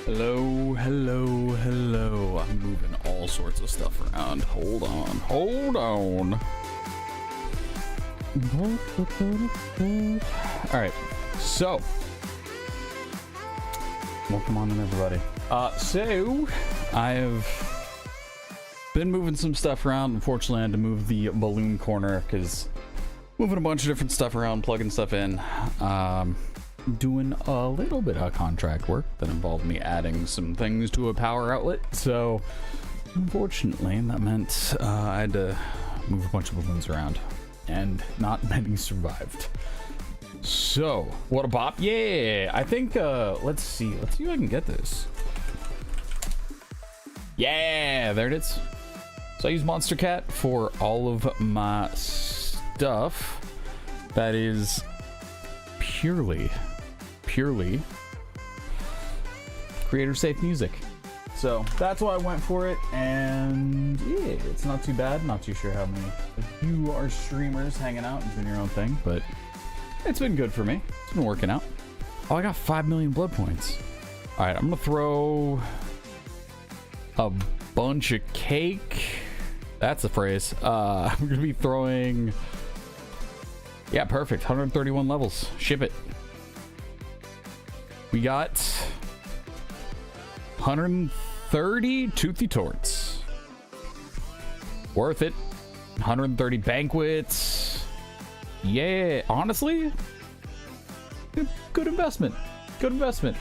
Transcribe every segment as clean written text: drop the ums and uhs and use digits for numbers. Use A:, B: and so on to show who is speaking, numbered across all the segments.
A: Hello, hello, hello. I'm moving all sorts of stuff around. Hold on, hold on. All right, so welcome on in, everybody. So I've been moving some stuff around. Unfortunately, I had to move the balloon corner because moving a bunch of different stuff around, plugging stuff in. Doing a little bit of contract work that involved me adding some things to a power outlet. So unfortunately, that meant I had to move a bunch of balloons around, and not many survived. So what a bop. Yeah, I think let's see if I can get this. Yeah, there it is. So I use Monster Cat for all of my stuff that is purely creator safe music. So that's why I went for it, and yeah, it's not too bad. Not too sure how many of you are streamers hanging out and doing your own thing, but it's been good for me. It's been working out. Oh, I got 5 million blood points. All right, I'm gonna throw a bunch of cake. That's the phrase. I'm gonna be throwing, yeah, perfect, 131 levels. Ship it. We got 130 toothy torts. Worth it. 130 banquets. Yeah, honestly, good investment. Good investment.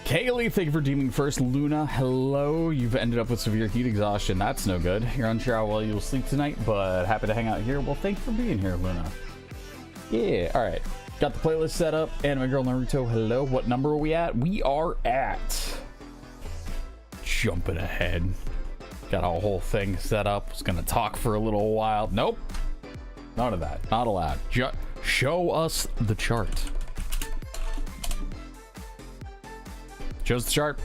A: Kaylee, thank you for deeming first. Luna, hello. You've ended up with severe heat exhaustion. That's no good. You're unsure how well you'll sleep tonight, but happy to hang out here. Well, thank you for being here, Luna. Yeah, all right. Got the playlist set up. Anime Girl Naruto, hello. What number are we at? We are at... Jumping ahead. Got a whole thing set up. Was gonna talk for a little while. Nope. None of that. Not allowed. Show us the chart. Shows the chart.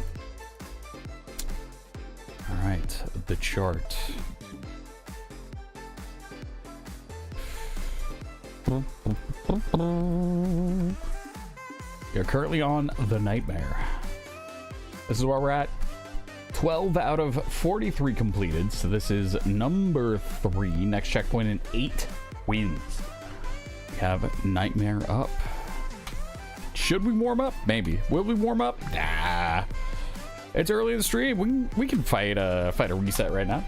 A: All right, the chart. You're currently on the Nightmare. This is where we're at. 12 out of 43 completed, so this is number 3. Next checkpoint in 8 wins. We have Nightmare up. Should we warm up? Maybe. Will we warm up? Nah. It's early in the stream. We can fight a reset right now.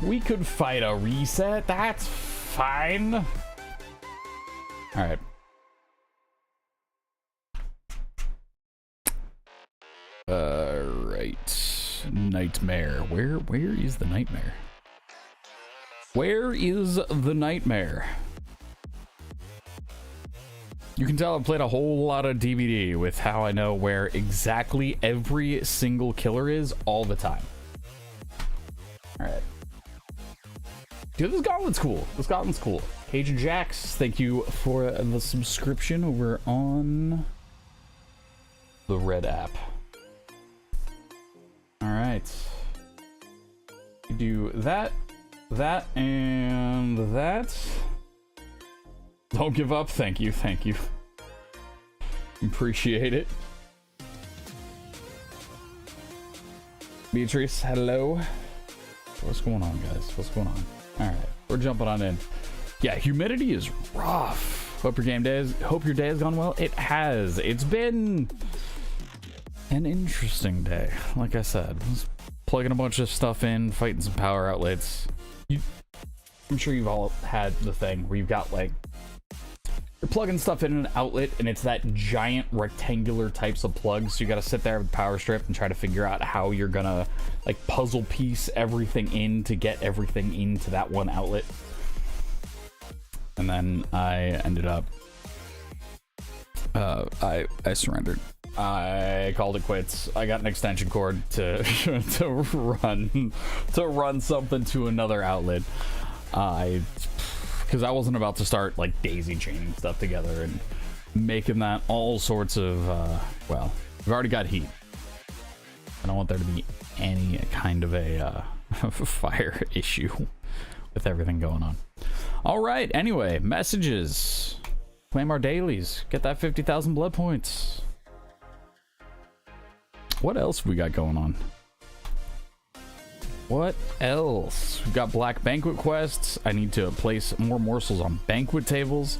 A: We could fight a reset. That's fine. All right. Right. Nightmare. Where is the Nightmare? Where is the Nightmare? You can tell I've played a whole lot of DVD with how I know where exactly every single killer is all the time. Alright. Dude, this Gauntlet's cool. This Gauntlet's cool. Cajun Jax, thank you for the subscription over on the Red app. Alright. You do that, that, and that. Don't give up. Thank you. Thank you. Appreciate it. Beatrice, hello. What's going on, guys? What's going on? All right, we're jumping on in. Yeah, humidity is rough. Hope your day has gone well. It has. It's been an interesting day. Like I said, I was plugging a bunch of stuff in, fighting some power outlets. I'm sure you've all had the thing where you've got like, you're plugging stuff in an outlet and it's that giant rectangular types of plugs, so you got to sit there with the power strip and try to figure out how you're gonna like puzzle piece everything in to get everything into that one outlet. And then I ended up I surrendered. I called it quits. I got an extension cord to to run something to another outlet. Because I wasn't about to start like daisy chaining stuff together and making that all sorts of well, we've already got heat. I don't want there to be any kind of a fire issue with everything going on. All right, anyway, messages. Claim our dailies. Get that 50,000 blood points. What else we got going on? What else? We've got Black Banquet quests. I need to place more morsels on banquet tables.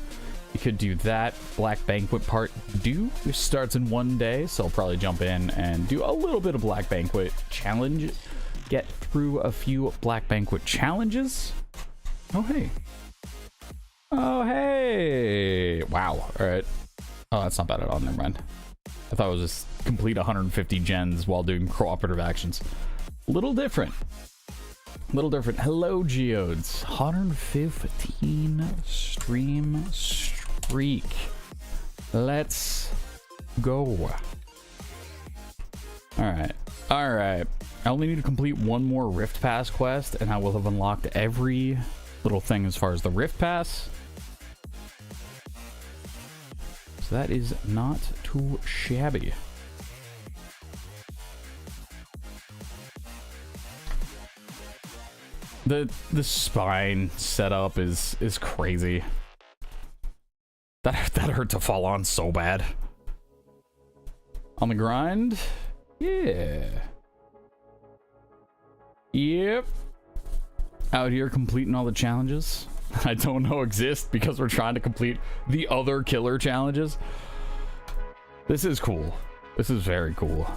A: You could do that. Black Banquet Part 2 starts in 1 day, so I'll probably jump in and do a little bit of Black Banquet challenge. Get through a few Black Banquet challenges. Oh, hey. Oh, hey. Wow. All right. Oh, that's not bad at all. Never mind. I thought it was just complete 150 gens while doing cooperative actions. Little different. Little different. Hello, Geodes. 115 stream streak. Let's go. Alright. Alright. I only need to complete one more Rift Pass quest, and I will have unlocked every little thing as far as the Rift Pass. So that is not too shabby. The spine setup is crazy. That hurt to fall on so bad. On the grind? Yeah. Yep. Out here completing all the challenges I don't know exist because we're trying to complete the other killer challenges. This is cool. This is very cool.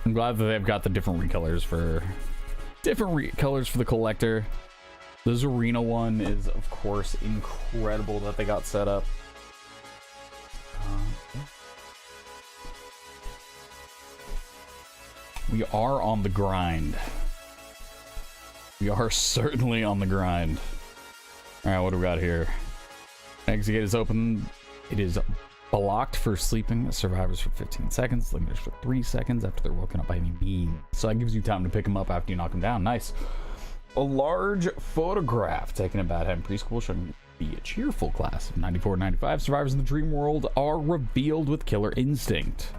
A: I'm glad that they've got the different recolors for the collector. The Zarina one is, of course, incredible that they got set up. We are on the grind. We are certainly on the grind. All right, what do we got here? Exit gate is open. It is blocked for sleeping survivors for 15 seconds, lingers for 3 seconds after they're woken up by any means. So that gives you time to pick them up after you knock them down. Nice. A large photograph taken at Bad Hen Preschool showing the cheerful class of 94-95 survivors in the dream world are revealed with killer instinct.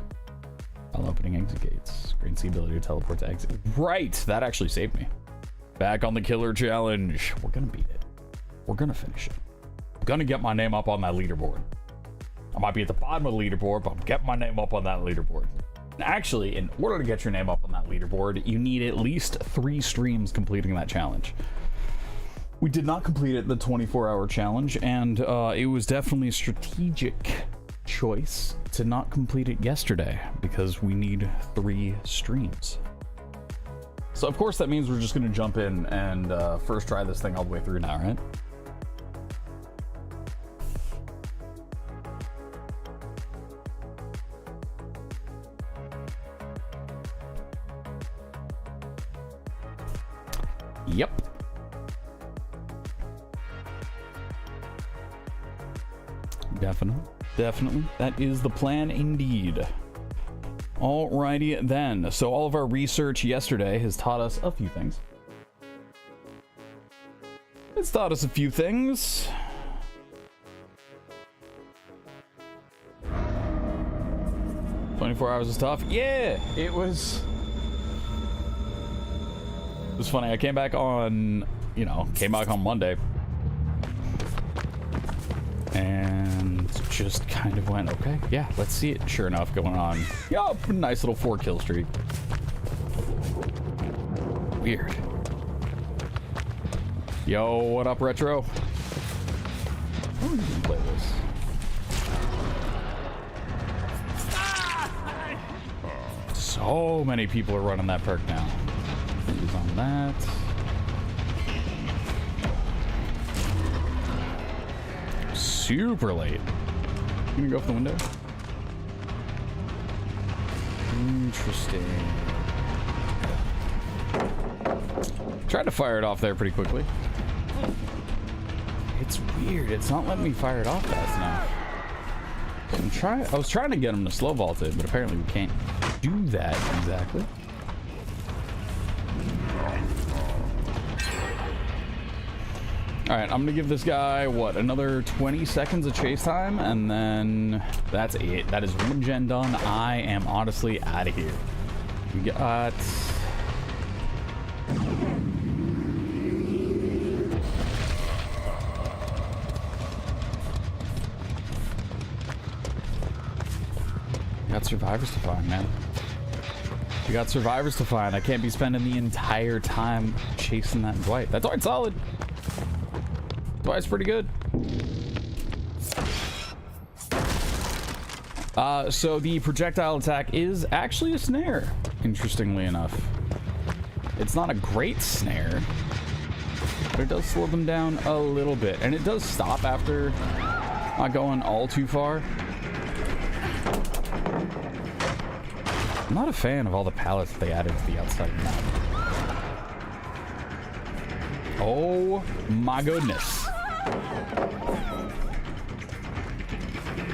A: While opening exit gates, grants the ability to teleport to exit. Right, that actually saved me. Back on the killer challenge. We're gonna beat it. We're gonna finish it. I'm gonna get my name up on that leaderboard. I might be at the bottom of the leaderboard, but I'm getting my name up on that leaderboard. Actually, in order to get your name up on that leaderboard, you need at least 3 streams completing that challenge. We did not complete it, the 24-hour challenge, and it was definitely a strategic choice to not complete it yesterday because we need 3 streams. So of course that means we're just gonna jump in and first try this thing all the way through now, right? Yep. Definitely. Definitely. That is the plan indeed. Alrighty then. So all of our research yesterday has taught us a few things. It's taught us a few things. "24 hours is tough." Yeah, it was funny. I came back on, came back on Monday. And just kind of went, okay, yeah, let's see it. Sure enough, going on. Yup, nice little 4-kill streak. Weird. Yo, what up, Retro? Oh, you can play this. So many people are running that perk now. Use on that. Super late. You gonna go for the window? Interesting. Tried to fire it off there pretty quickly. It's weird. It's not letting me fire it off fast enough. I was trying to get him to slow vault it, but apparently we can't do that exactly. Alright, I'm gonna give this guy, what, another 20 seconds of chase time, and then that's it. That is one gen done. I am honestly out of here. We got... survivors to find, man. We got survivors to find. I can't be spending the entire time chasing that Dwight. That Dwight's solid. Dwight's pretty good. So the projectile attack is actually a snare, interestingly enough. It's not a great snare, but it does slow them down a little bit. And it does stop after not going all too far. I'm not a fan of all the pallets they added to the outside map. Oh my goodness.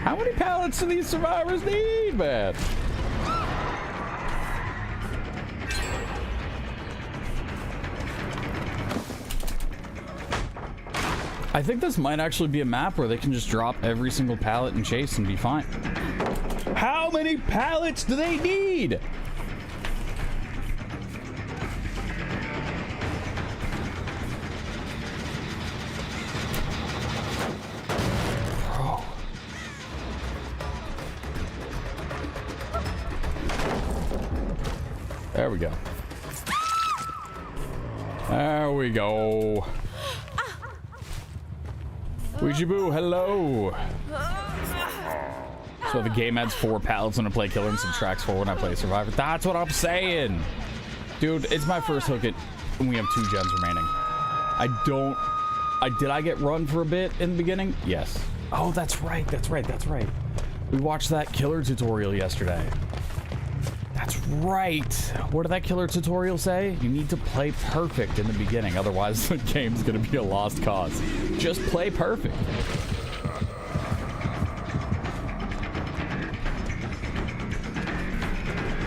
A: How many pallets do these survivors need, man? I think this might actually be a map where they can just drop every single pallet and chase and be fine. How many pallets do they need? Bro. There we go. There we go. Ouija Boo, hello. So the game adds 4 pallets when I play killer and subtracts 4 when I play survivor. That's what I'm saying. Dude, it's my first hook at, and we have 2 gens remaining. Did I get run for a bit in the beginning? Yes. Oh, that's right. We watched that killer tutorial yesterday. That's right. What did that killer tutorial say? You need to play perfect in the beginning. Otherwise, the game's going to be a lost cause. Just play perfect.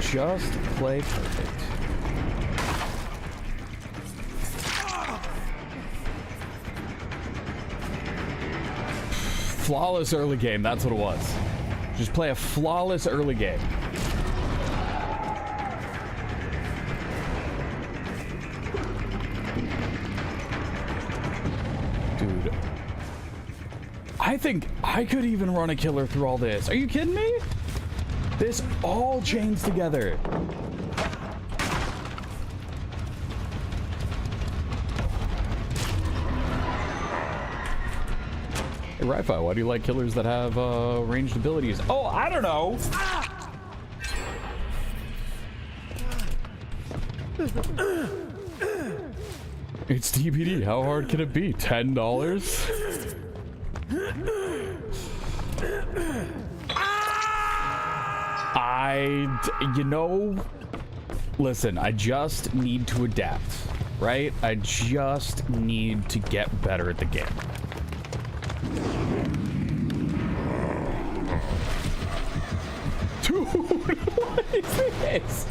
A: Just play perfect. Flawless early game, that's what it was. Just play a flawless early game. Dude. I think I could even run a killer through all this. Are you kidding me? This all chains together. Hey, RyyFii, why do you like killers that have ranged abilities? Oh, I don't know. It's DPD. How hard can it be? $10? Listen, I just need to adapt, right? I just need to get better at the game. is this?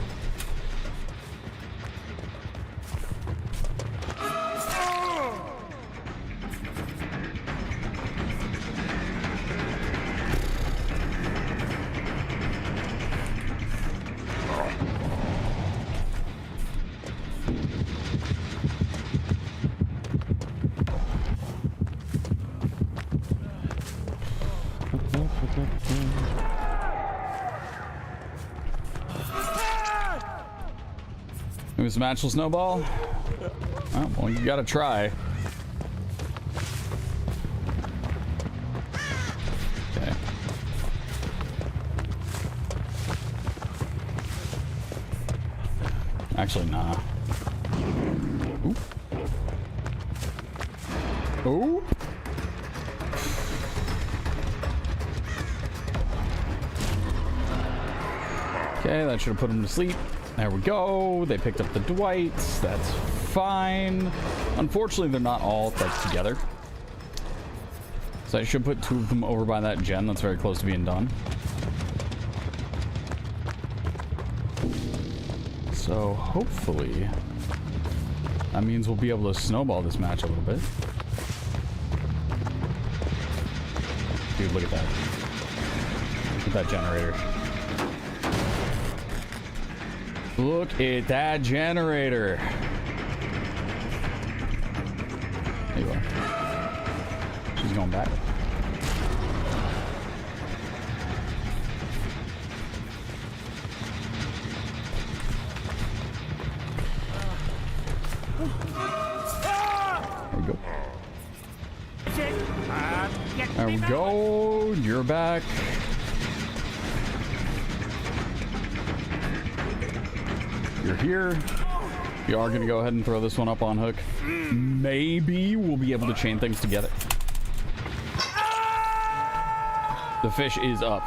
A: Maybe this match will snowball? Oh, well, you gotta try. Okay. Actually, nah. Ooh. Ooh. Okay, that should have put him to sleep. There we go. They picked up the Dwights. That's fine. Unfortunately, they're not all like together. So I should put 2 of them over by that gen. That's very close to being done. So hopefully that means we'll be able to snowball this match a little bit. Dude, look at that. Look at that generator. Look at that generator. There you are. She's going back. There we go. There we go. You're back. You're here. We are going to go ahead and throw this one up on hook. Maybe we'll be able to chain things together. The fish is up.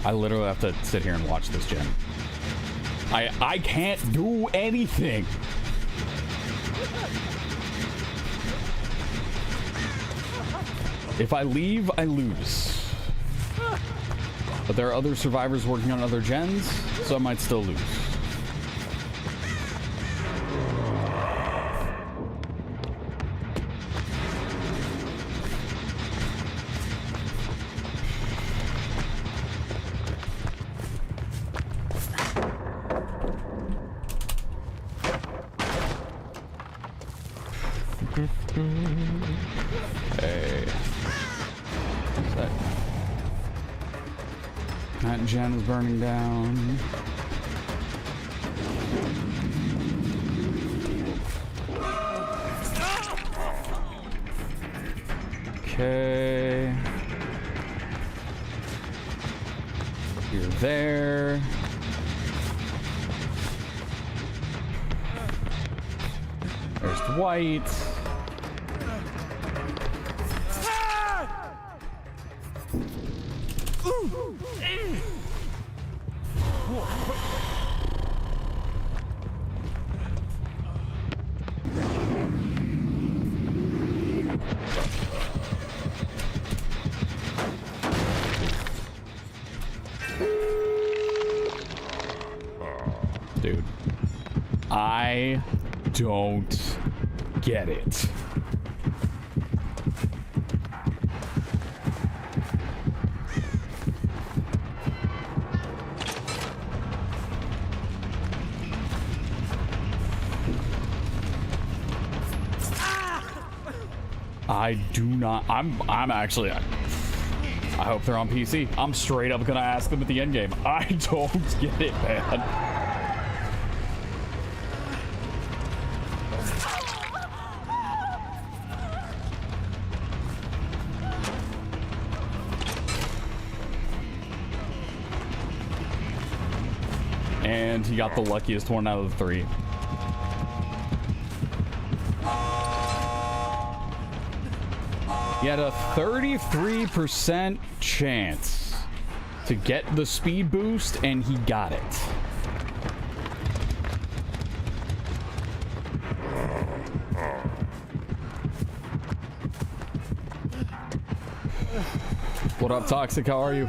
A: I literally have to sit here and watch this gen. I can't do anything. If I leave, I lose. But there are other survivors working on other gens, so I might still lose. Hey. What's that? That gen is burning down. Okay. You're there. There's Dwight. Dude, I don't get it. I do not. I'm actually. I hope they're on PC. I'm straight up gonna ask them at the end game. I don't get it, man. And he got the luckiest one out of the 3. He had a 33% chance to get the speed boost, and he got it. What up, Toxic? How are you?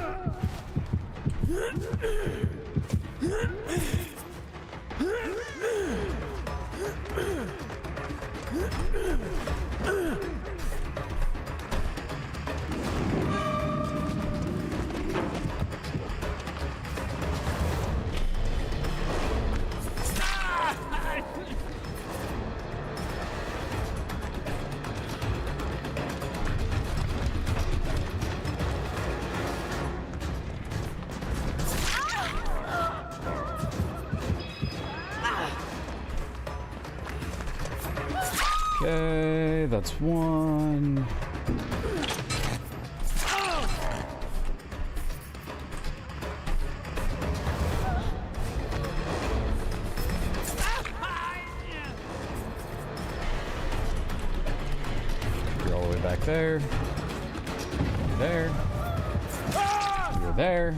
A: Okay, that's one. You're all the way back there. There. You're there.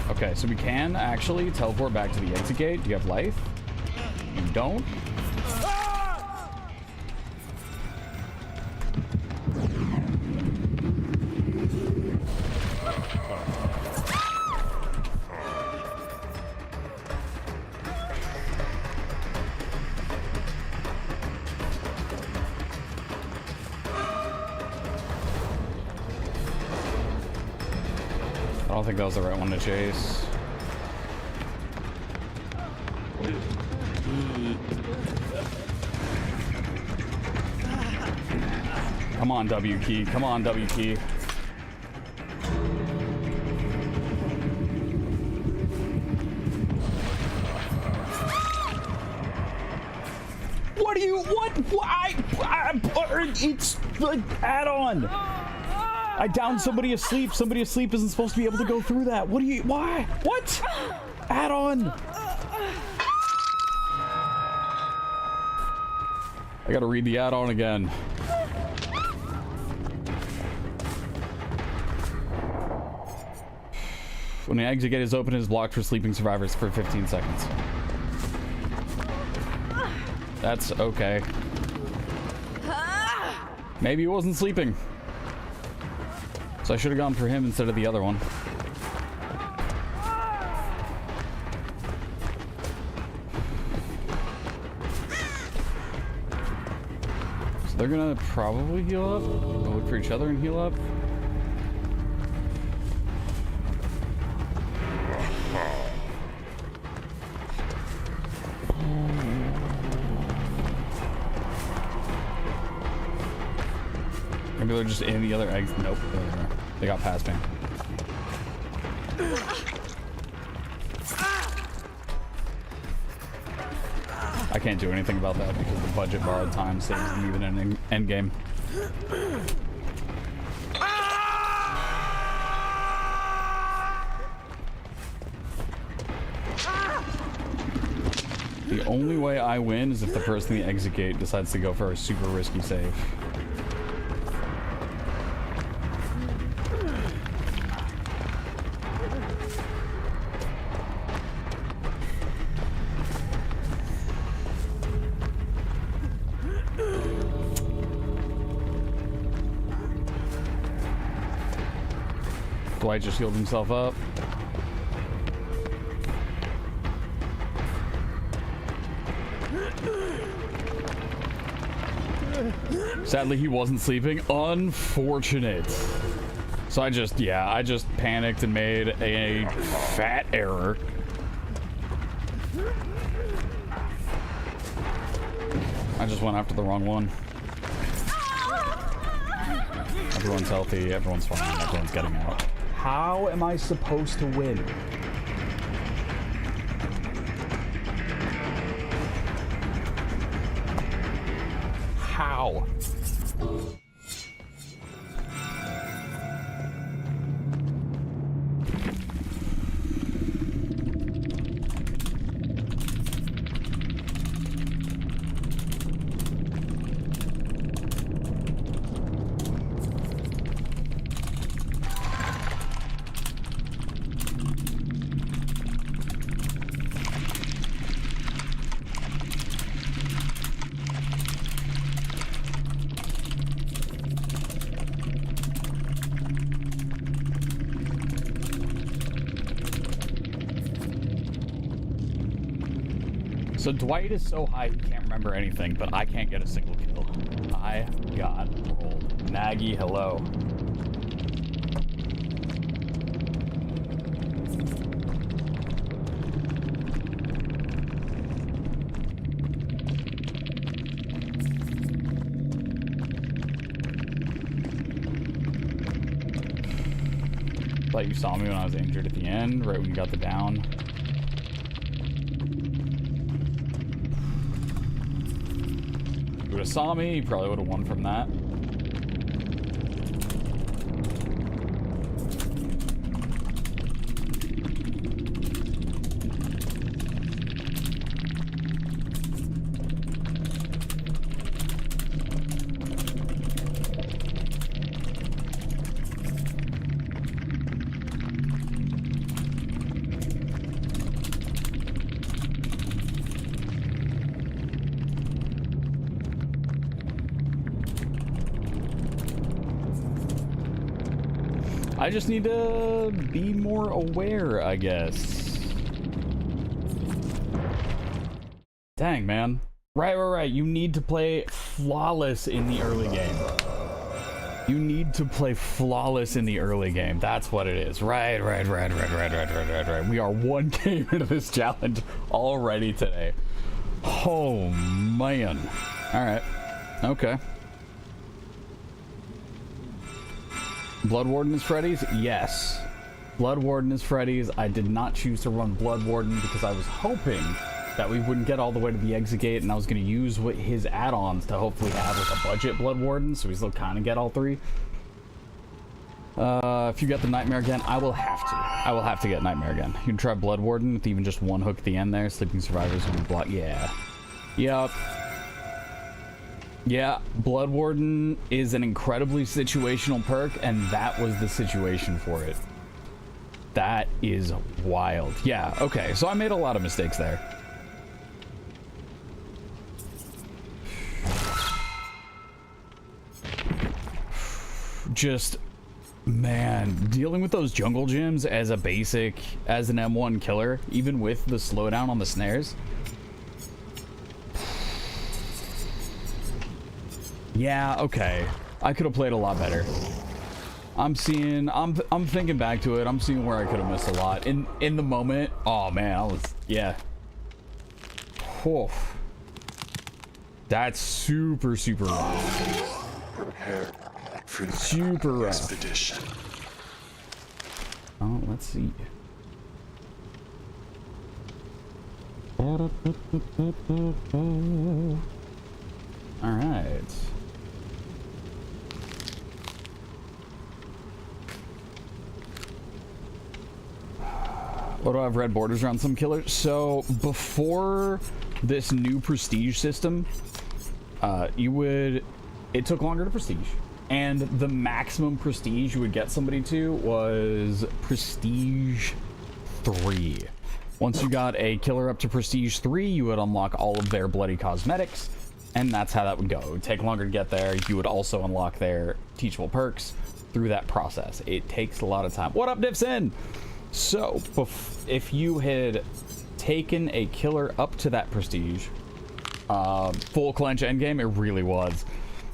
A: Okay, so we can actually teleport back to the exit gate. Do you have life? You don't? I don't think that was the right one to chase. Come on, W key. Come on, W key. What do you, what? It's the add-on. I downed somebody asleep. Somebody asleep isn't supposed to be able to go through that. What do you, why? What? Add-on. I gotta read the add-on again. When the exit gate is open, it is blocked for sleeping survivors for 15 seconds. That's okay. Maybe he wasn't sleeping. So I should have gone for him instead of the other one. So they're gonna probably heal up. They'll look for each other and heal up. Maybe they're just in the other eggs. Nope. They got past me. I can't do anything about that because the budget borrowed time saves them even in an end game. The only way I win is if the person in the exit gate decides to go for a super risky save. Dwight just healed himself up. Sadly, he wasn't sleeping. Unfortunate. So I just panicked and made a fat error. I just went after the wrong one. Everyone's healthy, everyone's fine, everyone's getting out. How am I supposed to win? How? So Dwight is so high he can't remember anything, but I can't get a single kill. I got rolled. Nagy, hello. Thought you saw me when I was injured at the end, right when you got the down. If you would have saw me, you probably would have won from that. I just need to be more aware, I guess. Dang, man. Right. You need to play flawless in the early game. You need to play flawless in the early game. That's what it is. Right. We are one game into this challenge already today. Oh, man. All right. Okay. Blood Warden is Freddy's? Yes. Blood Warden is Freddy's. I did not choose to run Blood Warden because I was hoping that we wouldn't get all the way to the exit gate, and I was going to use his add-ons to hopefully have like a budget Blood Warden, so we still kind of get all three. If you get the Nightmare again, I will have to. I will have to get Nightmare again. You can try Blood Warden with even just one hook at the end there. Sleeping Survivors will be blocked. Yeah. Yep. Yeah, Blood Warden is an incredibly situational perk, and that was the situation for it. That is wild. Yeah, okay, so I made a lot of mistakes there. Just, man, dealing with those jungle gyms as an M1 killer, even with the slowdown on the snares. Yeah, okay. I could have played a lot better. I'm thinking back to it. I'm seeing where I could have missed a lot. In the moment, oh man, yeah. Whew. That's super rough.
B: Prepare for the
A: super rough.
B: expedition.
A: Oh, let's see. All right. What do I have red borders around some killers? So before this new prestige system, it took longer to prestige, and the maximum prestige you would get somebody to was prestige 3. Once you got a killer up to prestige 3, you would unlock all of their bloody cosmetics, and that's how that would go. It would take longer to get there. You would also unlock their teachable perks through that process. It takes a lot of time. What up, Dipson? So, if you had taken a killer up to that prestige, full clench endgame, it really was.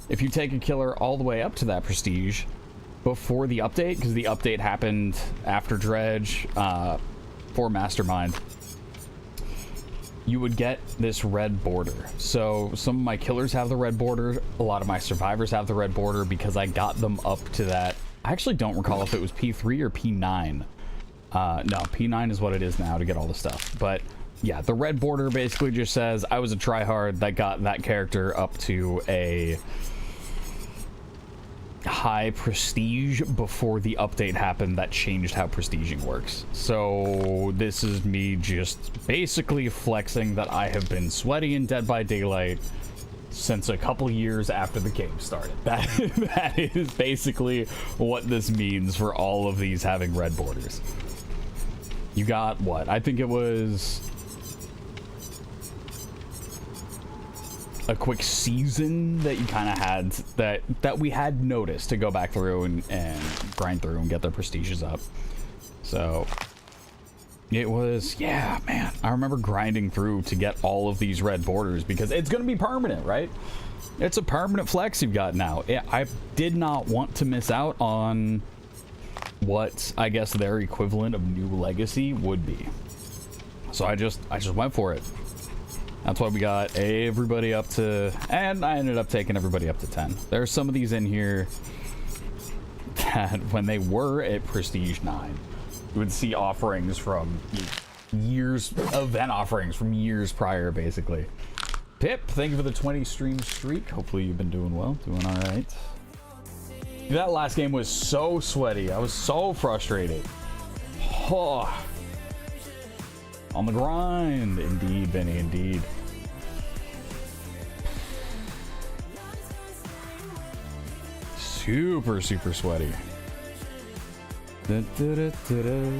A: If you take a killer all the way up to that prestige before the update, because the update happened after Dredge for Mastermind, you would get this red border. So some of my killers have the red border, a lot of my survivors have the red border because I got them up to that. I actually don't recall if it was P3 or P9. No, P9 is what it is now to get all the stuff. But yeah, the red border basically just says I was a tryhard that got that character up to a high prestige before the update happened that changed how prestiging works. So this is me just basically flexing that I have been sweaty in Dead by Daylight since a couple years after the game started. That is basically what this means for all of these having red borders. You got what? I think it was a quick season that you kind of had that we had noticed to go back through and grind through and get their prestiges up. So It was, yeah, man. I remember grinding through to get all of these red borders because it's going to be permanent, right? It's a permanent flex you've got now. I did not want to miss out on what I guess their equivalent of new legacy would be. So I just went for it. That's why we got everybody up to, and I ended up taking everybody up to 10. There's some of these in here that when they were at Prestige 9, you would see offerings from years, event offerings from years prior, basically. Pip, thank you for the 20 stream streak. Hopefully you've been doing well, doing all right. That last game was so sweaty. I was so frustrated. Oh. On the grind. Indeed, Benny, indeed. Super, super sweaty. Da, da, da, da, da.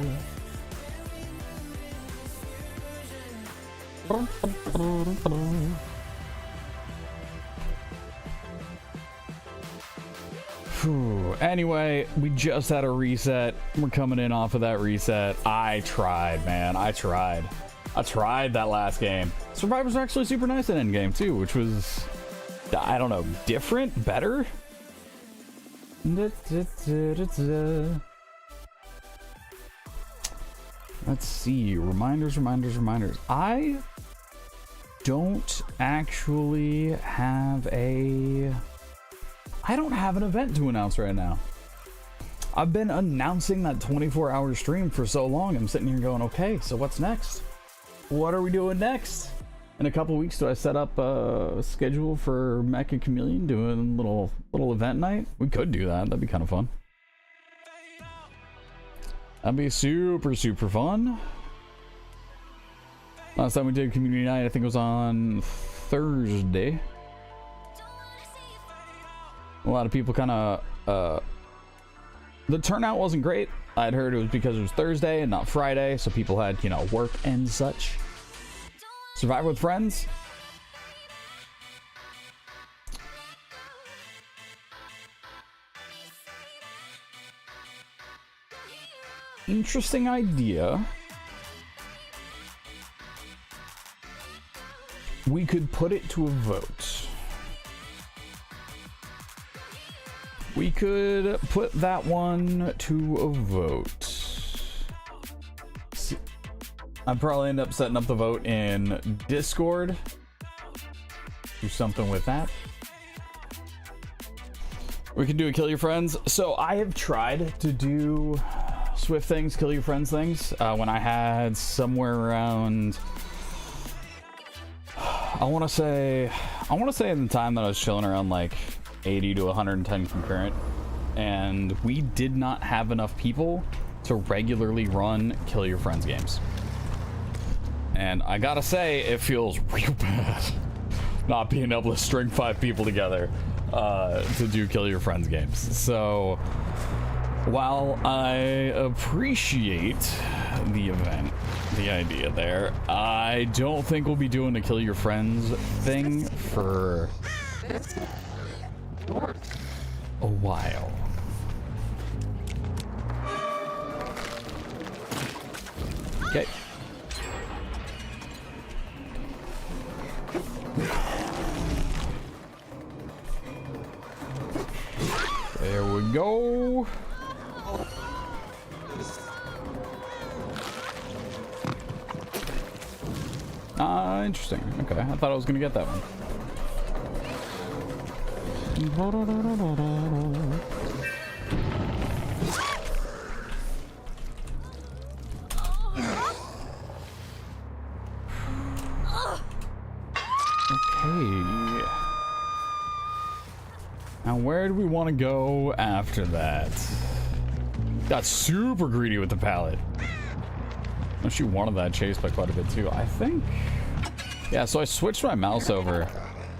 A: Anyway, we just had a reset. We're coming in off of that reset. I tried, man. I tried that last game. Survivors are actually super nice in endgame too, which was, I don't know, different, better. Let's see. Reminders. I don't actually have I don't have an event to announce right now. I've been announcing that 24-hour stream for so long. I'm sitting here going, okay, so what's next? What are we doing next? In a couple weeks, do I set up a schedule for Mecha Chameleon doing little event night? We could do that. That'd be kind of fun. That'd be super, super fun. Last time we did community night, I think it was on Thursday. A lot of people kind of, the turnout wasn't great. I'd heard it was because it was Thursday and not Friday, so people had, you know, work and such. Survive with friends. Interesting idea. We could put it to a vote. We could put that one to a vote. I'd probably end up setting up the vote in Discord. Do something with that. We could do a kill your friends. So I have tried to do Swift things, kill your friends things. When I had somewhere around, I want to say in the time that I was chilling around like 80 to 110 concurrent, and we did not have enough people to regularly run kill your friends games. And I gotta say, it feels real bad not being able to string 5 people together to do kill your friends games. So while I appreciate the event, the idea there, I don't think we'll be doing a kill your friends thing for a while. Okay. There we go. Interesting. Okay, I thought I was gonna get that one. Okay. Now where do we want to go after that? Got super greedy with the pallet. She wanted that chase by quite a bit too, I think. Yeah, so I switched my mouse over,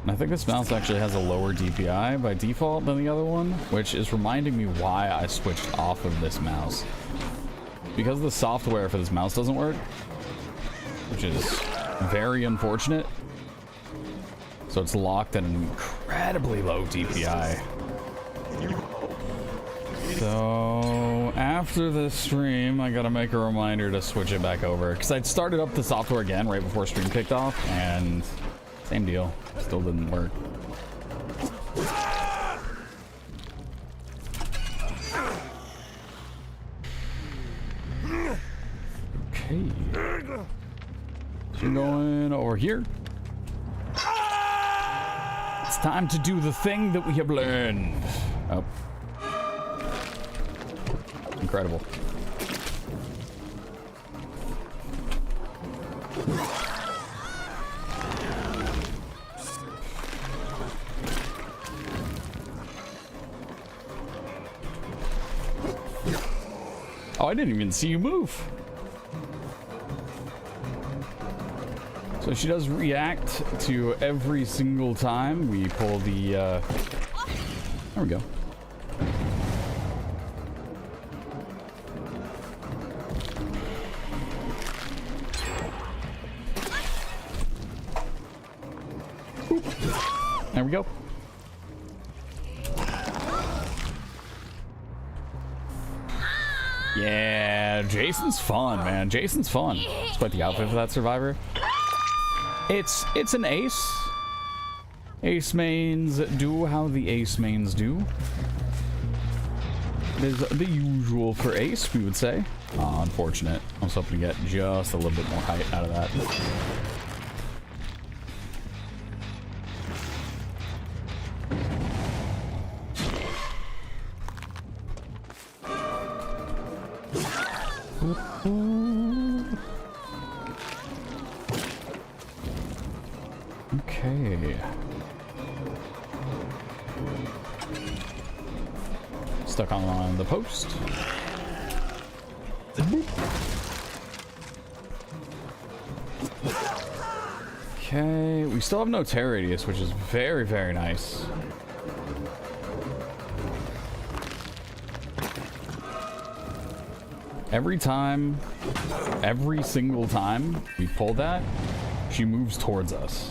A: and I think this mouse actually has a lower DPI by default than the other one, which is reminding me why I switched off of this mouse. Because the software for this mouse doesn't work, which is very unfortunate. So it's locked at an incredibly low DPI. So after this stream, I gotta make a reminder to switch it back over. Because I'd started up the software again right before stream kicked off, and same deal. Still didn't work. Okay. So you're going over here. It's time to do the thing that we have learned. Oh. Incredible. Oh, I didn't even see you move. So she does react to every single time we pull the, there we go. Oop. There we go. Yeah, Jason's fun, man. Jason's fun. It's quite the outfit for that survivor. It's an ace. Ace mains do how the ace mains do. It is the usual for ace, we would say. Unfortunate. I was hoping to get just a little bit more height out of that. Okay. Stuck on the post. Okay, we still have no tear radius, which is very, very nice. Every time, every single time we pull that, she moves towards us.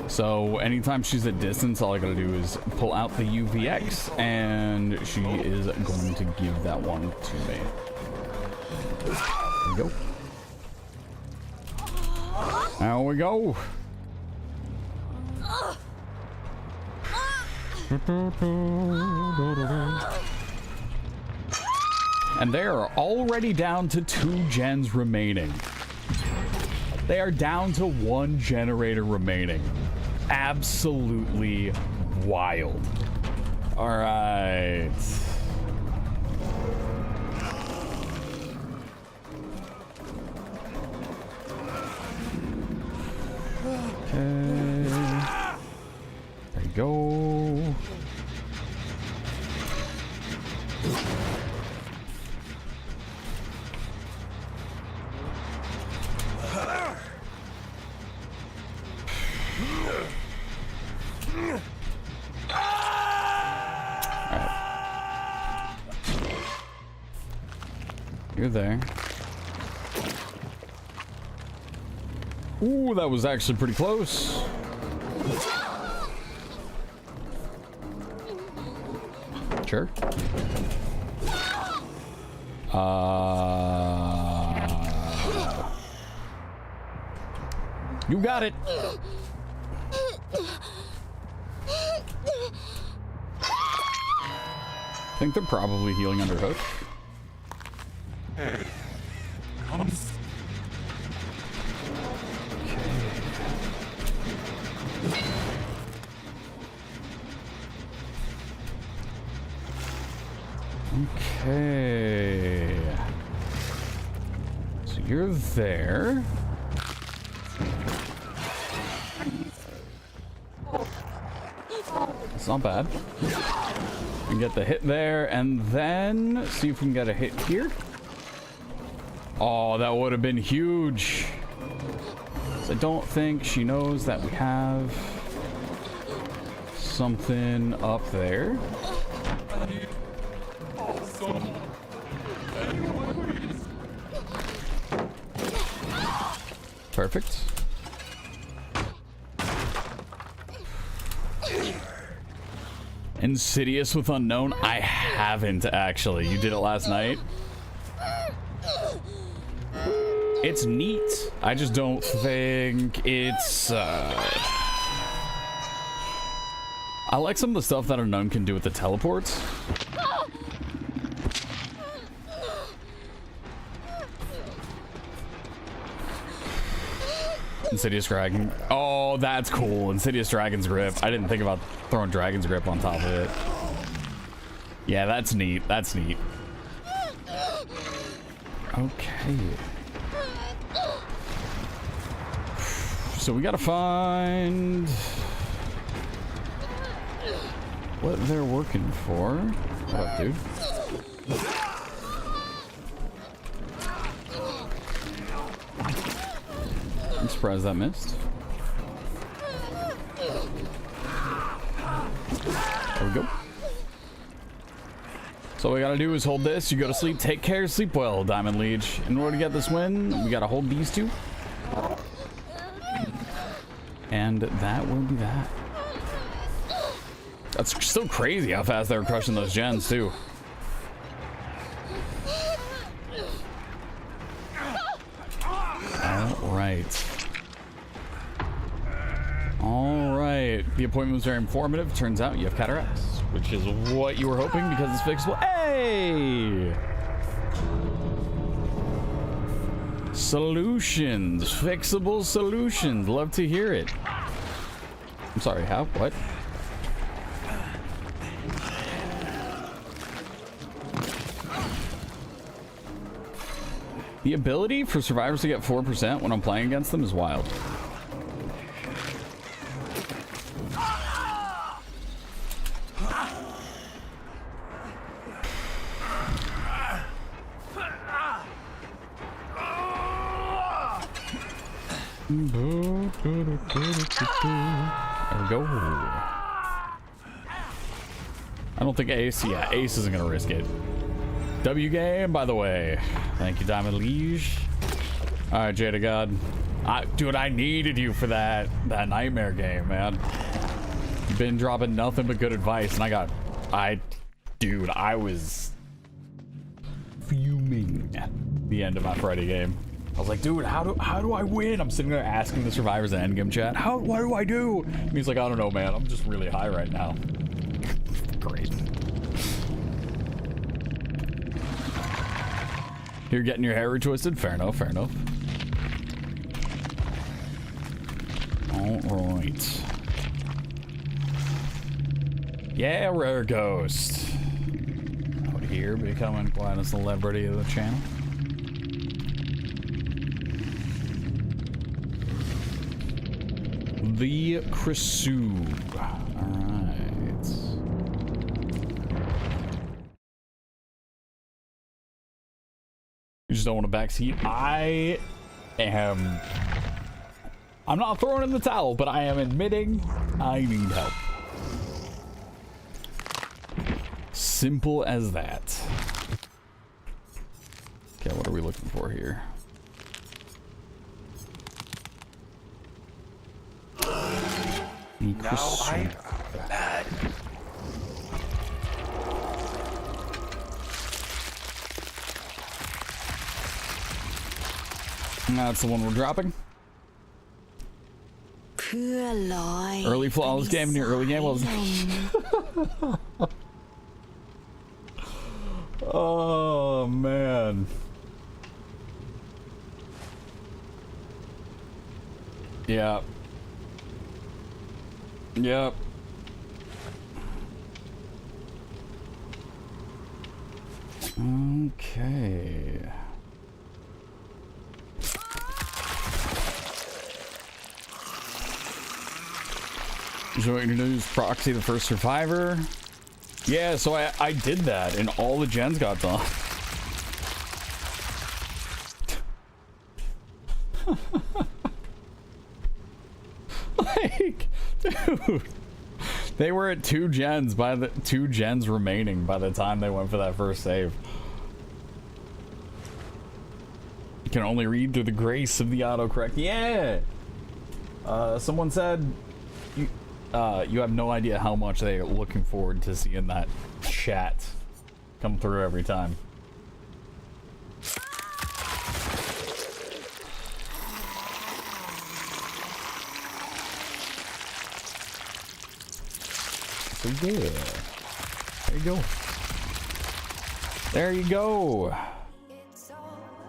A: So anytime she's at distance, all I gotta do is pull out the UVX, and she is going to give that one to me. There we go. There we go. And they are already down to 2 gens remaining. They are down to 1 generator remaining. Absolutely wild. All right. Okay. There you go. You're there. Ooh, that was actually pretty close. Sure. You got it. I think they're probably healing under hook. Okay. So you're there. It's not bad. We can get the hit there, and then see if we can get a hit here. Oh, that would have been huge. So I don't think she knows that we have something up there. Perfect. Insidious with Unknown? I haven't actually. You did it last night? It's neat. I just don't think it's I like some of the stuff that Unknown can do with the teleports. Insidious Dragon. Oh, that's cool. Insidious Dragon's Grip. I didn't think about throwing Dragon's Grip on top of it. Yeah, that's neat. That's neat. Okay. So we gotta find what they're working for. What up, dude? I'm surprised that missed. There we go. So all we gotta do is hold this. You go to sleep. Take care. Sleep well, Diamond Liege. In order to get this win, we gotta hold these two. And that will be that. That's still crazy how fast they were crushing those gens, too. Alright. Alright. The appointment was very informative. Turns out you have cataracts, which is what you were hoping because it's fixable. Hey! Solutions. Fixable solutions. Love to hear it. I'm sorry, how? What? The ability for survivors to get 4% when I'm playing against them is wild. There we go. I don't think Ace, yeah, Ace isn't gonna risk it. W game, by the way. Thank you, Diamond Liege. All right, Jada God. Dude, I needed you for that nightmare game, man. You've been dropping nothing but good advice, and dude, I was fuming at the end of my Friday game. I was like, dude, how do I win? I'm sitting there asking the survivors in endgame chat, what do I do? And he's like, I don't know, man. I'm just really high right now. Great. You're getting your hair retwisted? Fair enough, fair enough. All right. Yeah, Rare Ghost. Out here, becoming quite a celebrity of the channel. The Krisu. Alright. You just don't want a backseat. I'm not throwing in the towel, but I am admitting I need help. Simple as that. Okay, what are we looking for here?
B: Now I'm mad.
A: That's the one we're dropping. Early flawless game in your early game was. Oh man. Yeah. Yep. Okay. So what you're gonna do is proxy the first survivor. Yeah, so I did that and all the gens got done. Like, dude, they were at 2 gens by the 2 gens remaining by the time they went for that first save. You can only read through the grace of the autocorrect. Yeah. Someone said you have no idea how much they are looking forward to seeing that chat come through every time. So yeah, there you go. There you go.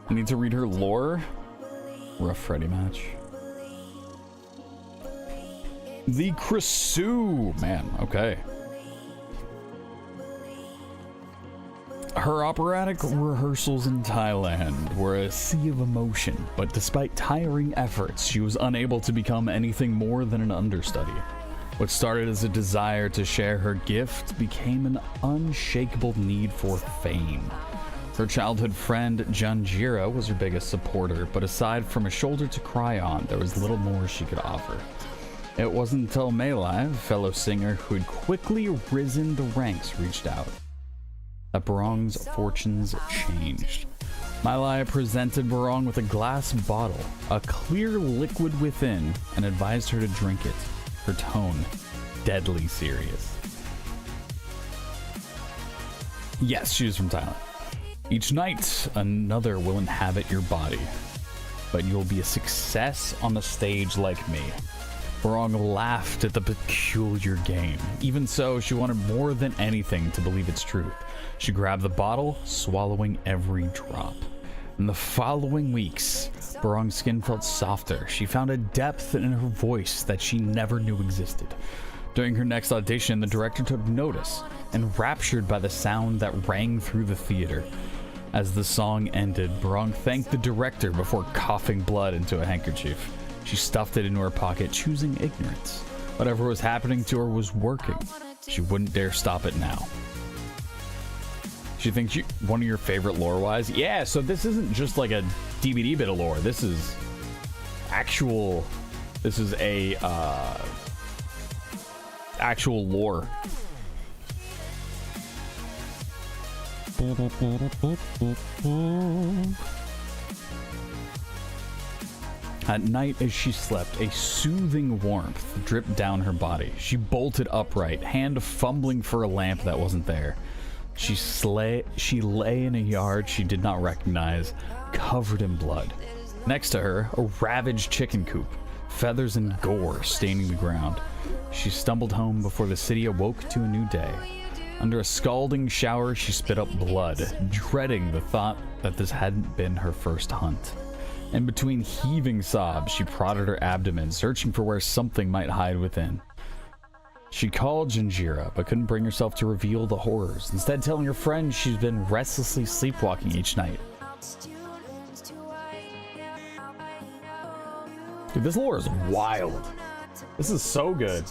A: I need to read her lore. Rough Freddy match. The Krisu, man. Okay. Her operatic rehearsals in Thailand were a sea of emotion, but despite tiring efforts, she was unable to become anything more than an understudy. What started as a desire to share her gift became an unshakable need for fame. Her childhood friend Janjira was her biggest supporter, but aside from a shoulder to cry on, there was little more she could offer. It wasn't until Maylai, a fellow singer who had quickly risen the ranks, reached out, that Barong's fortunes changed. Maylai presented Barong with a glass bottle, a clear liquid within, and advised her to drink it. Her tone, deadly serious. Yes, she was from Thailand. Each night, another will inhabit your body, but you'll be a success on the stage like me. Barong laughed at the peculiar game. Even so, she wanted more than anything to believe its truth. She grabbed the bottle, swallowing every drop. In the following weeks, Barong's skin felt softer. She found a depth in her voice that she never knew existed. During her next audition, the director took notice, enraptured by the sound that rang through the theater. As the song ended, Barong thanked the director before coughing blood into a handkerchief. She stuffed it into her pocket, choosing ignorance. Whatever was happening to her was working. She wouldn't dare stop it now. She thinks one of your favorite lore-wise? Yeah, so this isn't just like a DVD bit of lore. This is actual... This is a, actual lore. At night, as she slept, a soothing warmth dripped down her body. She bolted upright, hand fumbling for a lamp that wasn't there. She lay in a yard she did not recognize, covered in blood. Next to her, a ravaged chicken coop, feathers and gore staining the ground. She stumbled home before the city awoke to a new day. Under a scalding shower, she spit up blood, dreading the thought that this hadn't been her first hunt. In between heaving sobs, she prodded her abdomen, searching for where something might hide within. She called Janjira, but couldn't bring herself to reveal the horrors, instead telling her friend she's been restlessly sleepwalking each night. Dude, this lore is wild. This is so good.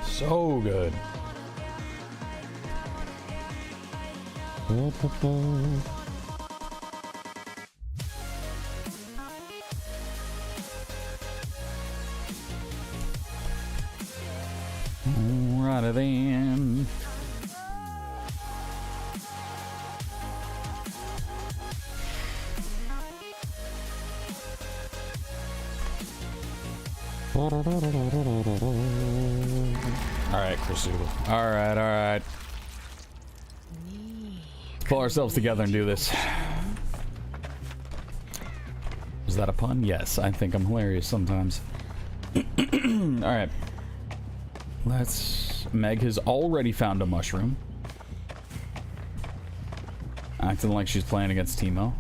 A: So good. Righty then. Alright, Krisu. Alright. Pull ourselves together and do this. Was that a pun? Yes, I think I'm hilarious sometimes. Alright. Meg has already found a mushroom. Acting like she's playing against Teemo.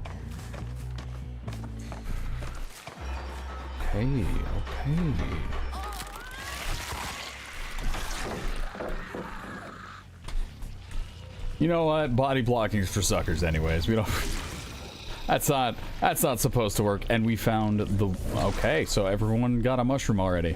A: Okay. You know what? Body blocking is for suckers anyways. We don't... That's not supposed to work. And we found the... Okay, so everyone got a mushroom already.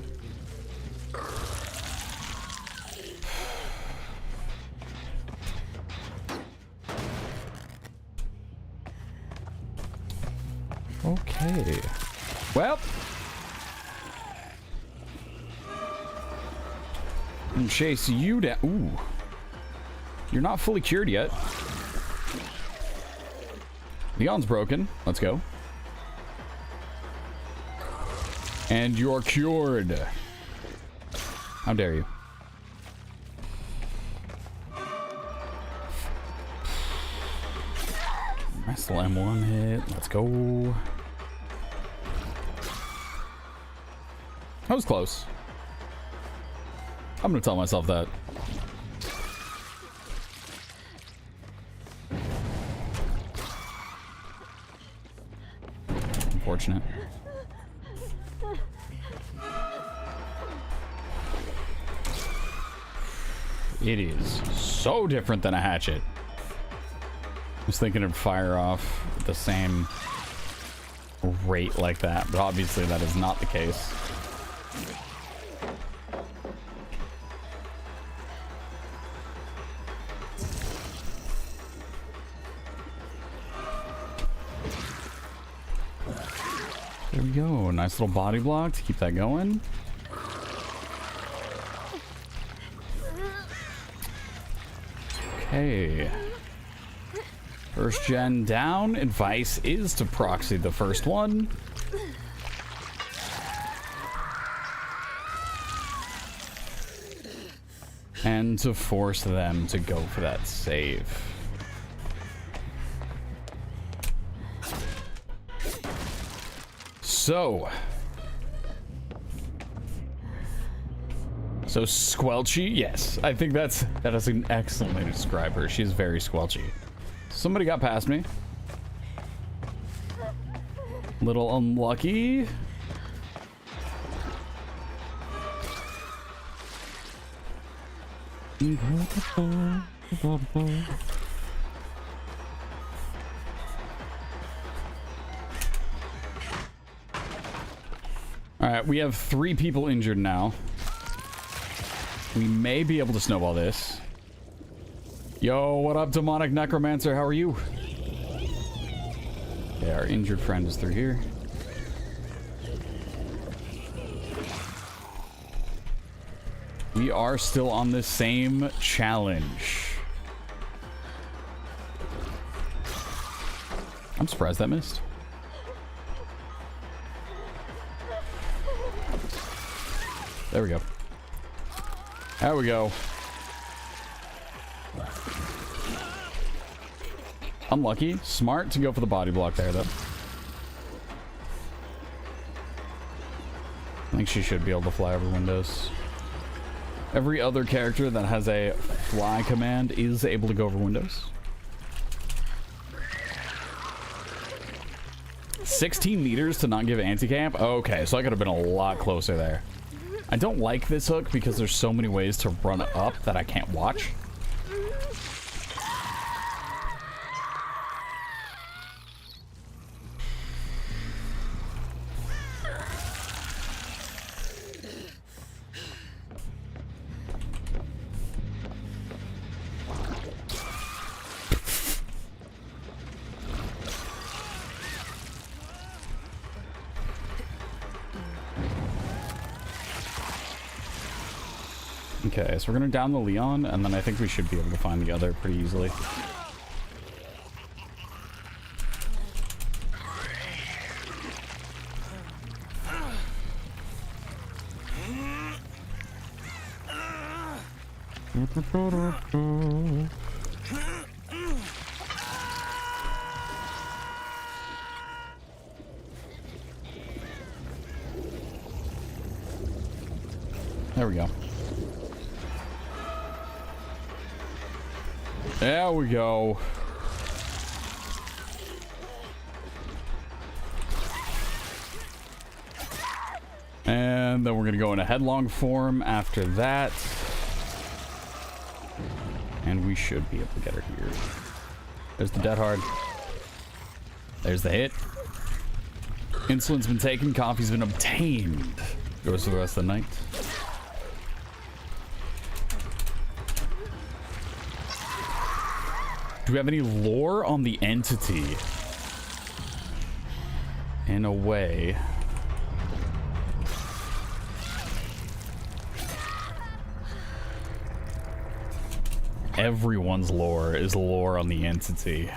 A: Okay. Well... And chase you down. Ooh. You're not fully cured yet. Leon's broken. Let's go. And you're cured. How dare you? Nice little M1 hit. Let's go. That was close. I'm gonna tell myself that. Unfortunate. It is so different than a hatchet. I was thinking it'd fire off at the same rate like that, but obviously that is not the case. There we go. Nice little body block to keep that going. Okay. First gen down. Advice is to proxy the first one. And to force them to go for that save. So squelchy, yes. I think that is an excellent way to describe her. She's very squelchy. Somebody got past me. Little unlucky. All right, we have 3 people injured now. We may be able to snowball this. Yo, what up, demonic necromancer? How are you? Yeah, our injured friend is through here. We are still on the same challenge. I'm surprised that missed. There we go. There we go. Unlucky. Smart to go for the body block there, though. I think she should be able to fly over windows. Every other character that has a fly command is able to go over windows. 16 meters to not give anti-camp? Okay, so I could have been a lot closer there. I don't like this hook because there's so many ways to run up that I can't watch. Okay, so we're gonna down the Leon, and then I think we should be able to find the other pretty easily. There we go. There we go. And then we're going to go in a headlong form after that. And we should be able to get her here. There's the dead hard. There's the hit. Insulin's been taken. Coffee's been obtained. Goes for the rest of the night. Do we have any lore on the entity? In a way. Everyone's lore is lore on the entity.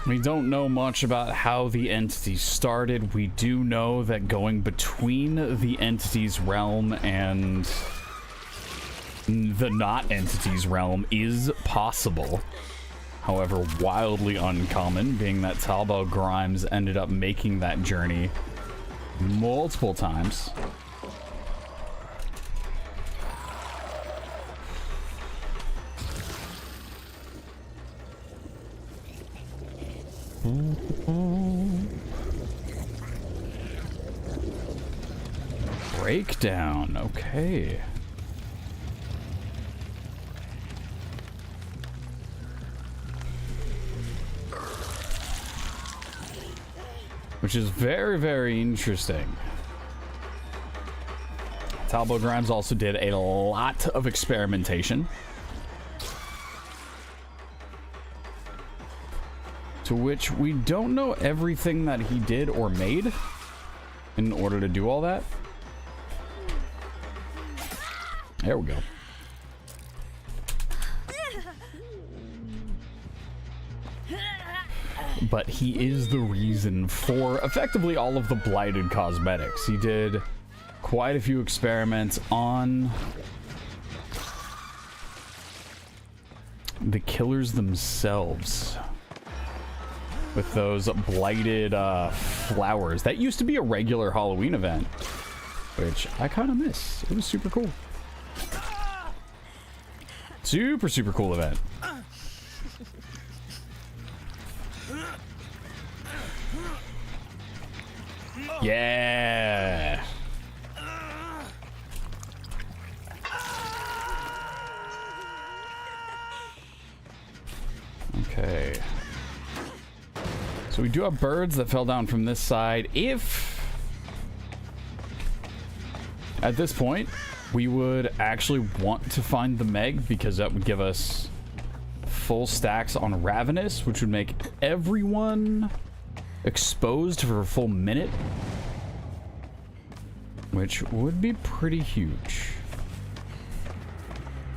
A: We don't know much about how the entity started. We do know that going between the entity's realm and the not entity's realm is possible. However, wildly uncommon, being that Talbot Grimes ended up making that journey multiple times. Breakdown, okay. Which is very, very interesting. Talbot Grimes also did a lot of experimentation. To which we don't know everything that he did or made in order to do all that. There we go. But he is the reason for effectively all of the blighted cosmetics. He did quite a few experiments on the killers themselves with those blighted flowers. That used to be a regular Halloween event, which I kind of miss. It was super cool. Super, super cool event. Yeah. Okay. So we do have birds that fell down from this side. If at this point we would actually want to find the Meg, because that would give us full stacks on Ravenous, which would make everyone exposed for a full minute, which would be pretty huge.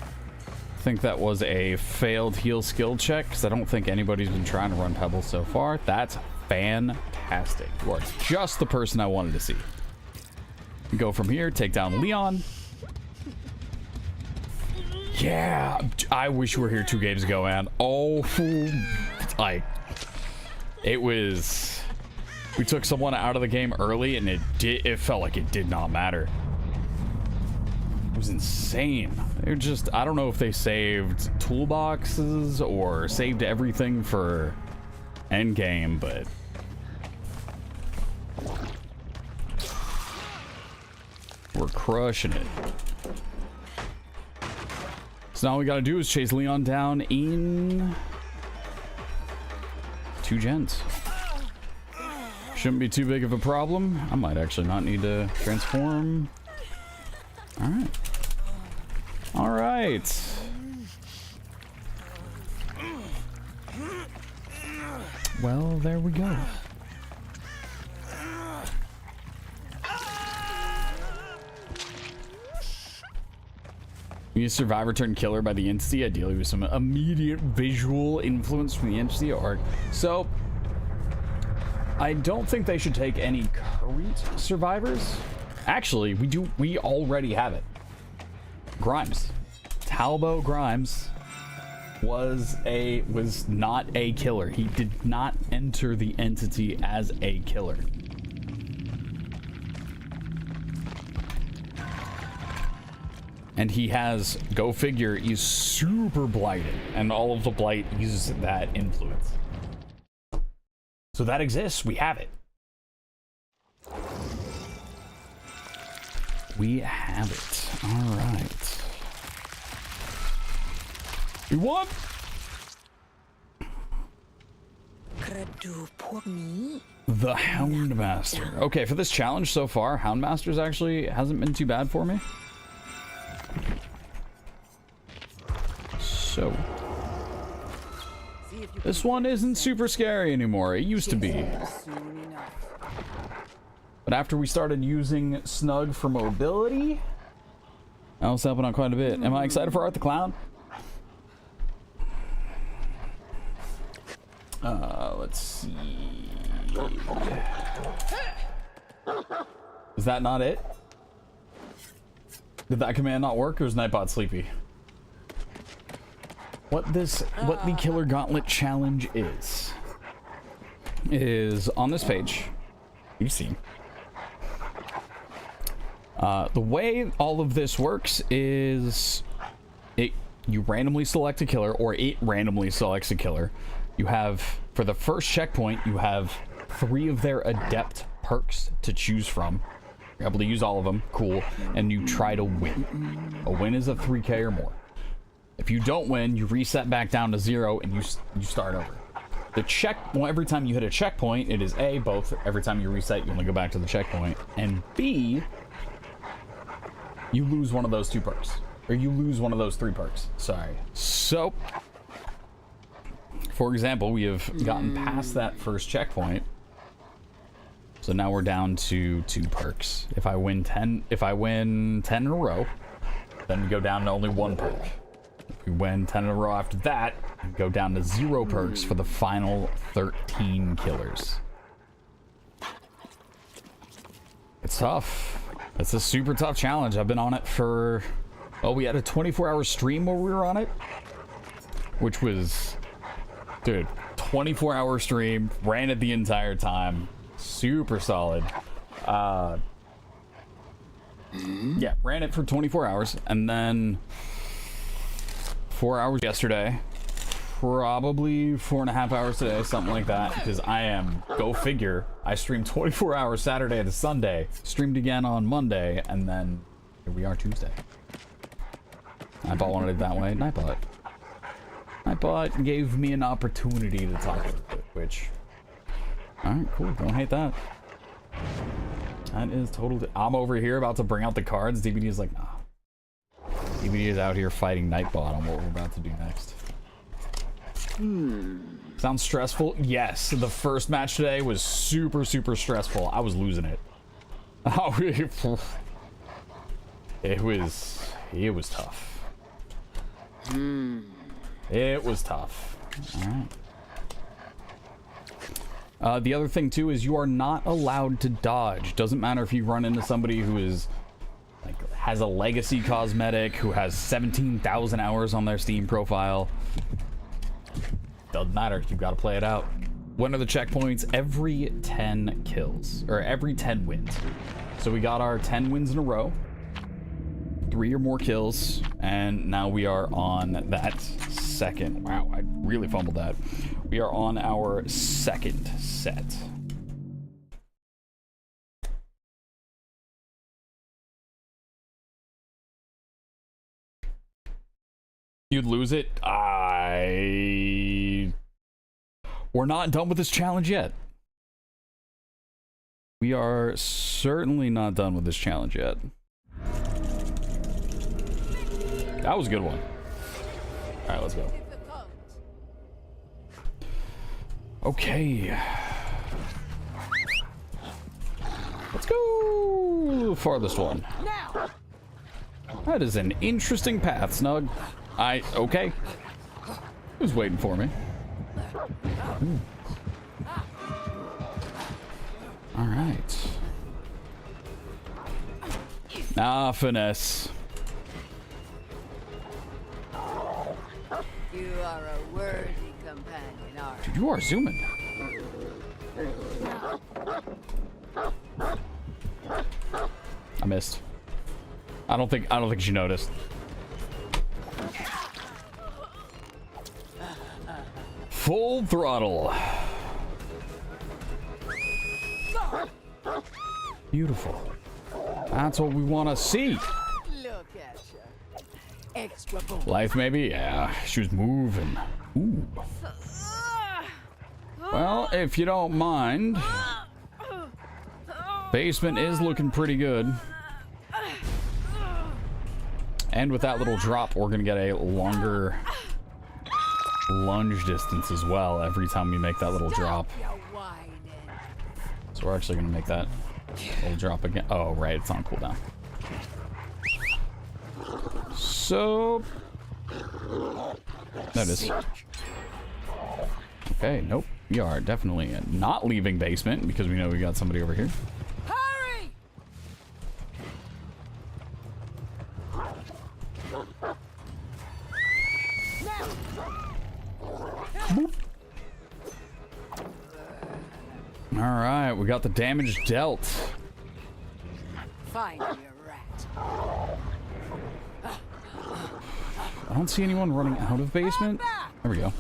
A: I think that was a failed heal skill check, because I don't think anybody's been trying to run Pebbles so far. That's fantastic. You are just the person I wanted to see. Go from here, take down Leon. Yeah, I wish you were here 2 games ago, man. Oh, like, it was... We took someone out of the game early, and it felt like it did not matter. It was insane. They're just, I don't know if they saved toolboxes or saved everything for endgame, but we're crushing it. So now all we gotta do is chase Leon down in 2 gens. Shouldn't be too big of a problem. I might actually not need to transform. All right. All right. Well, there we go. You survivor turn killer by the entity, ideally with some immediate visual influence from the entity arc. So I don't think they should take any current survivors. Actually, we already have it. Grimes. Talbot Grimes was not a killer. He did not enter the entity as a killer. And he has, go figure, he's super blighted, and all of the blight uses that influence. So that exists. We have it. We have it. All right. We won. The Houndmaster. Okay, for this challenge so far, Houndmaster's actually hasn't been too bad for me. So this one isn't super scary anymore. It used to be. But after we started using Snug for mobility, that was helping out quite a bit. Am I excited for Art the Clown? Let's see. Is that not it? Did that command not work, or is Nightbot sleepy? What the Killer Gauntlet challenge is on this page. You see. The way all of this works is you randomly select a killer, or it randomly selects a killer. You have, for the first checkpoint, you have 3 of their adept perks to choose from. You're able to use all of them, cool, and you try to win. A win is a 3K or more. If you don't win, you reset back down to 0 and you start over. Well, every time you hit a checkpoint, it is A, both. Every time you reset, you only go back to the checkpoint. And B, you lose one of those 2 perks. Or you lose one of those 3 perks. Sorry. So, for example, we have gotten past that first checkpoint. So now we're down to 2 perks. If I win 10 in a row, then we go down to only 1 perk. If we win 10 in a row after that, we go down to 0 perks for the final 13 killers. It's tough. It's a super tough challenge. I've been on it for... Oh, we had a 24-hour stream where we were on it, which was... Dude, 24-hour stream, ran it the entire time. Super solid. Yeah, ran it for 24 hours, and then 4 hours yesterday, probably 4.5 hours today, something like that, because I am, go figure, I streamed 24 hours Saturday to Sunday, streamed again on Monday, and then here we are Tuesday. Nightbot wanted it that way. Nightbot gave me an opportunity to talk about it, which... Alright, cool. Don't hate that. That is totally... I'm over here about to bring out the cards. DBD is like, nah. DBD is out here fighting Nightbot on what we're about to do next. Sounds stressful? Yes. The first match today was super, super stressful. I was losing it. Oh, it was tough. It was tough. Alright. The other thing too is you are not allowed to dodge. Doesn't matter if you run into somebody who is like has a legacy cosmetic, who has 17,000 hours on their Steam profile. Doesn't matter. You've got to play it out. When are the checkpoints? Every 10 kills, or every 10 wins. So we got our 10 wins in a row, 3 or more kills, and now we are on that second. Wow, I really fumbled that. We are on our second set. You'd lose it? We're not done with this challenge yet. We are certainly not done with this challenge yet. That was a good one. All right, let's go. Okay. Let's go. Farthest one. That is an interesting path, Snug. Okay. Who's waiting for me? Ooh. All right. Ah, finesse.
C: You are a worthy companion, aren't you?
A: Dude, you are zooming. I missed. I don't think she noticed. Full throttle. Beautiful. That's what we want to see.
C: Look at you. Extra boom.
A: Life, maybe? Yeah, she was moving. Ooh. Well, if you don't mind, basement is looking pretty good. And with that little drop, we're going to get a longer lunge distance as well every time we make that little drop. So we're actually going to make that little drop again. Oh, right, it's on cooldown. So, there it is. Okay, nope. We are definitely not leaving basement because we know we got somebody over here.
C: Hurry!
A: Boop. All right, we got the damage dealt.
C: Find me a rat.
A: I don't see anyone running out of basement. There we go.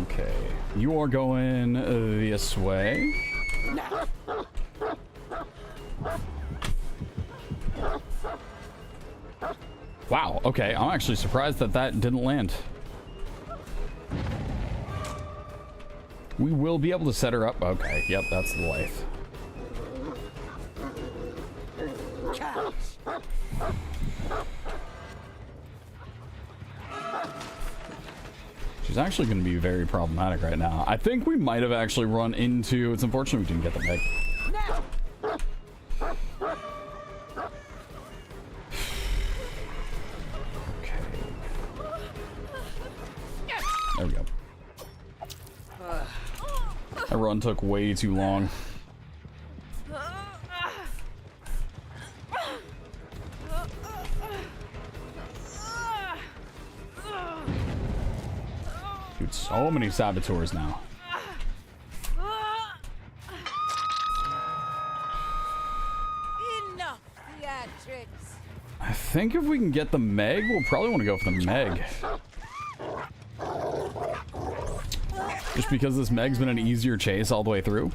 A: Okay, you are going this way. Wow, okay, I'm actually surprised that that didn't land. We will be able to set her up. Okay, yep, that's the life. She's actually going to be very problematic right now. I think we might have actually run into... It's unfortunate we didn't get the Meg. Okay. There we go. That run took way too long. Dude, so many saboteurs now.
C: Enough theatrics.
A: I think if we can get the Meg, we'll probably want to go for the Meg. Just because this Meg's been an easier chase all the way through.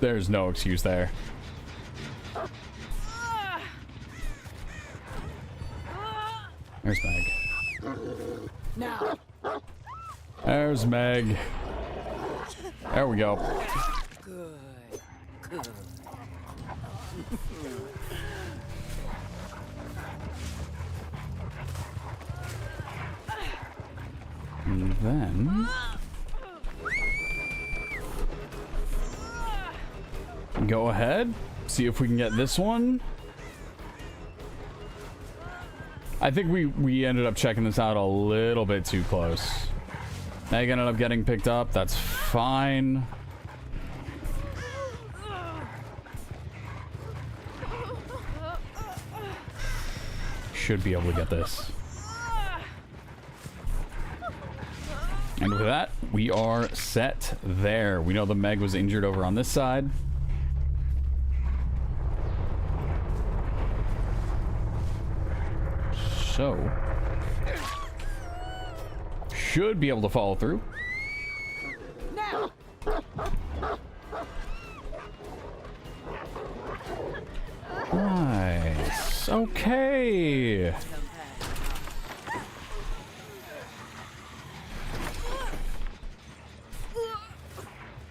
A: There's no excuse there. There's Meg.
C: Now.
A: There's Meg. There we go.
C: Good. Good.
A: And then... go ahead. See if we can get this one. I think we ended up checking this out a little bit too close. Meg ended up getting picked up. That's fine. Should be able to get this. And with that, we are set there. We know the Meg was injured over on this side. So, should be able to follow through.
C: Now.
A: Nice. Okay.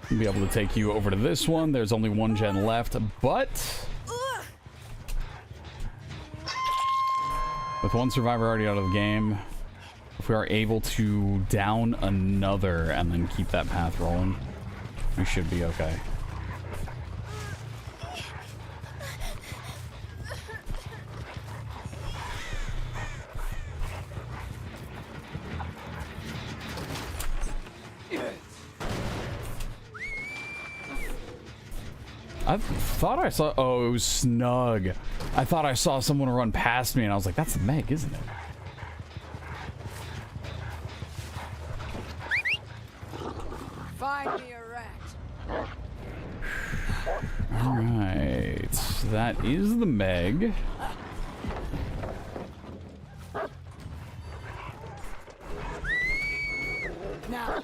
A: Be able to take you over to this one. There's only one gen left, but with one survivor already out of the game, if we are able to down another and then keep that path rolling, we should be okay. I thought I saw... oh, it was Snug. I thought I saw someone run past me, and I was like, that's the Meg, isn't it?
C: Find me a rat.
A: Alright. That is the Meg.
C: Now.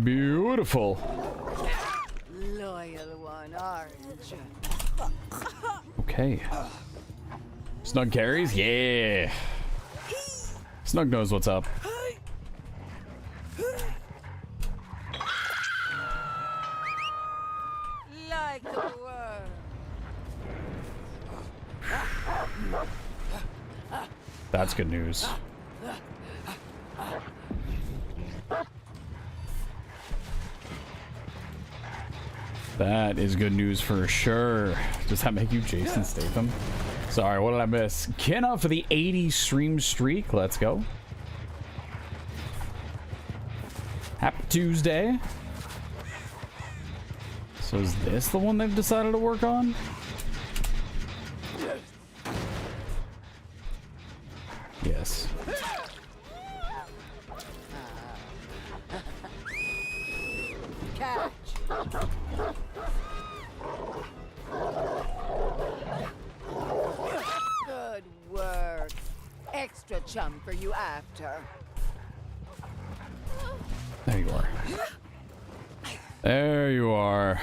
A: Beautiful.
C: Loyal one, aren't you?
A: Okay. Snug carries? Yeah. Snug knows what's up.
C: Like the world.
A: That's good news. That is good news for sure. Does that make you Jason Statham? Sorry, what did I miss? Kenna for the 80 stream streak. Let's go. Happy Tuesday. So is this the one they've decided to work on? Yes.
C: Catch. Good work. Extra chum for you after.
A: There you are. There you are.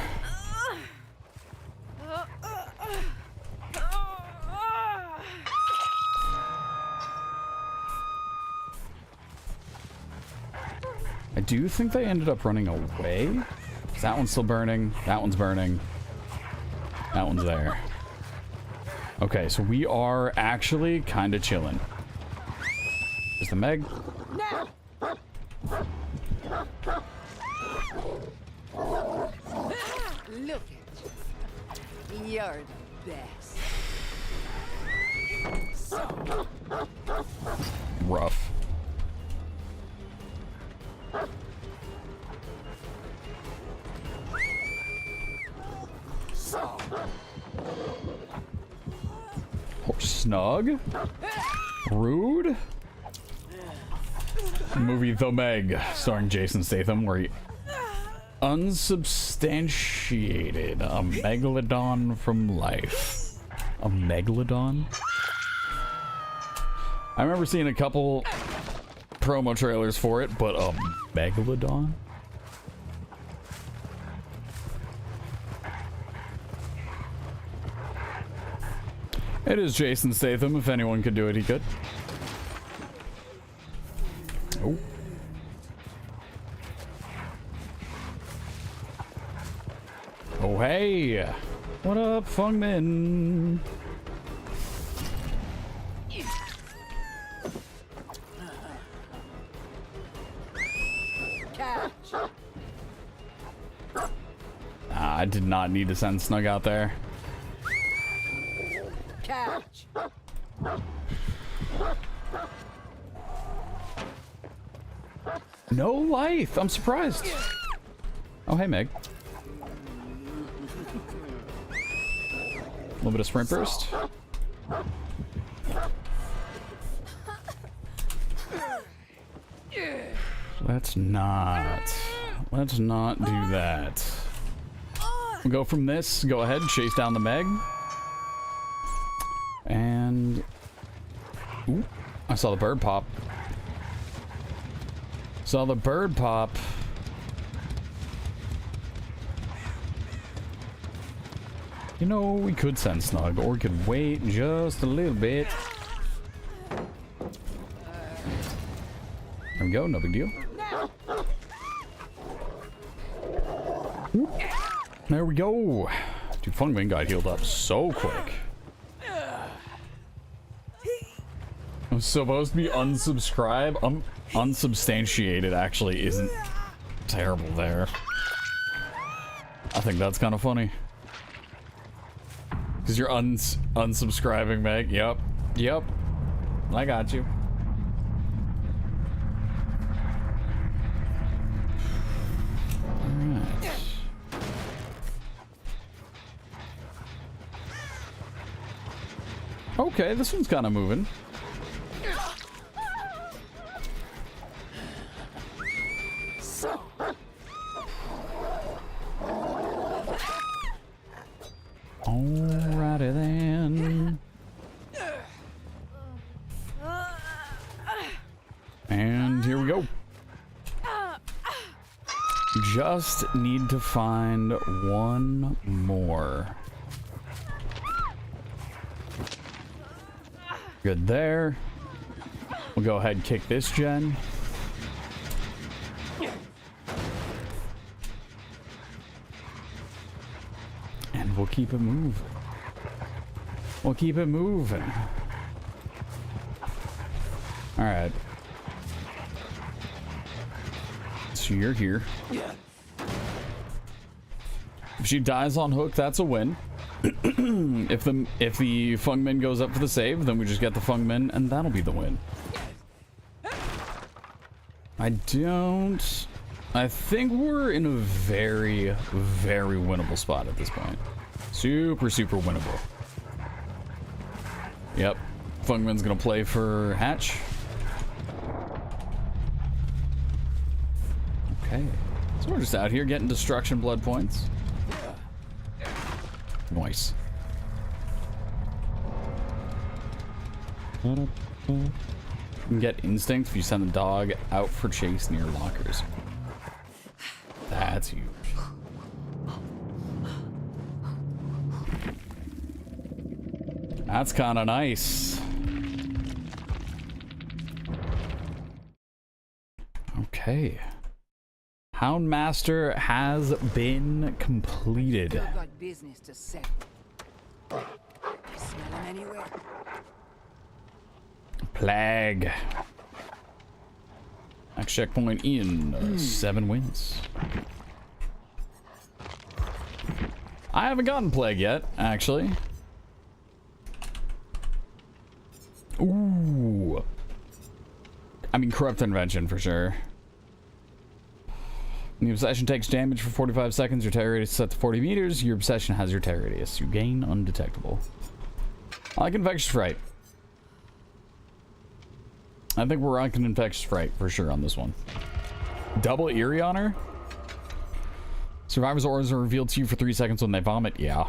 A: I do think they ended up running away. That one's still burning. That one's burning. That one's there. Okay, so we are actually kind of chilling. There's the Meg.
C: Now. Look at you. You're the best. So.
A: Rough. Snug. Rude. Movie The Meg, starring Jason Statham, where he unsubstantiated a megalodon from life. A megalodon? I remember seeing a couple promo trailers for it, but a megalodon? It is Jason Statham. If anyone could do it, he could. Oh. Oh, hey. What up, Fungman?
C: Catch.
A: I did not need to send Snug out there.
C: Catch.
A: No life. I'm surprised. Oh, hey, Meg. A little bit of sprint burst. Let's not do that. We'll go from this. Go ahead, chase down the Meg. And ooh, I saw the bird pop. Saw the bird pop. You know, we could send Snug, or we could wait just a little bit. There we go, no big deal. Whoop. There we go. Dude, Fungman got healed up so quick. I'm supposed to be unsubscribe. Unsubstantiated actually isn't terrible there. I think that's kind of funny. Because you're unsubscribing, Meg. Yep. Yep. I got you. Alright. Okay, this one's kind of moving. Alrighty then. And here we go. Just need to find one more. Good there. We'll go ahead and kick this gen. And we'll keep it moving. We'll keep it moving. All right. So you're here. If she dies on hook, that's a win. if the Fungmin goes up for the save, then we just get the Fungmin, and that'll be the win. I think we're in a very, very winnable spot at this point. Super, super winnable. Yep. Fungmin's gonna play for Hatch. Okay. So we're just out here getting destruction blood points. Nice. You can get instinct if you send the dog out for chase near lockers. That's huge. That's kind of nice. Okay. Houndmaster has been completed.
C: Still got business to settle. You smell him anywhere?
A: Plague. Next checkpoint in 7 wins. I haven't gotten Plague yet, actually. Ooh. I mean, Corrupt Invention for sure. When the obsession takes damage for 45 seconds, your terror radius is set to 40 meters. Your obsession has your terror radius. You gain undetectable. I like Infectious Fright. I think we're rocking Infectious Fright for sure on this one. Double Eerie on her. Survivor's auras are revealed to you for 3 seconds when they vomit. Yeah.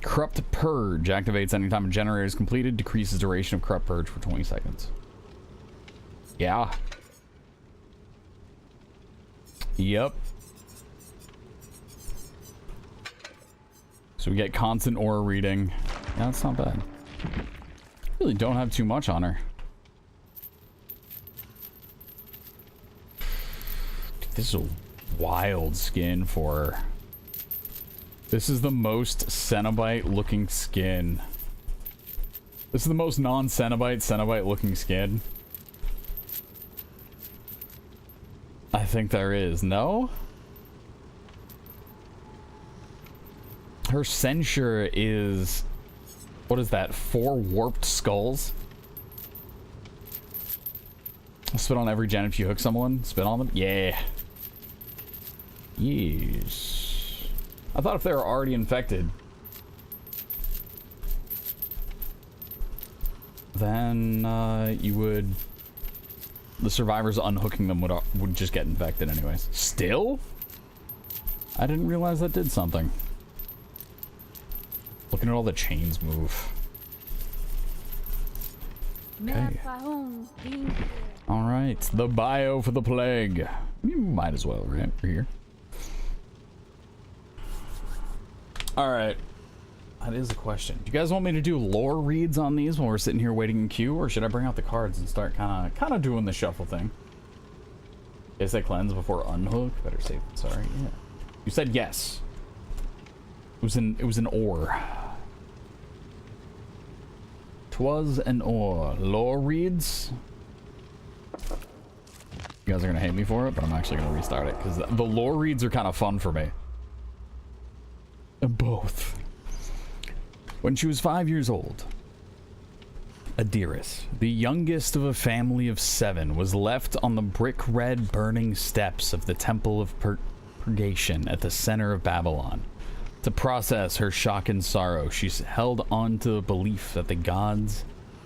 A: Corrupt Purge activates anytime a generator is completed. Decreases duration of Corrupt Purge for 20 seconds. Yeah. Yep. So we get constant aura reading. Yeah, that's not bad. Really don't have too much on her. This is a wild skin for her. This is the most Cenobite looking skin. This is the most Cenobite looking skin I think there is. No? Her censure is... What is that? 4 warped skulls? Spit on every gen if you hook someone. Spit on them? Yeah. Yes. I thought if they were already infected, then you would... The survivors unhooking them would just get infected anyways. Still? I didn't realize that did something. Looking at all the chains move. Okay. Alright, the bio for the plague. You might as well, right? We're here. Alright. That is a question. Do you guys want me to do lore reads on these while we're sitting here waiting in queue, or should I bring out the cards and start kind of doing the shuffle thing? Guess they cleanse before unhook. Better safe than sorry. Yeah. You said yes. It was an or. 'Twas an or. Lore reads. You guys are gonna hate me for it, but I'm actually gonna restart it because the lore reads are kind of fun for me. Both. When she was 5 years old, Adiris, the youngest of a family of 7, was left on the brick-red burning steps of the Temple of Purgation at the center of Babylon. To process her shock and sorrow, she held on to the belief that the gods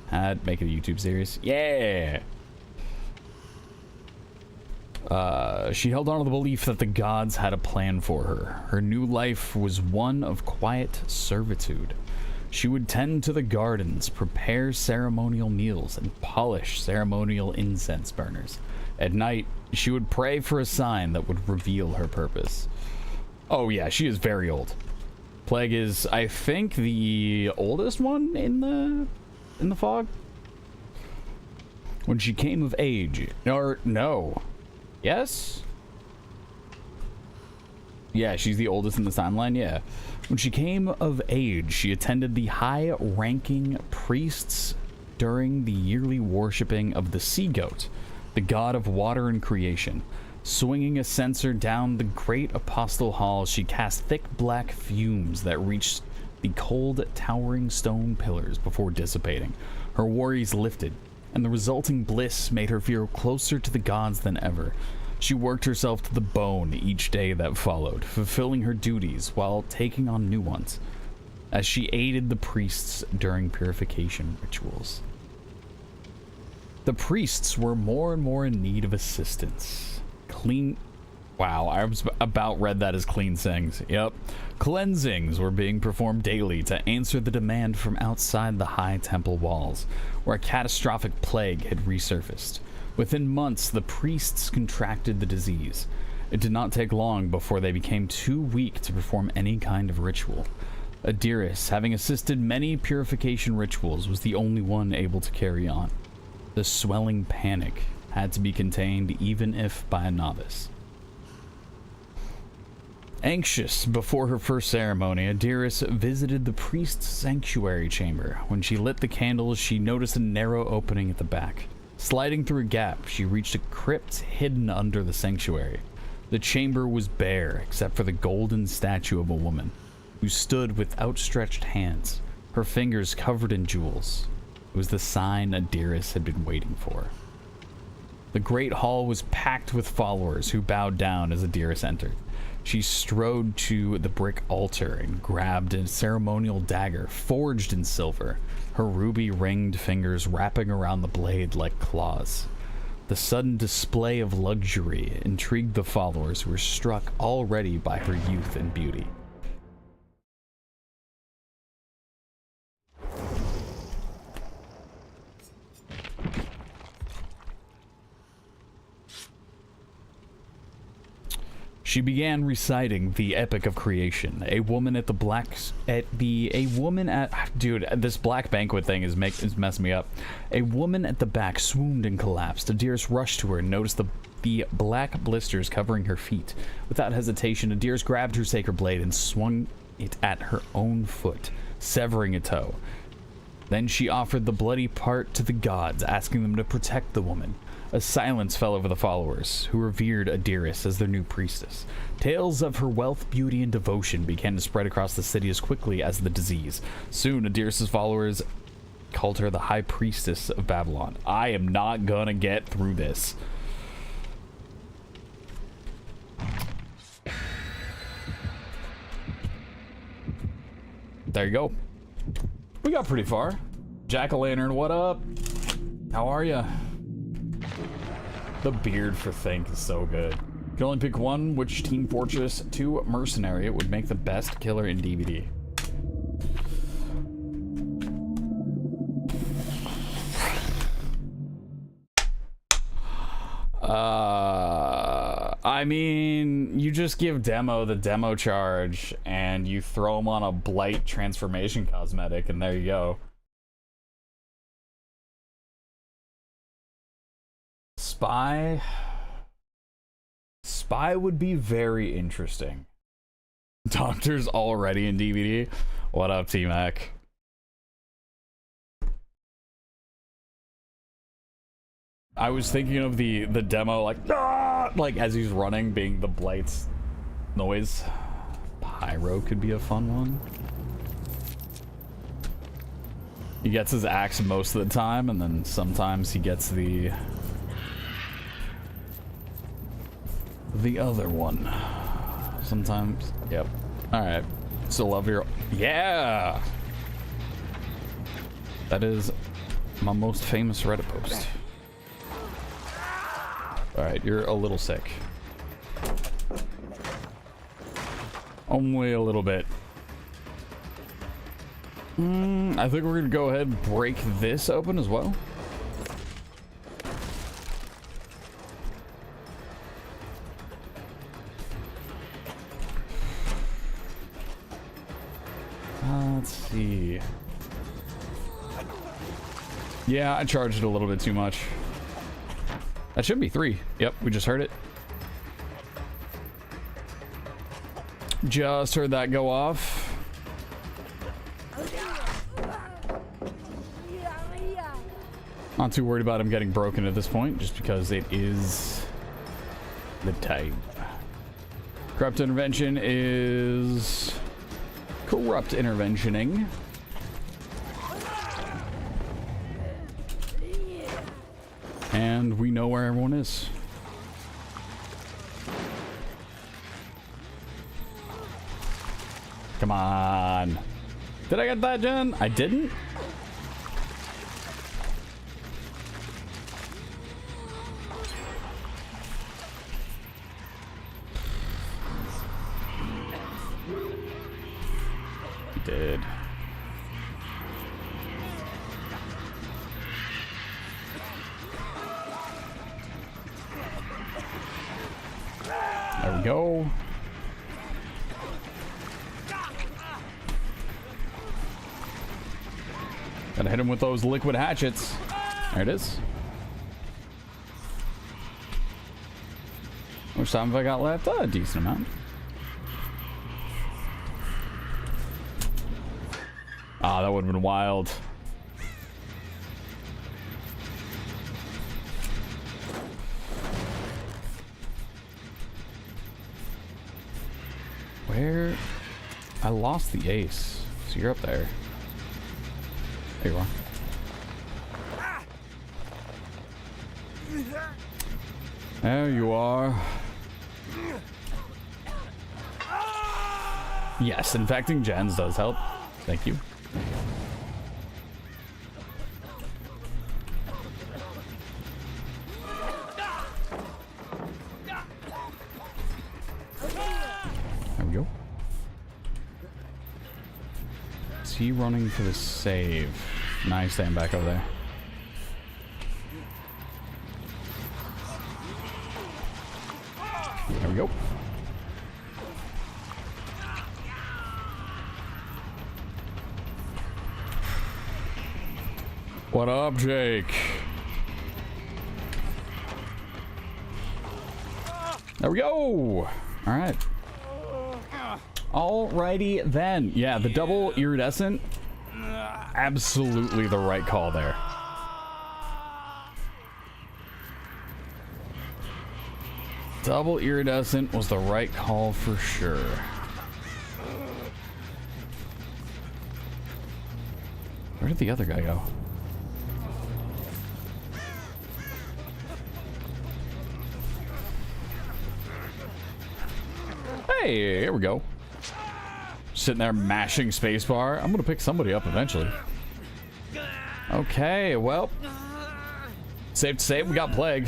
A: had... Make it a YouTube series? Yeah! She held on to the belief that the gods had a plan for her. Her new life was one of quiet servitude. She would tend to the gardens, prepare ceremonial meals, and polish ceremonial incense burners. At night, she would pray for a sign that would reveal her purpose. Oh yeah, she is very old. Plague is, I think, the oldest one in the fog. When she came of age, or no. Yes? Yeah, she's the oldest in the timeline, yeah. When she came of age, she attended the high-ranking priests during the yearly worshipping of the sea goat, the god of water and creation. Swinging a censer down the great apostle hall, she cast thick black fumes that reached the cold, towering stone pillars before dissipating. Her worries lifted, and the resulting bliss made her feel closer to the gods than ever. She worked herself to the bone each day that followed, fulfilling her duties while taking on new ones, as she aided the priests during purification rituals. The priests were more and more in need of assistance. Wow, I was about read that as cleansings. Yep. Cleansings were being performed daily to answer the demand from outside the high temple walls, where a catastrophic plague had resurfaced. Within months, the priests contracted the disease. It did not take long before they became too weak to perform any kind of ritual. Adiris, having assisted many purification rituals, was the only one able to carry on. The swelling panic had to be contained, even if by a novice. Anxious before her first ceremony, Adiris visited the priest's sanctuary chamber. When she lit the candles, she noticed a narrow opening at the back. Sliding through a gap, she reached a crypt hidden under the sanctuary. The chamber was bare, except for the golden statue of a woman, who stood with outstretched hands, her fingers covered in jewels. It was the sign Adiris had been waiting for. The great hall was packed with followers who bowed down as Adiris entered. She strode to the brick altar and grabbed a ceremonial dagger forged in silver, her ruby-ringed fingers wrapping around the blade like claws. The sudden display of luxury intrigued the followers, who were struck already by her youth and beauty. She began reciting the epic of creation. Dude, this black banquet thing is messing me up. A woman at the back swooned and collapsed. Adiris rushed to her and noticed the black blisters covering her feet. Without hesitation, Adiris grabbed her sacred blade and swung it at her own foot, severing a toe. Then she offered the bloody part to the gods, asking them to protect the woman. A silence fell over the followers, who revered Adiris as their new priestess. Tales of her wealth, beauty, and devotion began to spread across the city as quickly as the disease. Soon, Adiris' followers called her the High Priestess of Babylon. I am not gonna get through this. There you go. We got pretty far. Jack-o'-lantern, what up? How are ya? The beard for Think is so good. You can only pick one. Which Team Fortress 2 mercenary would make the best killer in DVD? I mean, you just give Demo the demo charge and you throw him on a Blight transformation cosmetic, and there you go. Spy would be very interesting. Doctor's already in DVD. What up, T-Mac? I was thinking of the demo, like as he's running, being the Blight's noise. Pyro could be a fun one. He gets his axe most of the time, and then sometimes he gets the other one. Sometimes, yep. Alright. Still love your... Yeah! That is my most famous Reddit post. Alright, you're a little sick. Only a little bit. I think we're gonna go ahead and break this open as well. Let's see. Yeah, I charged it a little bit too much. That should be 3. Yep, we just heard it. Just heard that go off. Not too worried about him getting broken at this point, just because it is the type. Corrupt intervention is corrupt interventioning. And we know where everyone is. Come on. Did I get that, Jen? I didn't? Did. There we go. Gotta hit him with those liquid hatchets. There it is. How much time have I got left? Oh, a decent amount. Ah, that would have been wild. Where? I lost the ace. So you're up there. There you are. There you are. Yes, infecting gens does help. Thank you. There we go. Is he running for the save? Nice, staying back over there. There we go. What up, Jake? There we go. All right. Alrighty then. Yeah, the double iridescent. Absolutely the right call there. Double iridescent was the right call for sure. Where did the other guy go? Hey, here we go. Sitting there mashing spacebar. I'm gonna pick somebody up eventually. Okay, well, safe to say we got plague.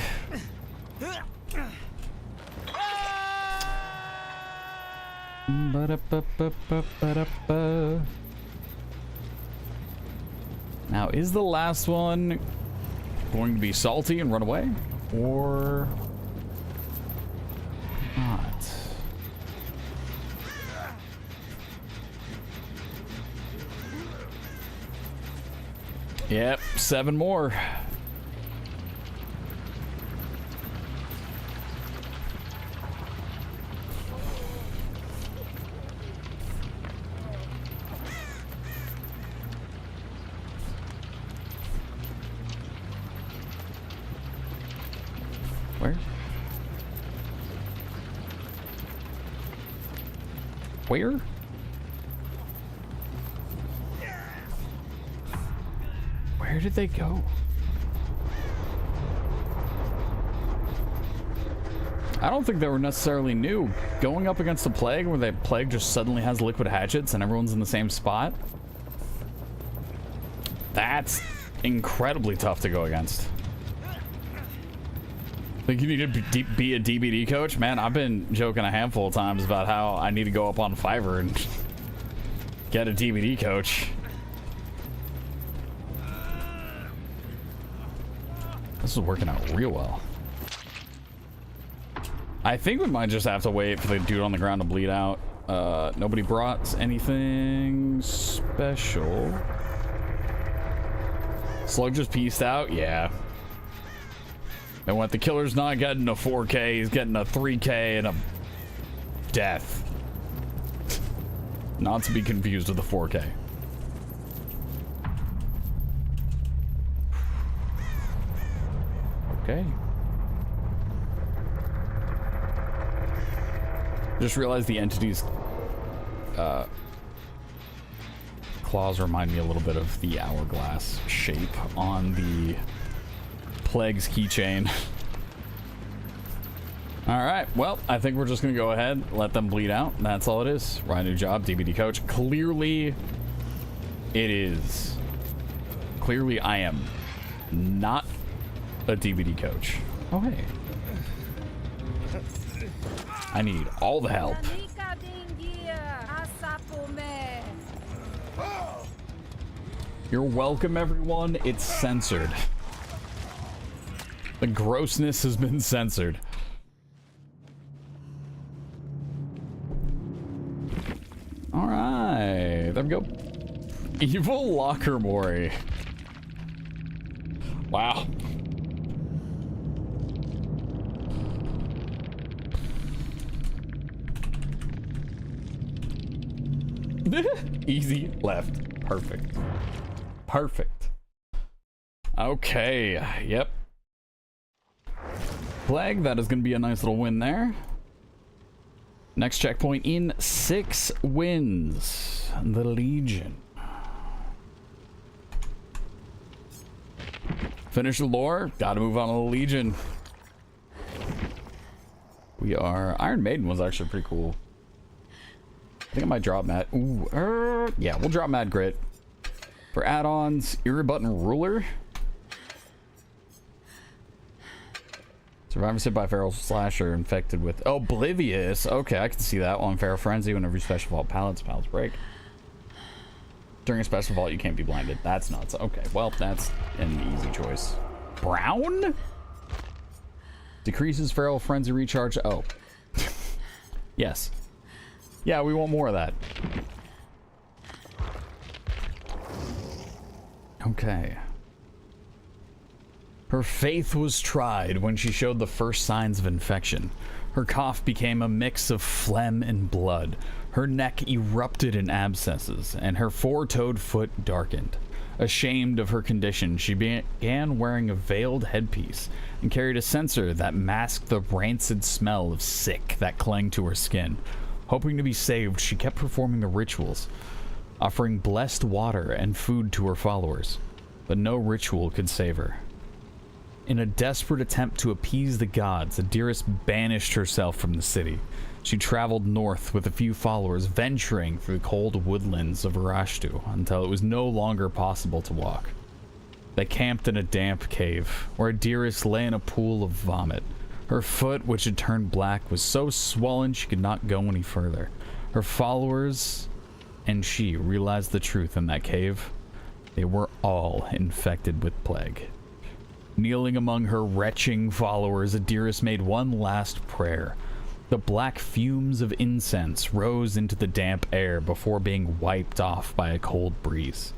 A: Now, is the last one going to be salty and run away, or not? Yep, 7 more. Where? Where? Where did they go? I don't think they were necessarily new. Going up against the plague where the plague just suddenly has liquid hatchets and everyone's in the same spot. That's incredibly tough to go against. Think you need to be a DBD coach? Man, I've been joking a handful of times about how I need to go up on Fiverr and get a DBD coach. This is working out real well. I think we might just have to wait for the dude on the ground to bleed out. Nobody brought anything special. Slug just pieced out? Yeah. And what, the killer's not getting a 4K, he's getting a 3K and a death. Not to be confused with a 4K. Okay. Just realized the entity's claws remind me a little bit of the hourglass shape on the Plague's keychain. Alright, well, I think we're just gonna go ahead, let them bleed out. That's all it is. Right, new job, DBD coach. Clearly, it is. Clearly, I am not a DBD coach. Oh, hey. I need all the help. You're welcome, everyone. It's censored. The grossness has been censored. All right, there we go. Evil Locker Mori. Wow. Easy left. Perfect. Perfect. Okay. Yep. Plague, that is going to be a nice little win there. Next checkpoint in 6 wins. The Legion. Finish the lore. Gotta move on to the Legion. We are... Iron Maiden was actually pretty cool. I think I might drop Mad... Ooh, yeah, we'll drop Mad Grit. For add-ons, Eerie Button Ruler. Survivors hit by Feral Slasher infected with... Oh, Oblivious. Okay, I can see that one. Feral Frenzy, whenever you special vault pallets break. During a special vault, you can't be blinded. That's nuts. Okay, well, that's an easy choice. Brown? Decreases Feral Frenzy recharge. Oh. Yes. Yeah, we want more of that. Okay. Her faith was tried when she showed the first signs of infection. Her cough became a mix of phlegm and blood. Her neck erupted in abscesses, and her 4-toed foot darkened. Ashamed of her condition, she began wearing a veiled headpiece and carried a censer that masked the rancid smell of sick that clung to her skin. Hoping to be saved, she kept performing the rituals, offering blessed water and food to her followers, but no ritual could save her. In a desperate attempt to appease the gods, Adiris banished herself from the city. She traveled north with a few followers, venturing through the cold woodlands of Urashtu until it was no longer possible to walk. They camped in a damp cave, where Adiris lay in a pool of vomit. Her foot, which had turned black, was so swollen she could not go any further. Her followers and she realized the truth in that cave. They were all infected with plague. Kneeling among her retching followers, Adiris made one last prayer. The black fumes of incense rose into the damp air before being wiped off by a cold breeze.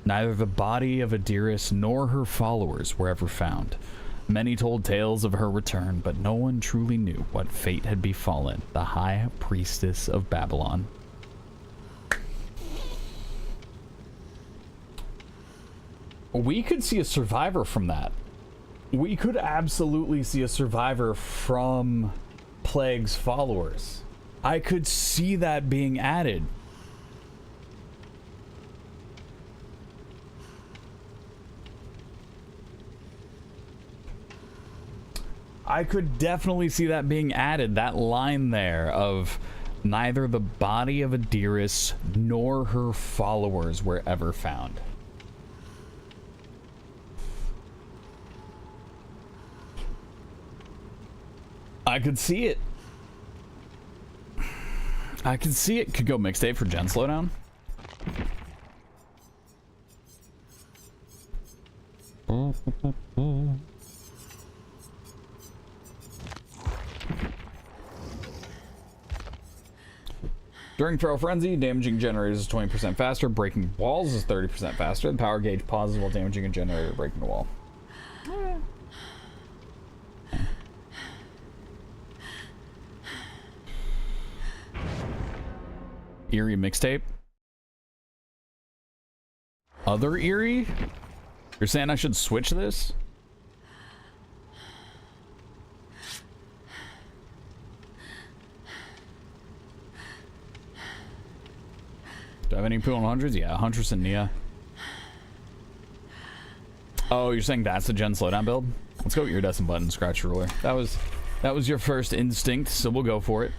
A: Neither the body of Adiris nor her followers were ever found. Many told tales of her return, but no one truly knew what fate had befallen the High Priestess of Babylon. We could see a survivor from that. We could absolutely see a survivor from Plague's followers. I could see that being added. I could definitely see that being added. That line there of neither the body of Adiris nor her followers were ever found. I could see it. I could see it. Could go mixtape for Gen Slowdown. During Feral Frenzy, damaging generators is 20% faster, breaking walls is 30% faster. The power gauge pauses while damaging a generator, breaking a wall. Eerie mixtape? Other Eerie? You're saying I should switch this? Do I have any pool on hundreds? Yeah, Huntress and Nia. Oh, you're saying that's the gen slowdown build? Let's go with your Destin button, scratch ruler. That was your first instinct, so we'll go for it.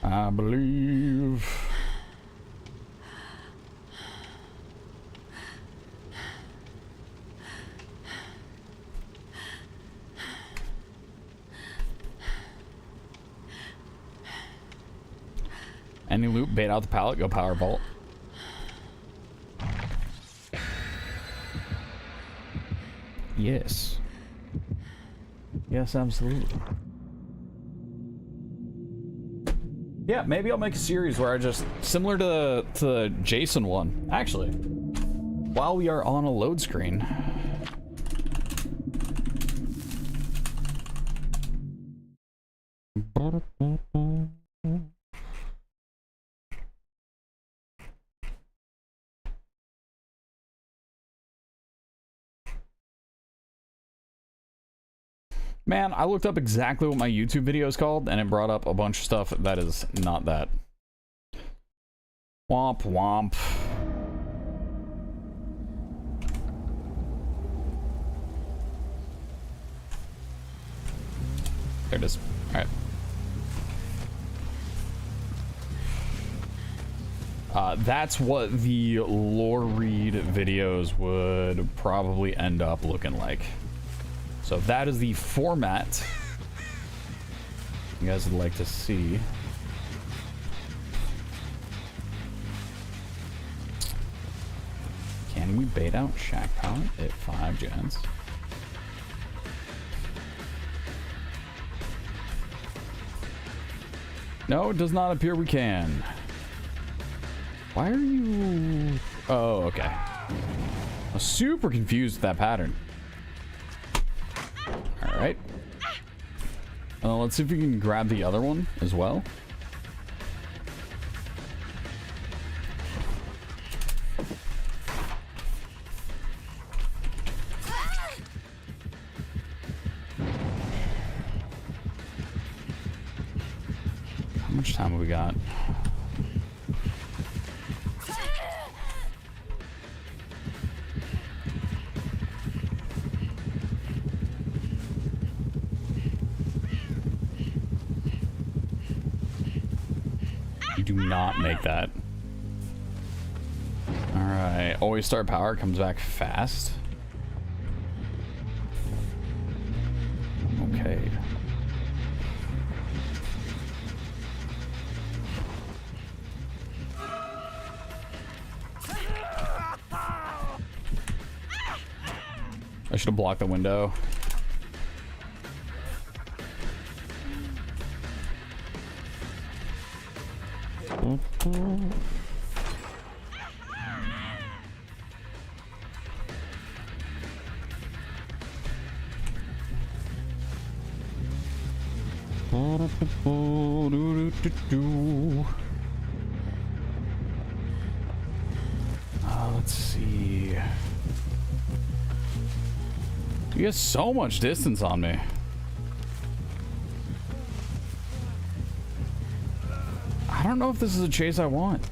A: I believe. Any loot, bait out the pallet, go power vault. Yes. Yes, absolutely. Yeah, maybe I'll make a series where I just, similar to the Jason one, actually, while we are on a load screen. Man, I looked up exactly what my YouTube video is called, and it brought up a bunch of stuff that is not that. Womp womp. There it is. Alright. That's what the lore read videos would probably end up looking like. So if that is the format you guys would like to see. Can we bait out Shack Pallet at 5 gens? No, it does not appear we can. Why are you... Oh, okay. I'm super confused with that pattern. Alright. Let's see if we can grab the other one as well. How much time have we got? Do not make that. All right, always start power, comes back fast. Okay. I should have blocked the window. Let's see. You get so much distance on me. I don't know if this is a chase I want.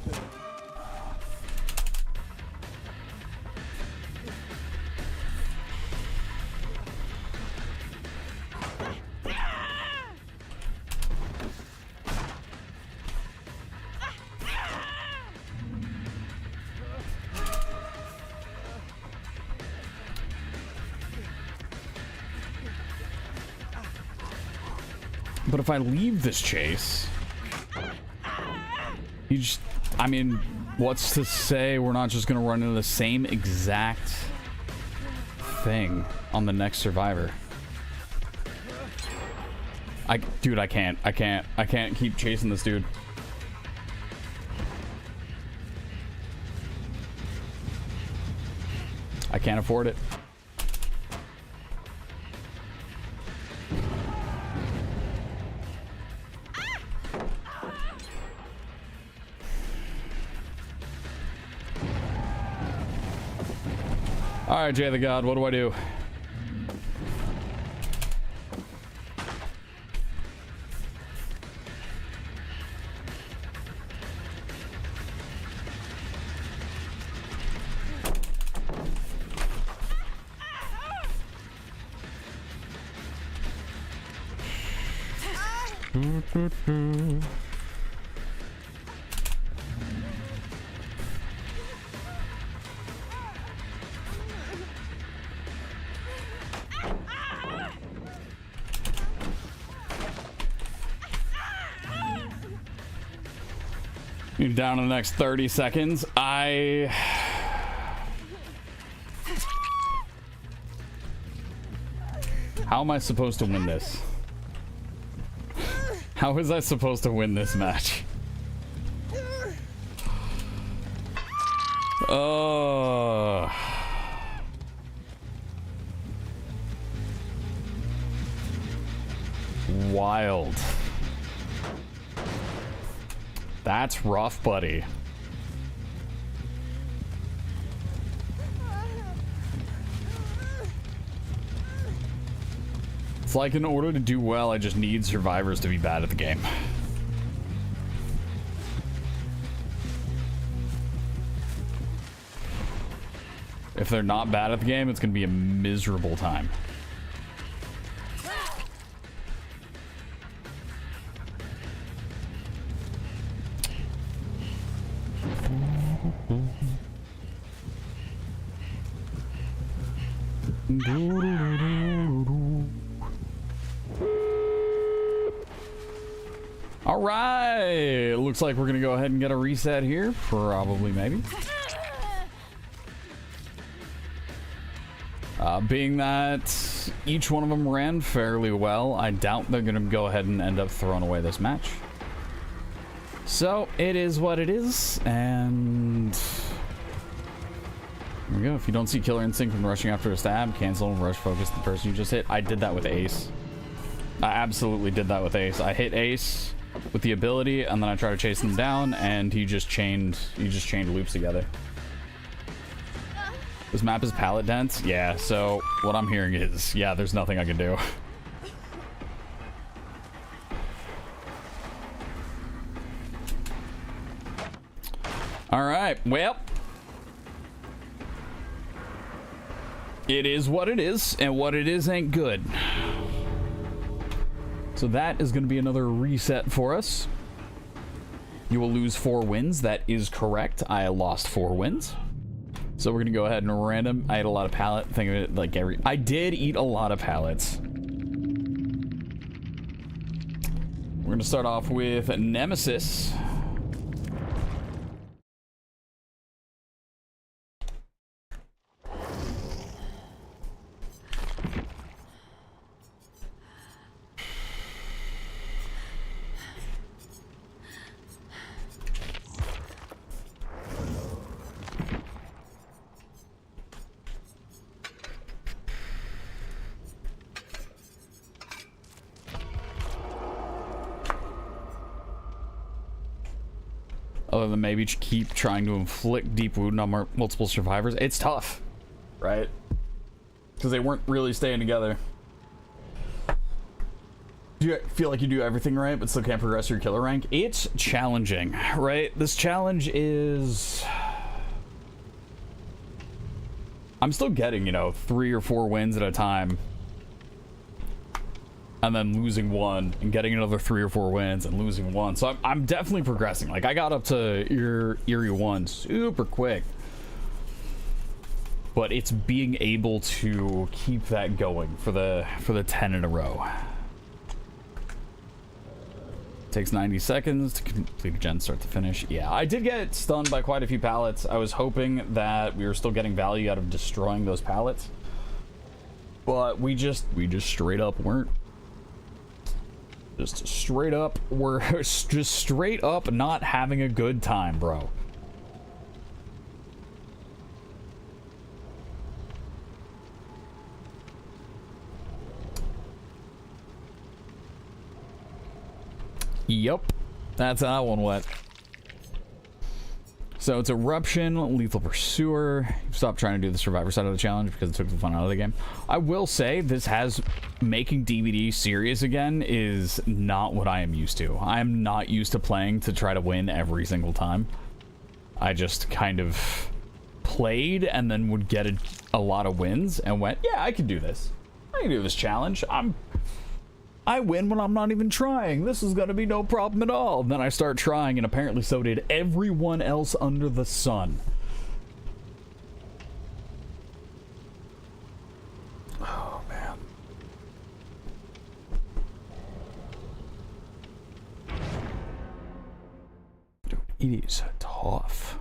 A: But if I leave this chase, you just, I mean, what's to say we're not just gonna run into the same exact thing on the next survivor? Dude, I can't keep chasing this dude. I can't afford it. All right, Jay the God, what do I do? You're down in the next 30 seconds. How am I supposed to win this? How is I supposed to win this match? Oh. Wild. That's rough, buddy. It's like in order to do well, I just need survivors to be bad at the game. If they're not bad at the game, it's going to be a miserable time. All right, looks like we're gonna go ahead and get a reset here, probably, maybe. Being that each one of them ran fairly well, I doubt they're gonna go ahead and end up throwing away this match. So it is what it is, and there we go. If you don't see Killer Instinct when rushing after a stab, cancel and rush focus the person you just hit. I did that with Ace. I absolutely did that with Ace. I hit Ace with the ability, and then I tried to chase him down, and he just chained loops together. This map is pallet dense. Yeah, so what I'm hearing is, yeah, there's nothing I can do. All right, well, it is what it is, and what it is ain't good. So that is going to be another reset for us. You will lose 4 wins. That is correct. I lost 4 wins. So we're going to go ahead and random. I ate a lot of pallet. Think of it like I did eat a lot of pallets. We're going to start off with Nemesis. Other than maybe keep trying to inflict deep wound on multiple survivors. It's tough, right? Because they weren't really staying together. Do you feel like you do everything right, but still can't progress your killer rank? It's challenging, right? This challenge is... I'm still getting, you know, 3 or 4 wins at a time. And then losing 1 and getting another 3 or 4 wins and losing 1. So I'm definitely progressing. Like, I got up to Eerie 1 super quick. But it's being able to keep that going for the 10 in a row. Takes 90 seconds to complete a gen start to finish. Yeah, I did get stunned by quite a few pallets. I was hoping that we were still getting value out of destroying those pallets. But we just straight up weren't. Just straight up, we're just straight up not having a good time, bro. Yep, that's how that one went. So it's Eruption, Lethal Pursuer. Stop trying to do the Survivor side of the challenge because it took the fun out of the game. I will say this has making DVD serious again is not what I am used to. I am not used to playing to try to win every single time. I just kind of played and then would get a lot of wins and went, yeah, I can do this. I can do this challenge. I win when I'm not even trying. This is gonna be no problem at all. And then I start trying, and apparently so did everyone else under the sun. Oh, man. Dude, it is tough.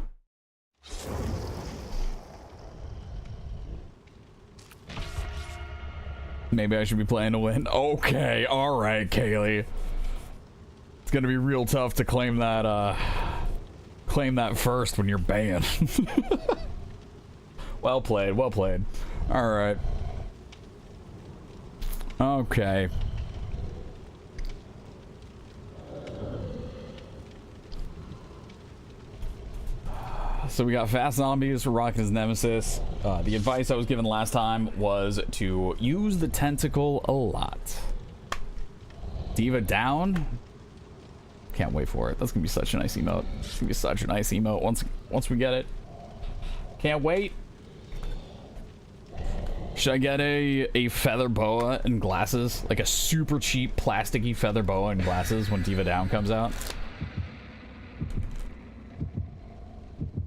A: Maybe I should be playing to win. Okay, alright, Kaylee. It's gonna be real tough to claim that first when you're banned. Well played, well played. Alright. Okay. So we got fast zombies for rocking his nemesis. The advice I was given last time was to use the tentacle a lot. Diva down. Can't wait for it. That's gonna be such a nice emote. It's gonna be such a nice emote once we get it. Can't wait. Should I get a feather boa and glasses? Like a super cheap plasticky feather boa and glasses when Diva down comes out?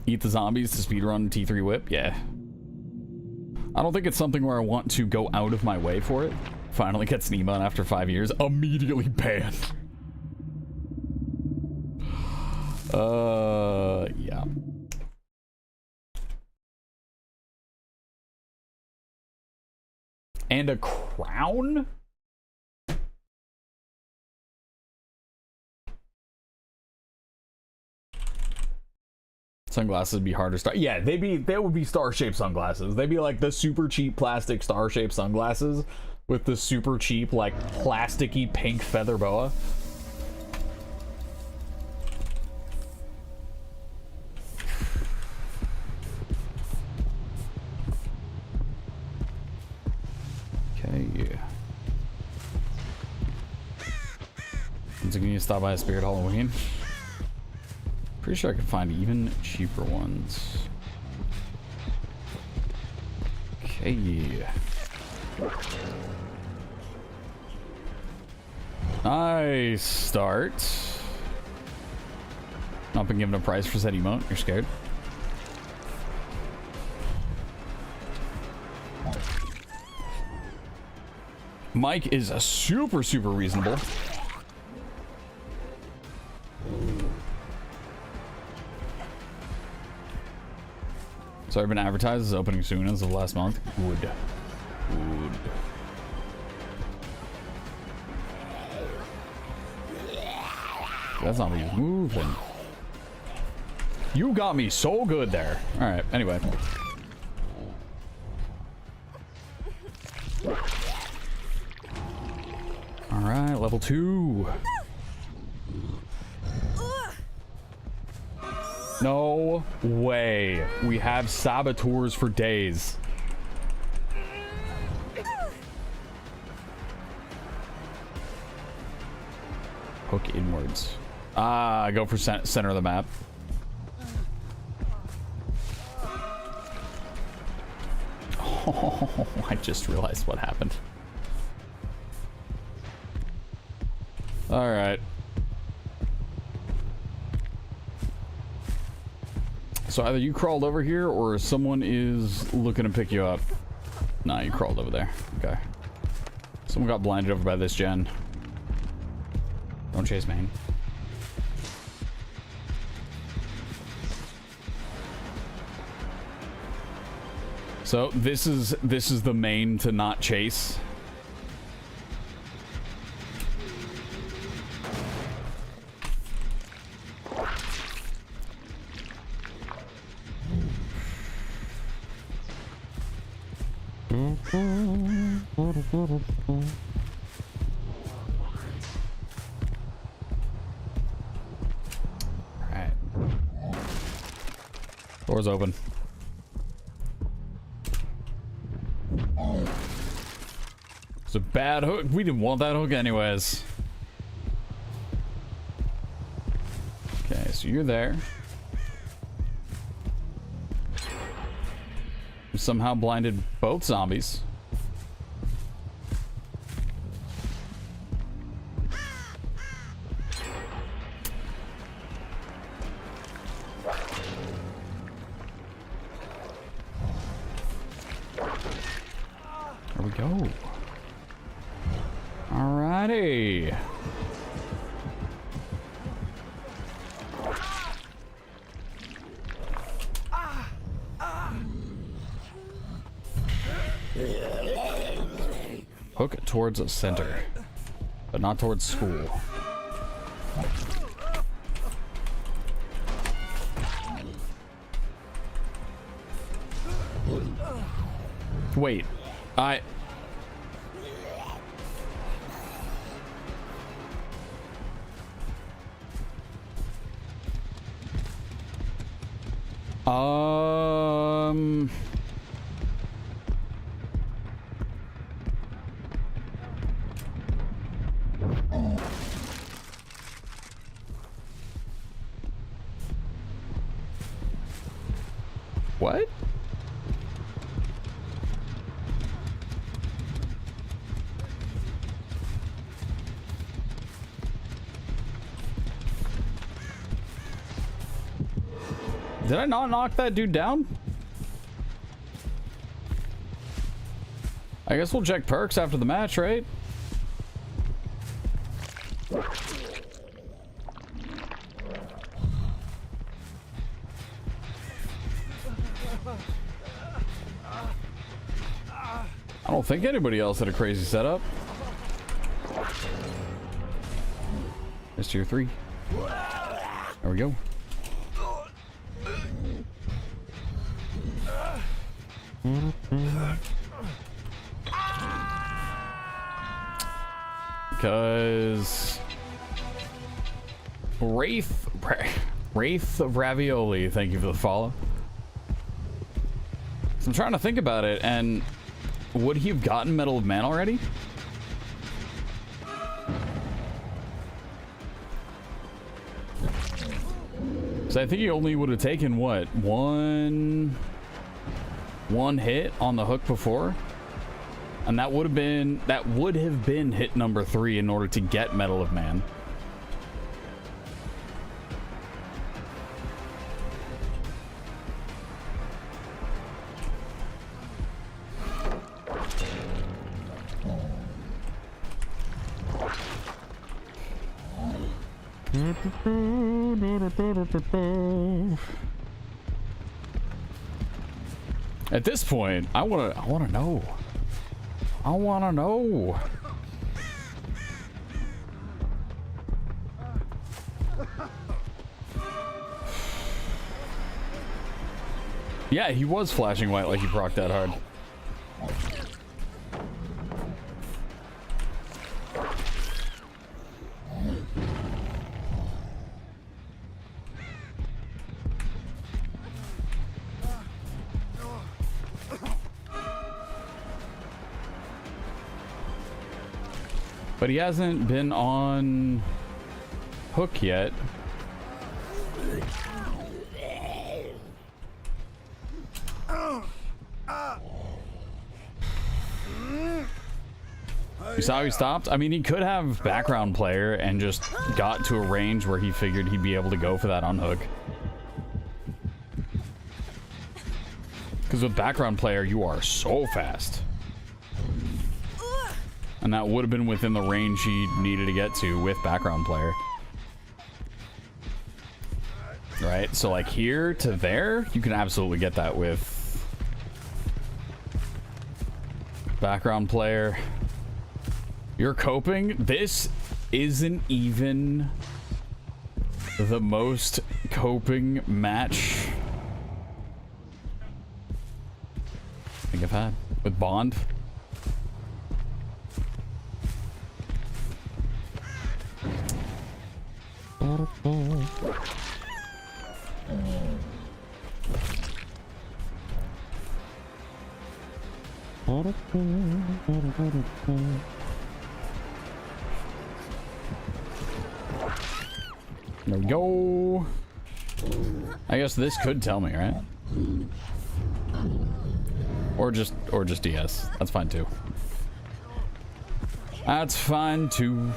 A: Eat the zombies to speedrun T3 whip? Yeah. I don't think it's something where I want to go out of my way for it. Finally gets an emote after 5 years. Immediately banned. Yeah. And a crown? Sunglasses would be harder to start. Yeah, they would be star-shaped sunglasses. They'd be like the super cheap plastic star-shaped sunglasses with the super cheap like plasticky pink feather boa. Okay. Is it gonna stop by a Spirit Halloween? Pretty sure I could find even cheaper ones. Okay. I start. Not been given a prize for said emote. You're scared. Mike is a super reasonable. So I've been advertised as opening soon as of last month. Good. That zombie is moving. You got me so good there. Alright, anyway. Alright, level 2. No way. We have saboteurs for days. Hook inwards. Ah, go for center of the map. Oh, I just realized what happened. All right. So either you crawled over here or someone is looking to pick you up. Nah, you crawled over there. Okay. Someone got blinded over by this gen. Don't chase main. So this is the main to not chase. Door's open. It's a bad hook. We didn't want that hook anyways. Okay, so you're there. You somehow blinded both zombies. There we go. Alrighty. Hook it towards the center, but not towards school. Wait, what? Did I not knock that dude down? I guess we'll check perks after the match, right? I don't think anybody else had a crazy setup. It's tier 3. There we go. Because Wraith of Ravioli, thank you for the follow. So I'm trying to think about it, and would he have gotten Medal of Man already? So I think he only would have taken what, one hit on the hook before, and that would have been hit number 3 in order to get Medal of Man. At this point, I wanna know. I wanna know. Yeah, he was flashing white like he procced that hard. But he hasn't been on hook yet. You saw how he stopped? I mean, he could have background player and just got to a range where he figured he'd be able to go for that unhook. Because with background player, you are so fast. And that would have been within the range he needed to get to with background player. Right? So like here to there, you can absolutely get that with background player. You're coping. This isn't even the most coping match I think I've had with Bond. There we go. I guess this could tell me, right? Or just DS. That's fine too. That's fine too.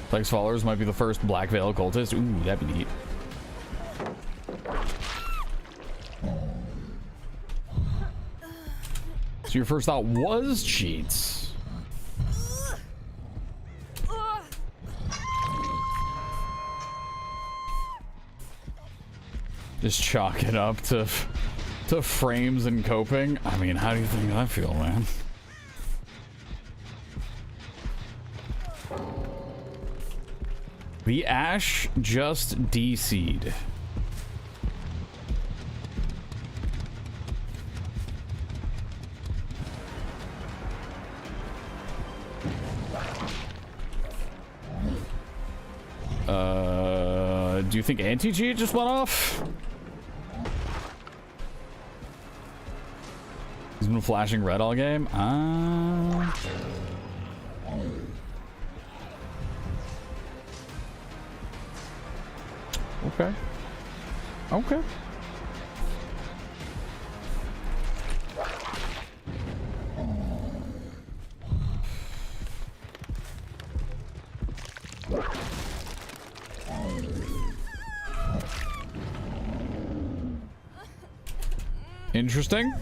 A: Plague's followers might be the first Black Veil cultist. Ooh, that'd be neat. So your first thought was cheats. Just chalk it up to frames and coping. I mean, how do you think I feel, man? The Ash just DC'd. Do you think anti-cheat just went off? He's been flashing red all game. Okay. Okay. Interesting.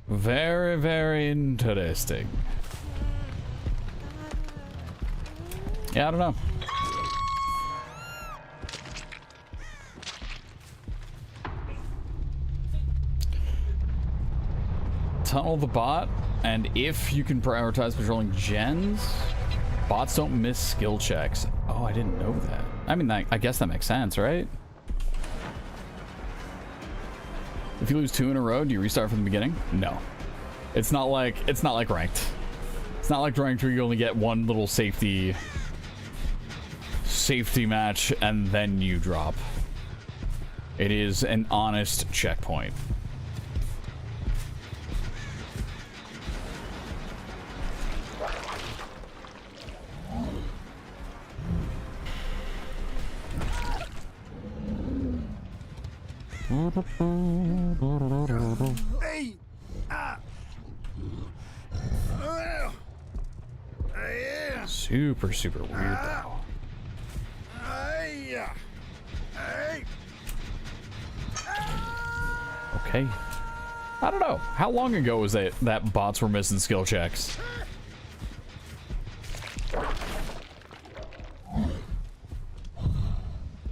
A: Very, very interesting. Yeah, I don't know. Tunnel the bot, and if you can prioritize patrolling gens, bots don't miss skill checks. Oh, I didn't know that. I mean, I guess that makes sense, right? If you lose 2 in a row, do you restart from the beginning? No. It's not like ranked. It's not like ranked where you only get one little safety match and then you drop. It is an honest checkpoint.
B: Hey!
A: Super, super weird though. Okay. I don't know. How long ago was that bots were missing skill checks?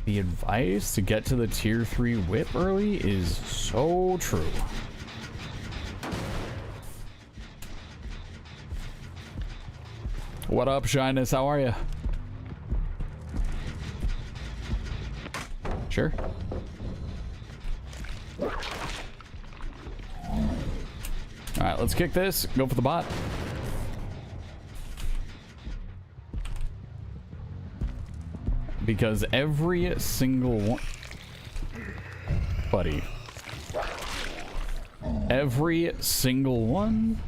A: The advice to get to the tier 3 whip early is so true. What up, Shyness? How are you? Sure. Alright, let's kick this. Go for the bot. Because every single one... Buddy. Every single one...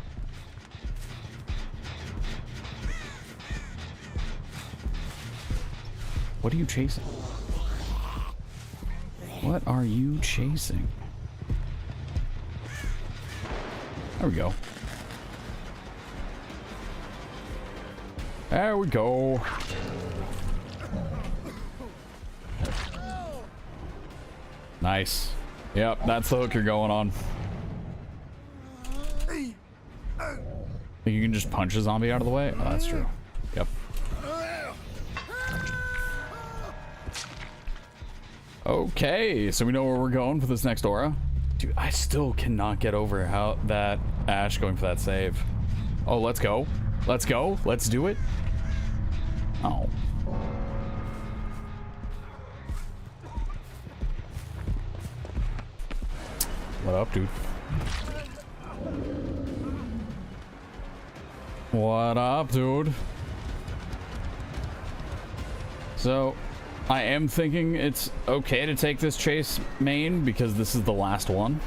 A: What are you chasing? What are you chasing? There we go. There we go. Nice. Yep, that's the hook you're going on. Think you can just punch a zombie out of the way? Oh, that's true. Yep. Okay, so we know where we're going for this next aura. Dude, I still cannot get over how that Ash going for that save. Oh, let's go. Let's go. Let's do it. Oh. What up, dude? What up, dude? So, I am thinking it's okay to take this chase main because this is the last one.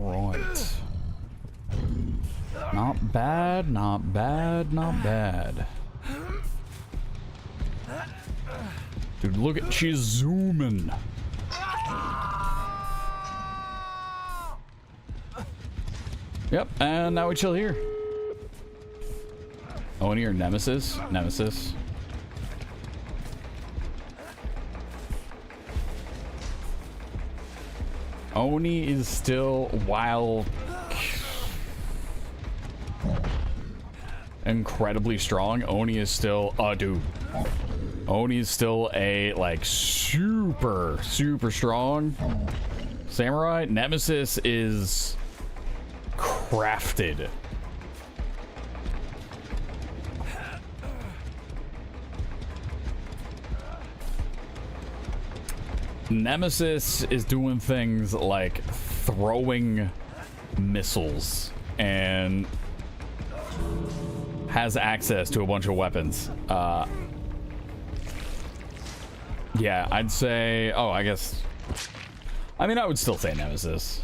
A: Alright. Not bad, not bad, not bad. Dude, look at, she's zooming. Yep, and now we chill here. Oni or Nemesis? Nemesis. Oni is still, while incredibly strong, Oni is still, dude. Oni is still a, like, super strong samurai. Nemesis is crafted. Nemesis is doing things like throwing missiles and has access to a bunch of weapons. Yeah, I'd say, oh, I guess, I mean, I would still say Nemesis.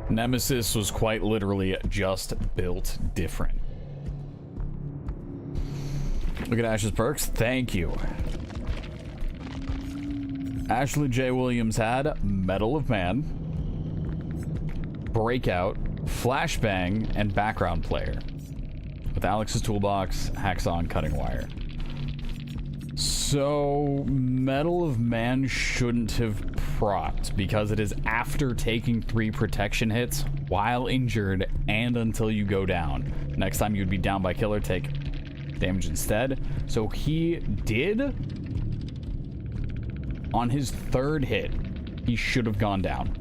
A: Nemesis was quite literally just built different. Look at Ash's perks. Thank you. Ashley J. Williams had Medal of Man, Breakout, Flashbang, and Background Player. With Alex's Toolbox, Hacksaw, and Cutting Wire. So, Medal of Man shouldn't have procced because it is after taking 3 protection hits while injured and until you go down. Next time you'd be down by killer, take damage instead. So he did. On his 3rd hit, he should have gone down.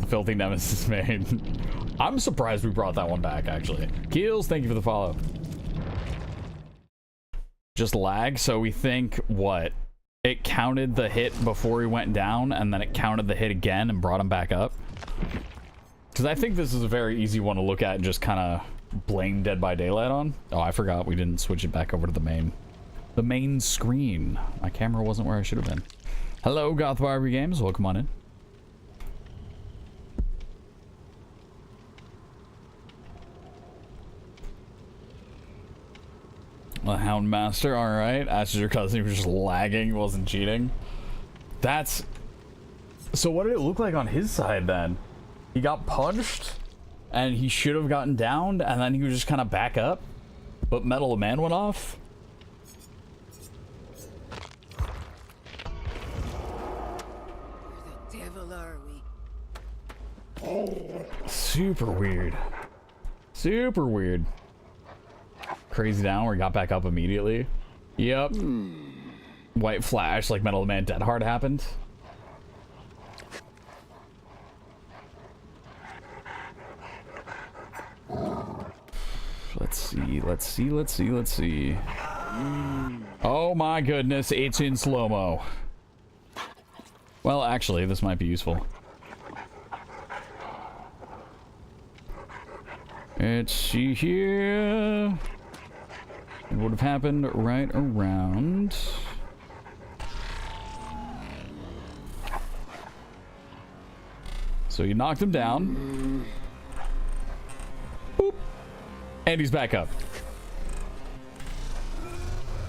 A: Filthy Nemesis main. I'm surprised we brought that one back, actually. Keels, thank you for the follow. Just lag, so we think, what? It counted the hit before he went down, and then it counted the hit again and brought him back up. Because I think this is a very easy one to look at and just kind of blame Dead by Daylight on. Oh, I forgot we didn't switch it back over to the main screen. My camera wasn't where I should have been. Hello, Gothbarbie Games. Welcome on in. The Houndmaster, alright. Ashes your cousin, he was just lagging, he wasn't cheating. That's... So what did it look like on his side then? He got punched, and he should have gotten downed, and then he was just kind of back up, but Medal of Man went off?
C: Where the devil are we?
A: Super weird. Super weird. Crazy down where he got back up immediately. Yep. White flash like Medal of Man Dead Hard happened. Let's see. Oh my goodness, it's in slow-mo. Well, actually, this might be useful. Let's see here. It would have happened right around. So you knocked him down. Boop. And he's back up.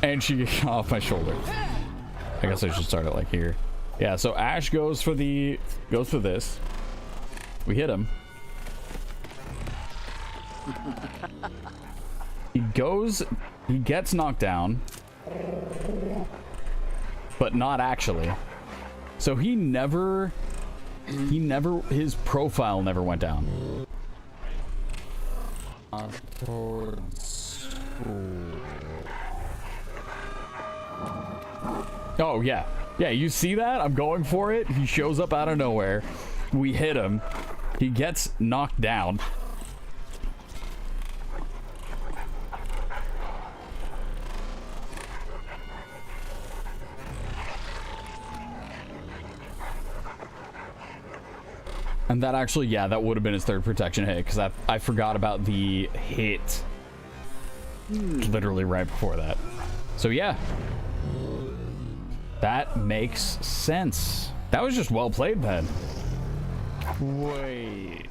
A: And she got off my shoulder. I guess I should start it like here. Yeah, so Ash goes for this. We hit him. He gets knocked down, but not actually. So his profile never went down. Oh, yeah. Yeah, you see that? I'm going for it. He shows up out of nowhere. We hit him. He gets knocked down. And that actually, yeah, that would have been his third protection hit, because I forgot about the hit literally right before that. So yeah, that makes sense. That was just well played, then. Wait.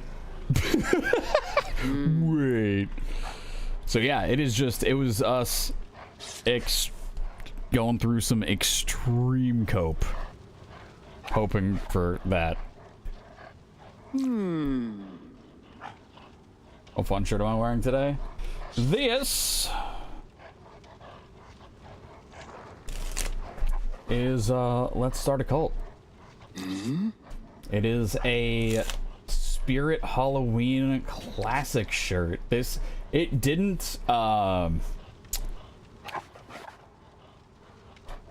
A: Wait. So yeah, it was us going through some extreme cope, hoping for that. What fun shirt am I wearing today? This is Let's Start a Cult. It is a Spirit Halloween classic shirt. It didn't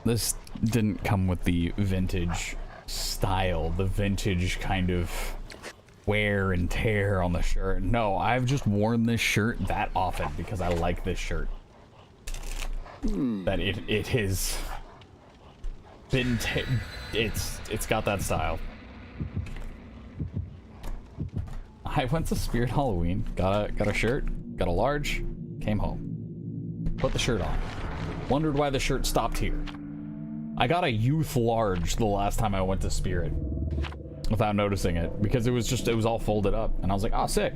A: this didn't come with the vintage style, the vintage kind of wear and tear on the shirt. No, I've just worn this shirt that often because I like this shirt. That it has been it's got that style. I went to Spirit Halloween, got a shirt, got a large, came home, put the shirt on, wondered why the shirt stopped here. I got a youth large the last time I went to Spirit without noticing it, because it was all folded up, and I was like, oh, sick.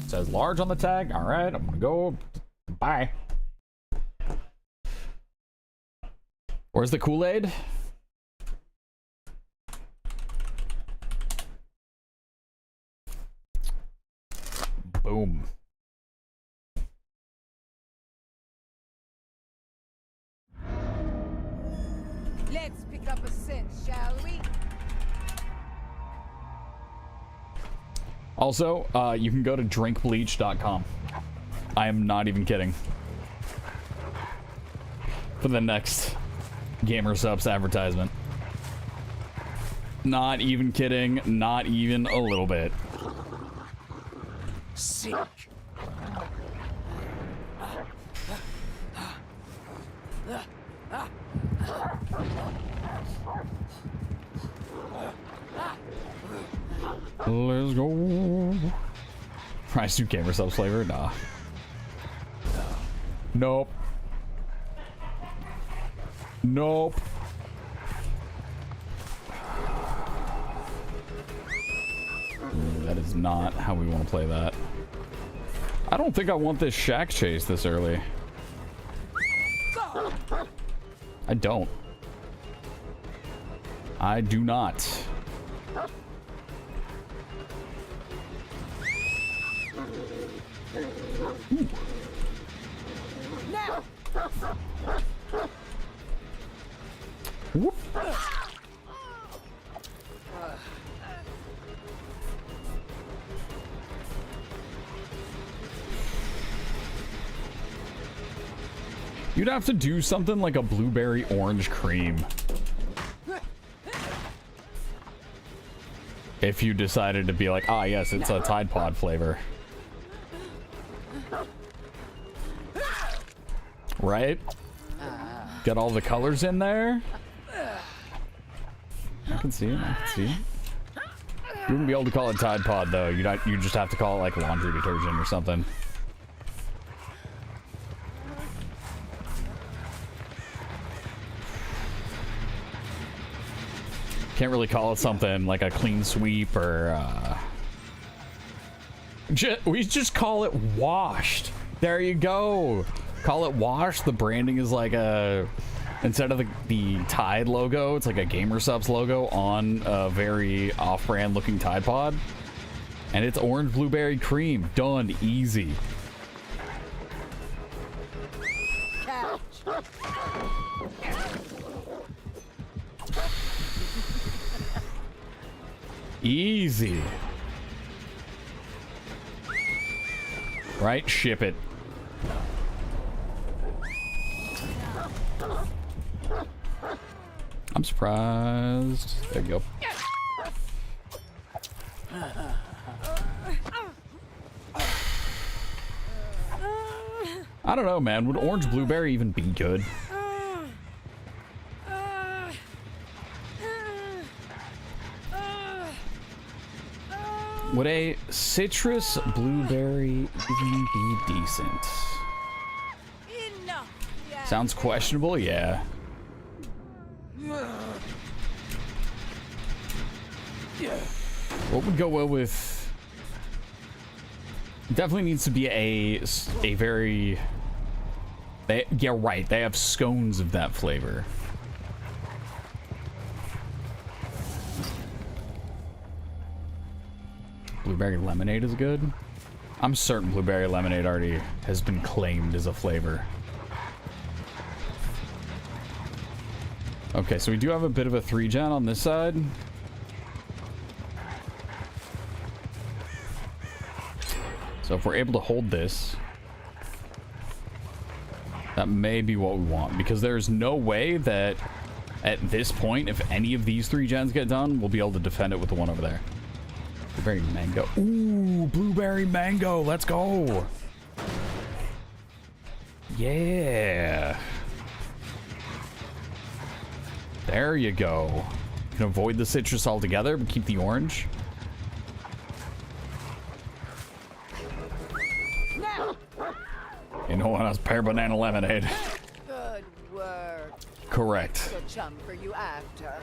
A: It says large on the tag. All right, I'm gonna go. Bye. Where's the Kool-Aid? Boom.
C: Let's pick up a scent, shall we?
A: Also, you can go to drinkbleach.com. I am not even kidding. For the next gamersupps advertisement. Not even kidding. Not even a little bit.
B: Sick.
A: Let's go. Rice New gamersupps flavor? Nah. Nope. Nope. That is not how we want to play that. I don't think I want this shack chase this early. I don't. I do not. Ooh.
C: Now.
A: Whoop. You'd have to do something like a blueberry orange cream if you decided to be like, ah, yes, it's a Tide Pod flavor. Right? Get all the colors in there. I can see it. I can see it. You wouldn't be able to call it Tide Pod though. You just have to call it like laundry detergent or something. Can't really call it something like a clean sweep or we just call it washed. There you go. Call it washed. The branding is like a, instead of the Tide logo, it's like a gamersupps logo on a very off-brand looking Tide Pod. And it's orange blueberry cream. Done. Easy.
C: Catch.
A: Easy. Right? Ship it. I'm surprised. There you go. I don't know, man. Would orange blueberry even be good? Would a citrus blueberry even be decent? Sounds questionable, yeah. What would go well with... Definitely needs to be a very... yeah, right. They have scones of that flavor. Blueberry lemonade is good. I'm certain blueberry lemonade already has been claimed as a flavor. Okay, so we do have a bit of a 3-gen on this side. So if we're able to hold this, that may be what we want, because there's no way that at this point, if any of these 3-gens get done, we'll be able to defend it with the one over there. Blueberry mango. Ooh, blueberry mango. Let's go. Yeah. There you go. You can avoid the citrus altogether, but keep the orange. You know what? That's pear banana lemonade.
C: Good work.
A: Correct.
C: Good chum for you after.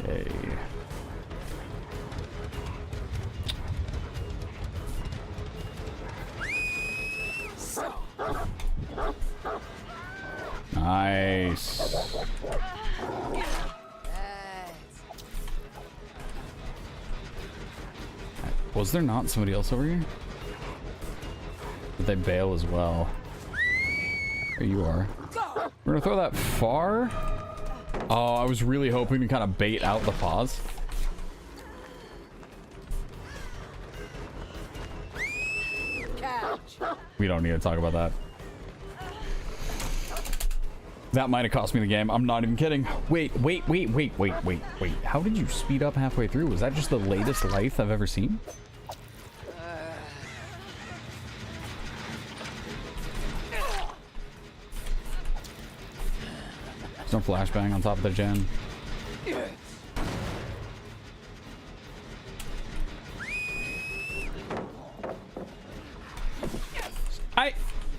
A: Okay. Nice. Was there not somebody else over here? Did they bail as well? There you are. We're gonna throw that far. Oh, I was really hoping to kind of bait out the pause. We don't need to talk about that. That might have cost me the game. I'm not even kidding. Wait. How did you speed up halfway through? Was that just the latest life I've ever seen? There's no flashbang on top of the gen.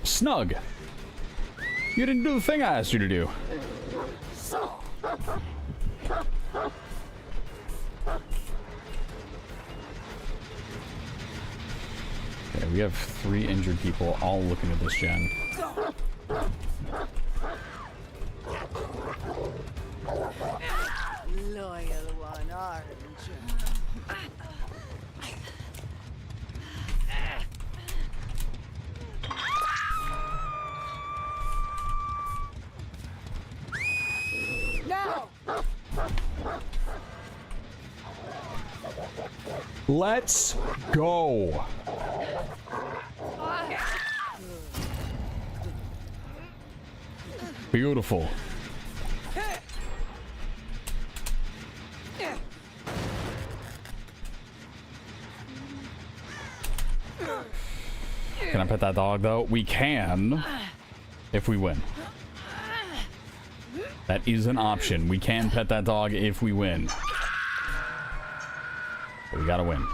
A: Snug. You didn't do the thing I asked you to do. Okay, we have 3 injured people all looking at this gen.
C: Loyal one, aren't you? No!
A: Let's go. Beautiful. Can I pet that dog though? We can if we win. That is an option. We can pet that dog if we win. But we gotta win.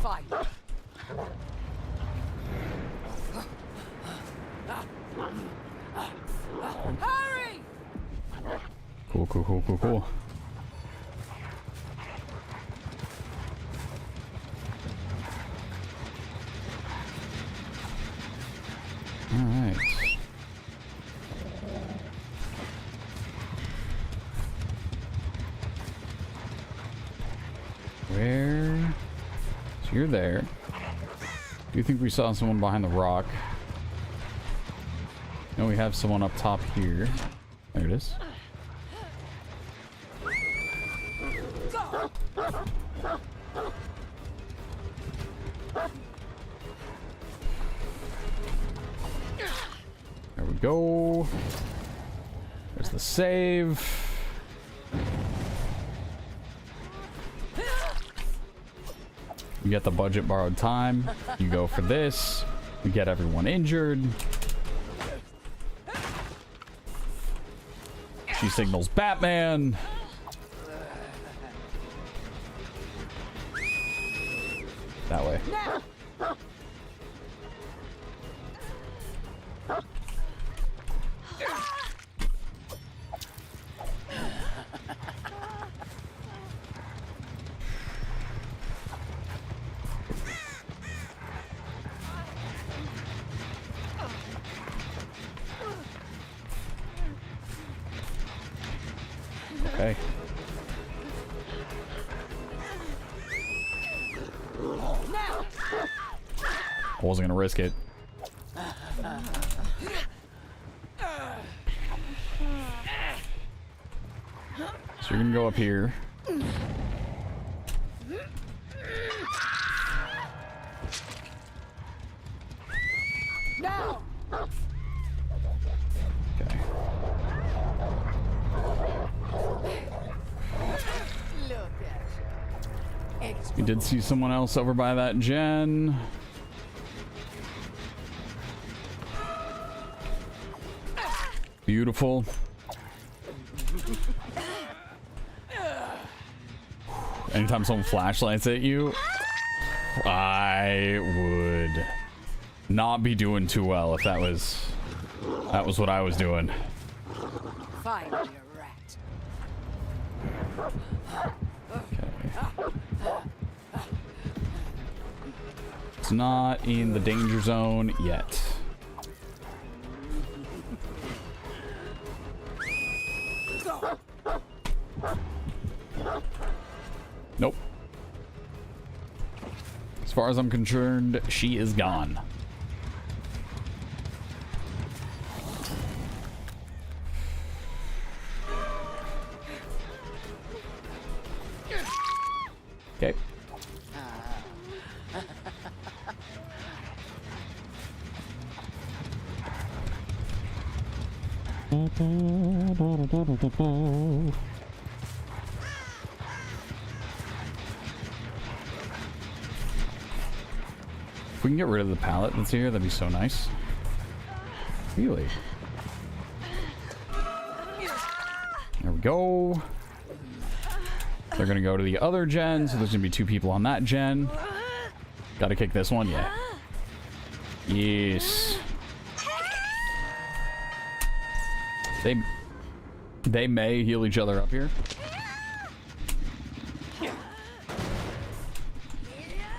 C: Fine. Hurry!
A: Cool. Alright. Where? So you're there. Do you think we saw someone behind the rock? No, we have someone up top here. There it is. There we go. There's the save. You get the budget borrowed time. You go for this. You get everyone injured. She signals Batman. That way. Okay. I wasn't gonna risk it. So you're gonna go up here.
C: Now.
A: Okay.
C: Look at you.
A: We did see someone else over by that gen. Beautiful. Anytime someone flashlights at you, I would not be doing too well if that was what I was doing.
C: Find your rat.
A: Okay. It's not in the danger zone yet. Nope. As far as I'm concerned, she is gone. Okay. If we can get rid of the pallet that's here, that'd be so nice. Really? There we go. They're gonna go to the other gen, so there's gonna be 2 people on that gen. Gotta kick this one, yeah. Yes. They may heal each other up here.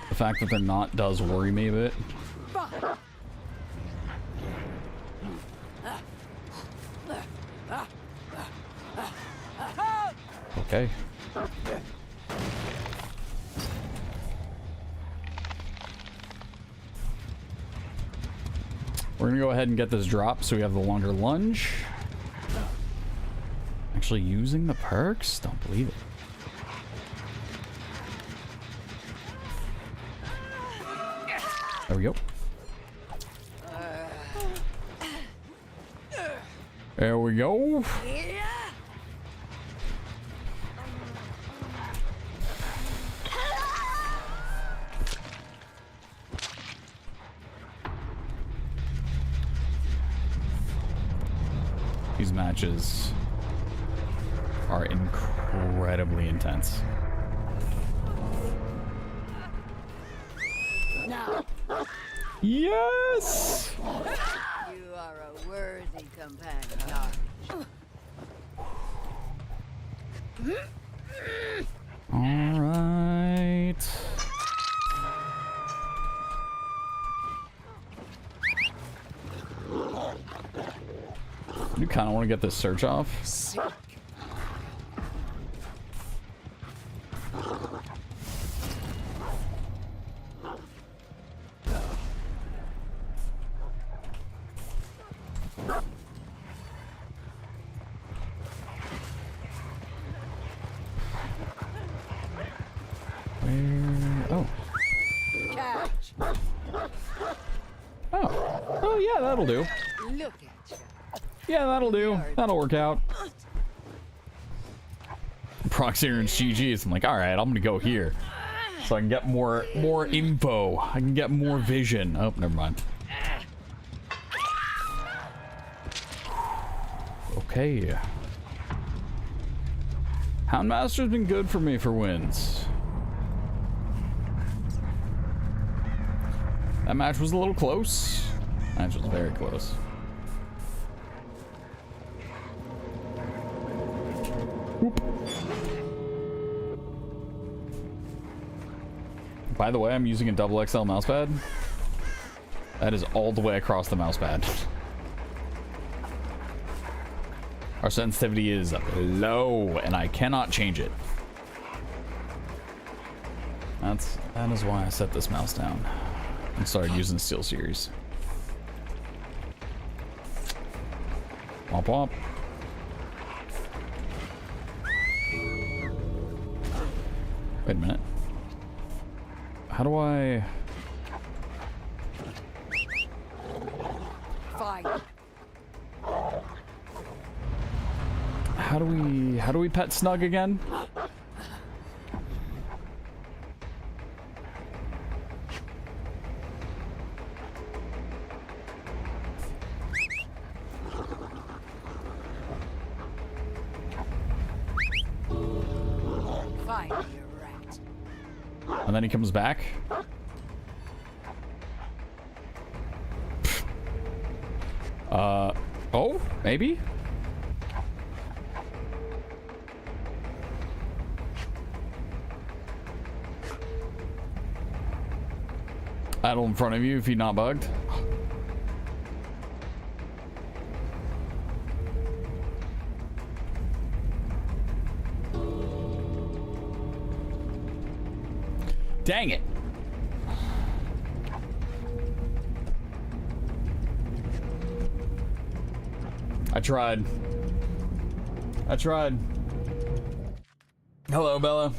A: The fact that they're not does worry me a bit. Okay. We're gonna go ahead and get this drop so we have the longer lunge. Actually using the perks? Don't believe it. There we go. There we go. These matches are incredibly intense.
C: Now.
A: Yes!
C: You are a worthy companion.
A: All right. You kind of want to get this search off.
C: Sick.
A: Where? Oh.
C: Catch.
A: Oh. Oh, yeah, that'll do.
C: Look at you.
A: Yeah, that'll do. That'll work out. Proxy and GG's. I'm like, all right, I'm gonna go here, so I can get more info. I can get more vision. Oh, never mind. Okay. Houndmaster's been good for me for wins. That match was a little close. That match was very close. Whoop. By the way, I'm using a double XL mousepad. That is all the way across the mousepad. Our sensitivity is low, and I cannot change it. That is why I set this mouse down and started using the SteelSeries. Womp womp. Wait a minute. How do I...
C: Fight.
A: How do we pet Snug again?
C: Fight, you rat.
A: And then he comes back. Oh, maybe? Idle in front of you if you're not bugged. Dang it. I tried. Hello, Bella.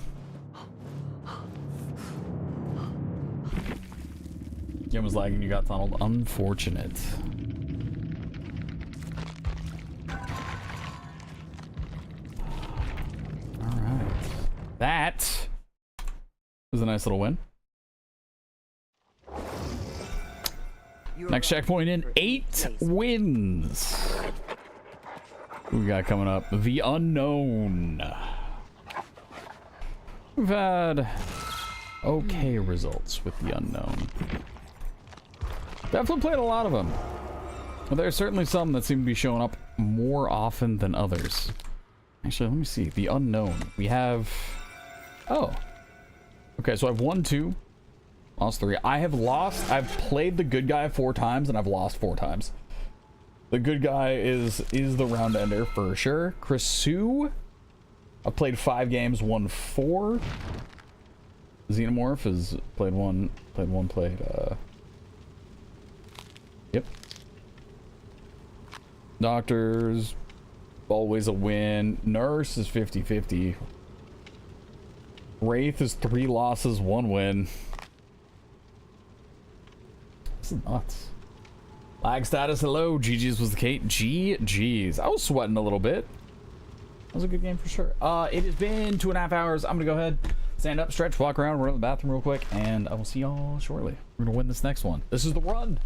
A: Game was lagging, you got tunneled. Unfortunate. Alright. That was a nice little win. Next checkpoint in 8 wins. What we got coming up? The Unknown. We've had okay results with The Unknown. Definitely played a lot of them. But there are certainly some that seem to be showing up more often than others. Actually, let me see. The Unknown. We have... Oh. Okay, so I've won 2. Lost 3. I've played the good guy 4 times and I've lost 4 times. The good guy is the round ender for sure. Chris Sue. I've played 5 games, won 4. Xenomorph has played 1, yep. Doctors, always a win. Nurse is 50-50. Wraith is 3 losses, 1 win. This is nuts. Lag status, hello. GG's was the Kate. GG's. I was sweating a little bit. That was a good game for sure. It has been 2.5 hours. I'm gonna go ahead, stand up, stretch, walk around, run to the bathroom real quick, and I will see y'all shortly. We're gonna win this next one. This is the run.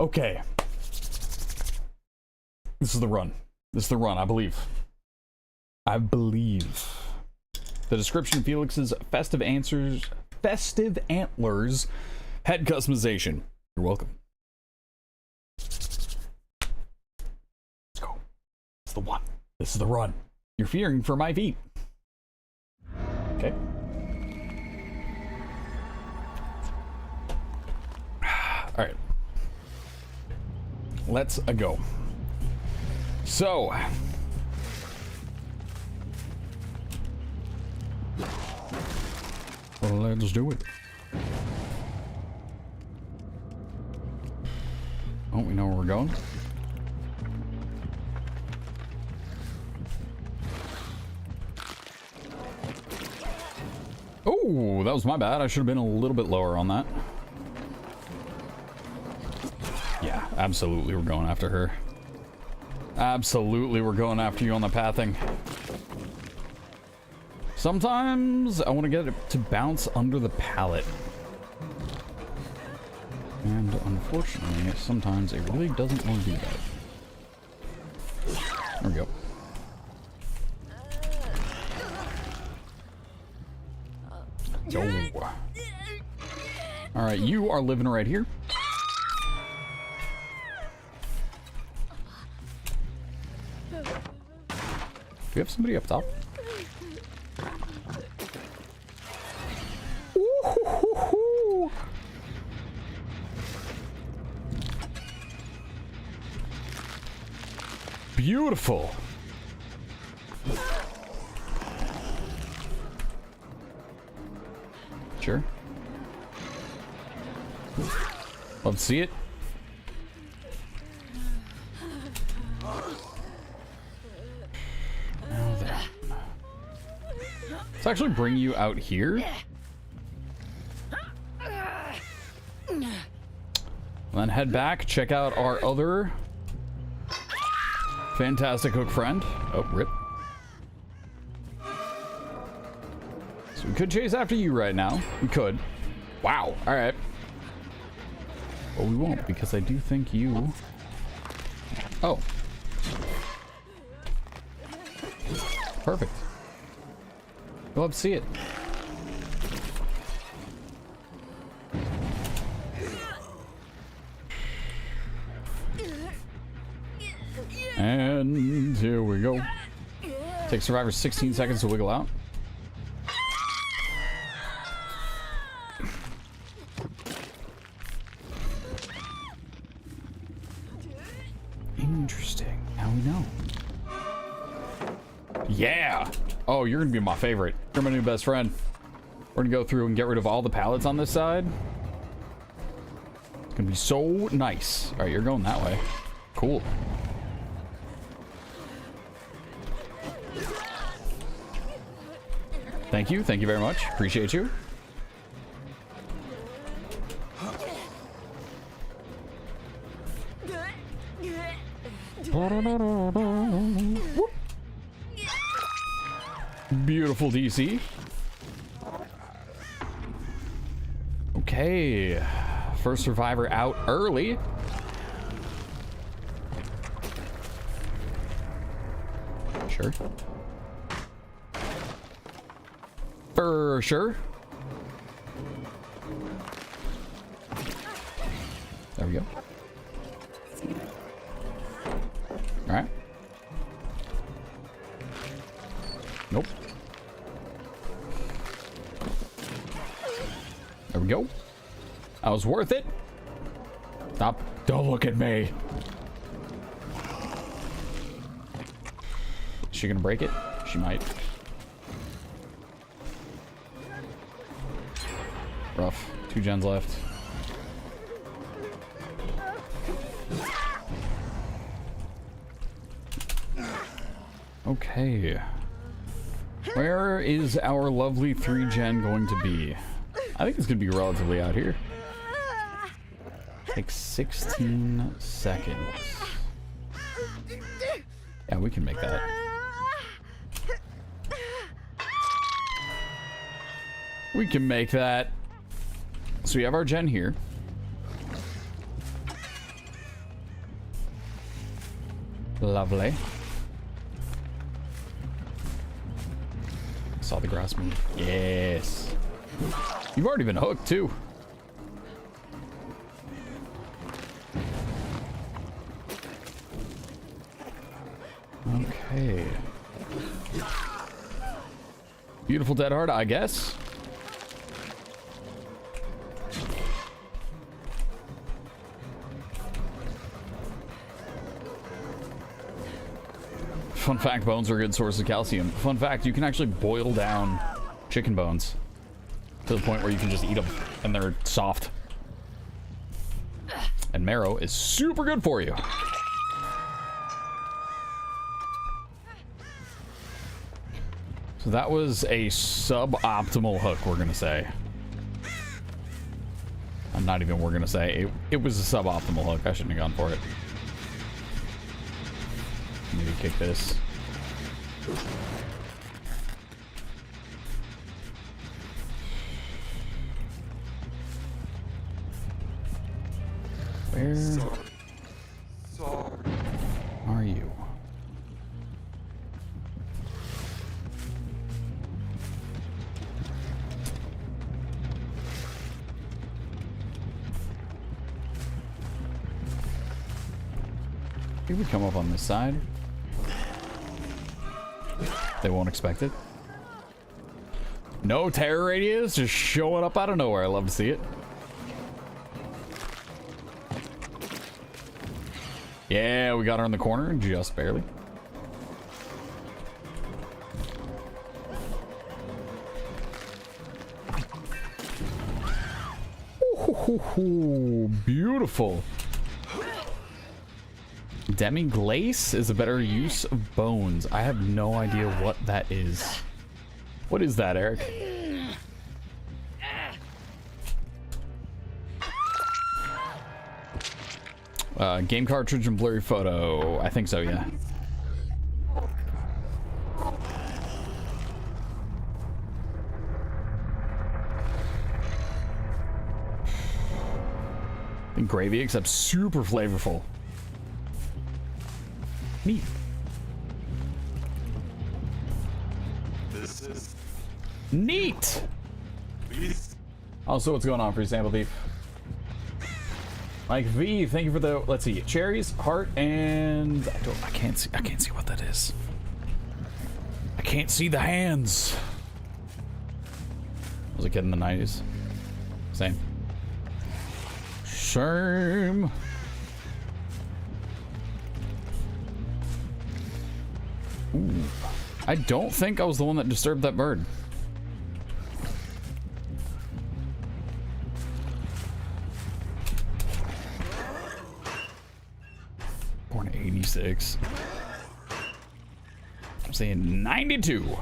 A: Okay. This is the run. This is the run, I believe. I believe. The description: Felix's festive antlers head customization. You're welcome. Let's go. It's the one. This is the run. You're fearing for my feet. Okay. All right. Let's go. So. Well, let's do it. Oh, we know where we're going. Oh, that was my bad. I should have been a little bit lower on that. Yeah, absolutely we're going after her. Absolutely we're going after you on the pathing. Sometimes I want to get it to bounce under the pallet. And unfortunately, sometimes it really doesn't want to do that. There we go. Yo. Alright, you are living right here. Do we have somebody up top? Ooh-hoo-hoo-hoo. Beautiful. Sure. Love to see it. Now then. Let's actually bring you out here. And then head back, check out our other fantastic hook friend. Oh, rip. So we could chase after you right now. We could. Wow. All right. But we won't, because I do think you... Oh. Perfect. You'll love to see it. And here we go. Take survivor 16 seconds to wiggle out. Interesting. Now we know. Yeah. Oh, you're gonna be my favorite. You're my new best friend. We're gonna go through and get rid of all the pallets on this side. It's gonna be so nice. All right, you're going that way. Cool. Thank you. Thank you very much. Appreciate you. Beautiful DC. Okay. First survivor out early. Sure. For sure. There we go. All right. Nope. There we go. That was worth it. Stop. Don't look at me. Is she gonna break it? She might. Rough. 2 gens left. Okay. Where is our lovely 3-gen going to be? I think it's going to be relatively out here. Take 16 seconds. Yeah, we can make that. We can make that. So we have our gen here. Lovely. Saw the grass move. Yes. You've already been hooked too. Okay. Beautiful dead heart, I guess. Fun fact, bones are a good source of calcium. Fun fact, you can actually boil down chicken bones to the point where you can just eat them and they're soft. And marrow is super good for you. So that was a suboptimal hook, we're gonna say. I'm not even we're gonna say. It was a suboptimal hook. I shouldn't have gone for it. Maybe kick this. Where are you? He would come up on this side. They won't expect it. No terror radius, just showing up out of nowhere. I love to see it. Yeah, we got her in the corner, just barely. Ooh, beautiful. Demi-glace is a better use of bones. I have no idea what that is. What is that, Eric? Game cartridge and blurry photo. I think so, yeah. And gravy, except super flavorful. Neat.
B: This is
A: Neat.
B: please.
A: Also, what's going on, Free Sample Thief? Mike V, thank you for the, let's see, cherries, heart, and I can't see what that is. I can't see the hands. Was a kid in the 90s. Same. Shame. Ooh. I don't think I was the one that disturbed that bird. Born 86. I'm saying 92.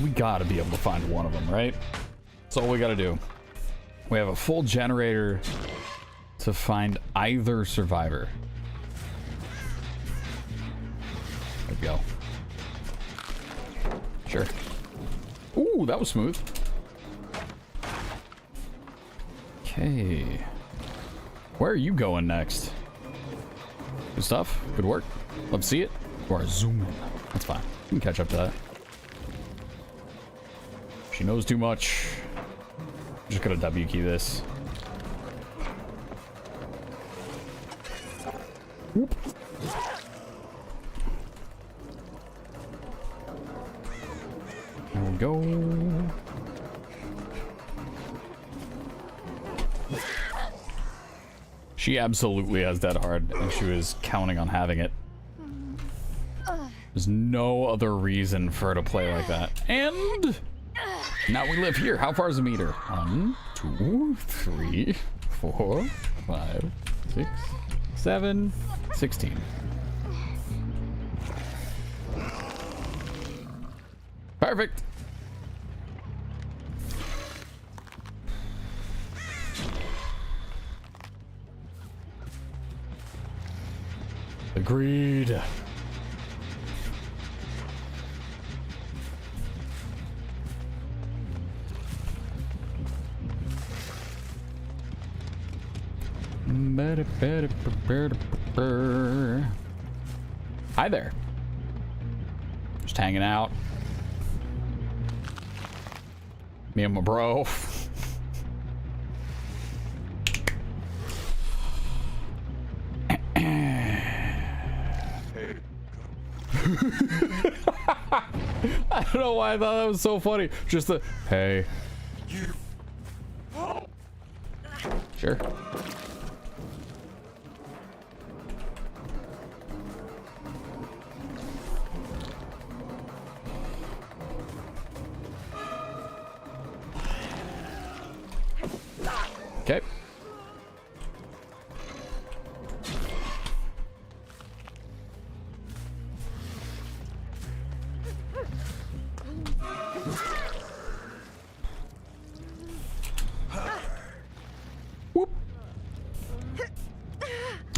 A: We gotta be able to find one of them, right? That's all we gotta do. We have a full generator to find either survivor. There we go. Sure. Ooh, that was smooth. Okay. Where are you going next? Good stuff. Good work. Love to see it. Or zoom in. That's fine. You can catch up to that. She knows too much. I'm just gonna W key this. Whoop. There we go. She absolutely has dead hard, and she was counting on having it. There's no other reason for her to play like that. And now we live here. How far is the meter? 1, 2, 3, 4, 5, 6, 7, 16. Perfect. Agreed. Hi there. Just hanging out. Me and my bro. I don't know why I thought that was so funny. Just the hey. Sure. Okay. Whoop.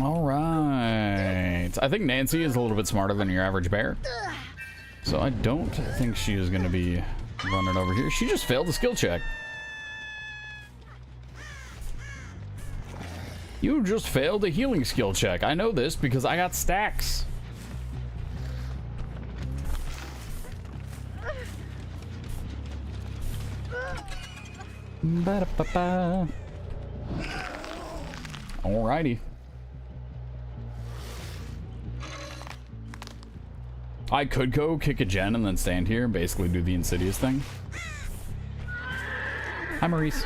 A: All right. I think Nancy is a little bit smarter than your average bear. So I don't think she is going to be running over here. She just failed the skill check. You just failed a healing skill check. I know this because I got stacks. Ba-da-ba-ba. Alrighty. I could go kick a gen and then stand here and basically do the Insidious thing. Hi, Maurice.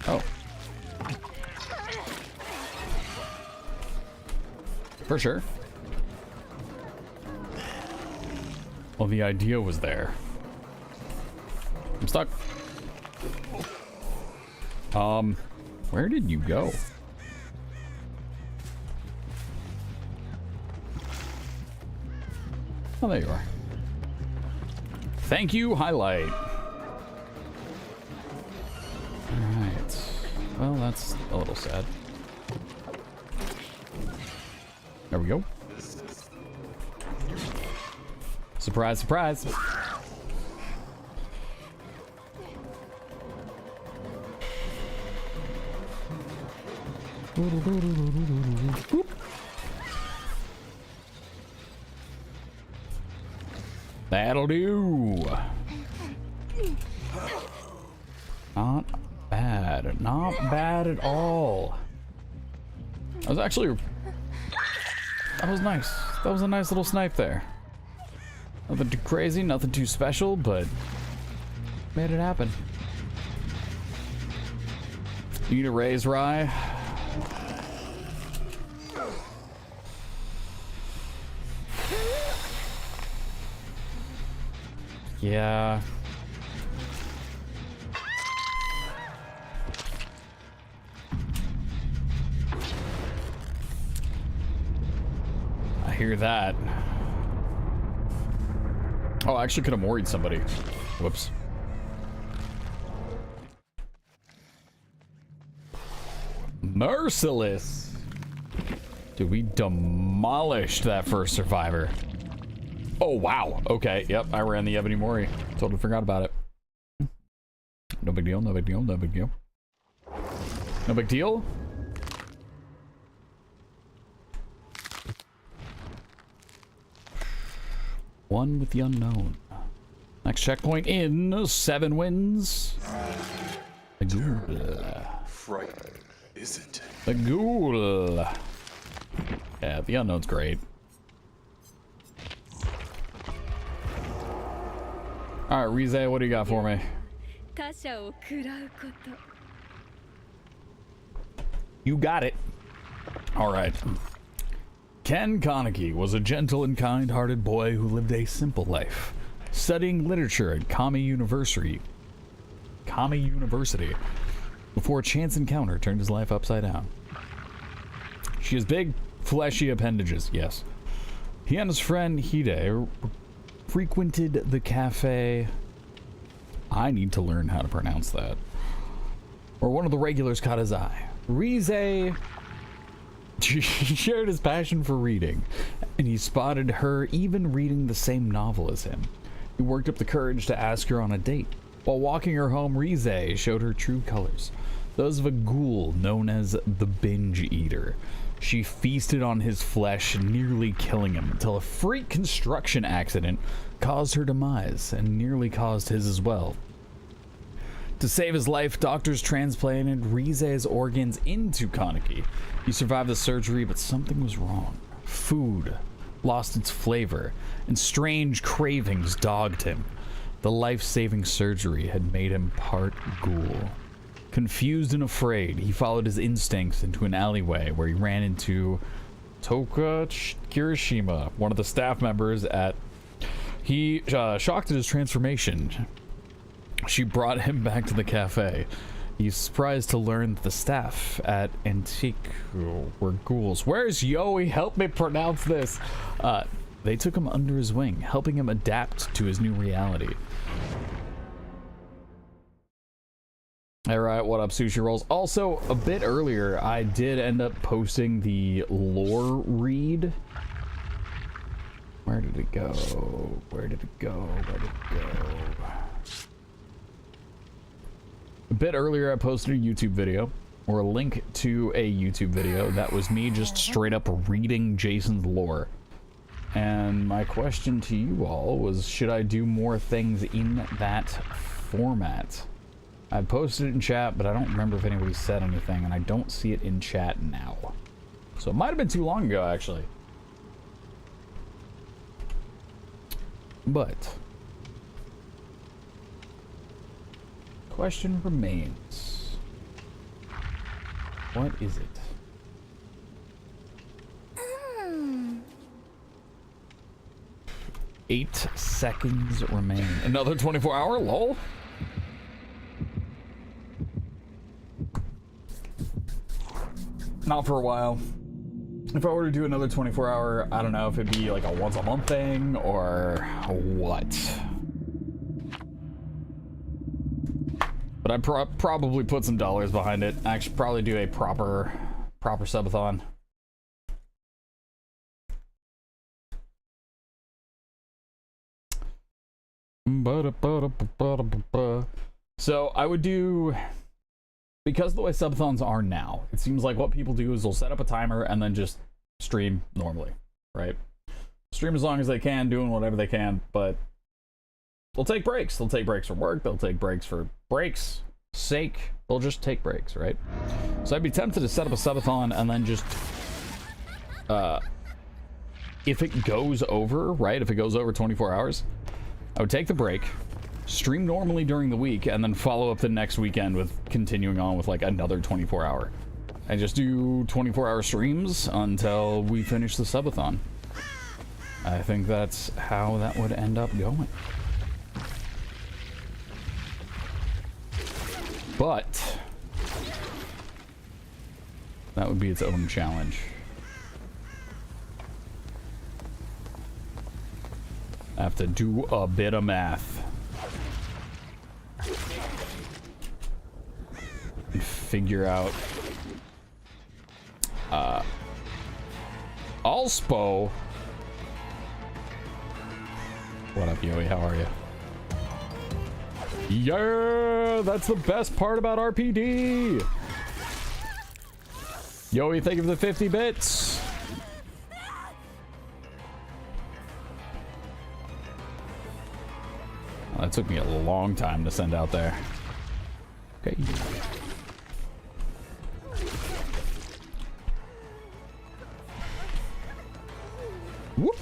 A: Oh. For sure. Well, the idea was there. I'm stuck. Where did you go? Oh, there you are. Thank you, highlight. Alright. Well, that's a little sad. There we go. Surprise, surprise. Boop. That'll do. Not bad. Not bad at all. That was actually... That was nice. That was a nice little snipe there. Nothing too crazy, nothing too special, but made it happen. You need a raise, Rye? Yeah. I hear that. Oh, I actually could have worried somebody. Whoops. Merciless. Dude, we demolished that first survivor. Oh, wow. Okay, yep, I ran the Ebony Mori. Totally forgot about it. No big deal, no big deal, no big deal. No big deal? One with the unknown. Next checkpoint in 7 wins. The ghoul.
B: Frightening, isn't it?
A: The ghoul. Yeah, the unknown's great. Alright, Rize, what do you got for me? You got it. Alright. Ken Kaneki was a gentle and kind-hearted boy who lived a simple life, studying literature at Kami University, before a chance encounter turned his life upside down. She has big, fleshy appendages, yes. He and his friend Hide frequented the cafe. I need to learn how to pronounce that. Where one of the regulars caught his eye. Rize She shared his passion for reading, and he spotted her even reading the same novel as him. He worked up the courage to ask her on a date. While walking her home, RyyFii showed her true colors, those of a ghoul known as the Binge Eater. She feasted on his flesh, nearly killing him, until a freak construction accident caused her demise, and nearly caused his as well. To save his life, doctors transplanted RyyFii's organs into Kaneki. He survived the surgery, but something was wrong. Food lost its flavor, and strange cravings dogged him. The life-saving surgery had made him part ghoul. Confused and afraid, he followed his instincts into an alleyway where he ran into Toka Kirishima, one of the staff members at... He shocked at his transformation. She brought him back to the cafe. He's surprised to learn that the staff at Antique were ghouls. Where's Yoi? Help me pronounce this. They took him under his wing, helping him adapt to his new reality. Alright, what up, Sushi Rolls? Also, a bit earlier, I did end up posting the lore read. Where did it go? Where did it go? Where did it go? A bit earlier, I posted a YouTube video, or a link to a YouTube video that was me just straight up reading Jason's lore. And my question to you all was, should I do more things in that format? I posted it in chat, but I don't remember if anybody said anything, and I don't see it in chat now. So it might have been too long ago, actually. But question remains. What is it? 8 seconds remain. Another 24-hour? Lol. Not for a while. If I were to do another 24-hour, I don't know if it'd be like a once-a-month thing or what. But I'd probably put some dollars behind it. I should probably do a proper subathon. So I would do, because the way subathons are now, it seems like what people do is they'll set up a timer and then just stream normally, right? Stream as long as they can, doing whatever they can, but they'll take breaks. They'll take breaks from work. They'll take breaks for breaks' sake. They'll just take breaks, right? So I'd be tempted to set up a subathon and then just, if it goes over, right? If it goes over 24 hours, I would take the break, stream normally during the week, and then follow up the next weekend with continuing on with like another 24-hour. And just do 24-hour streams until we finish the subathon. I think that's how that would end up going. But that would be its own challenge. I have to do a bit of math and figure out Allspo. What up, Yoi? How are you? Yeah, that's the best part about RPD. Yoi, thank you for the 50 bits. That took me a long time to send out there. Okay. Whoop.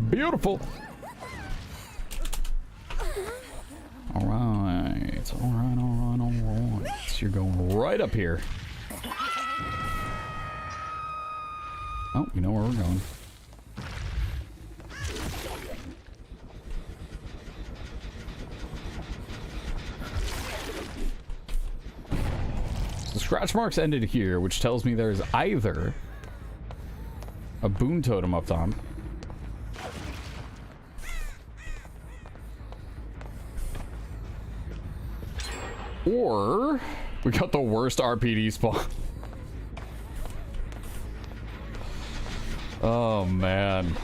A: Beautiful. All right. All right. All right. All right. You're going right up here. Oh, you know where we're going. The scratch marks ended here, which tells me there's either a boon totem up top, or we got the worst RPD spawn. Oh, man.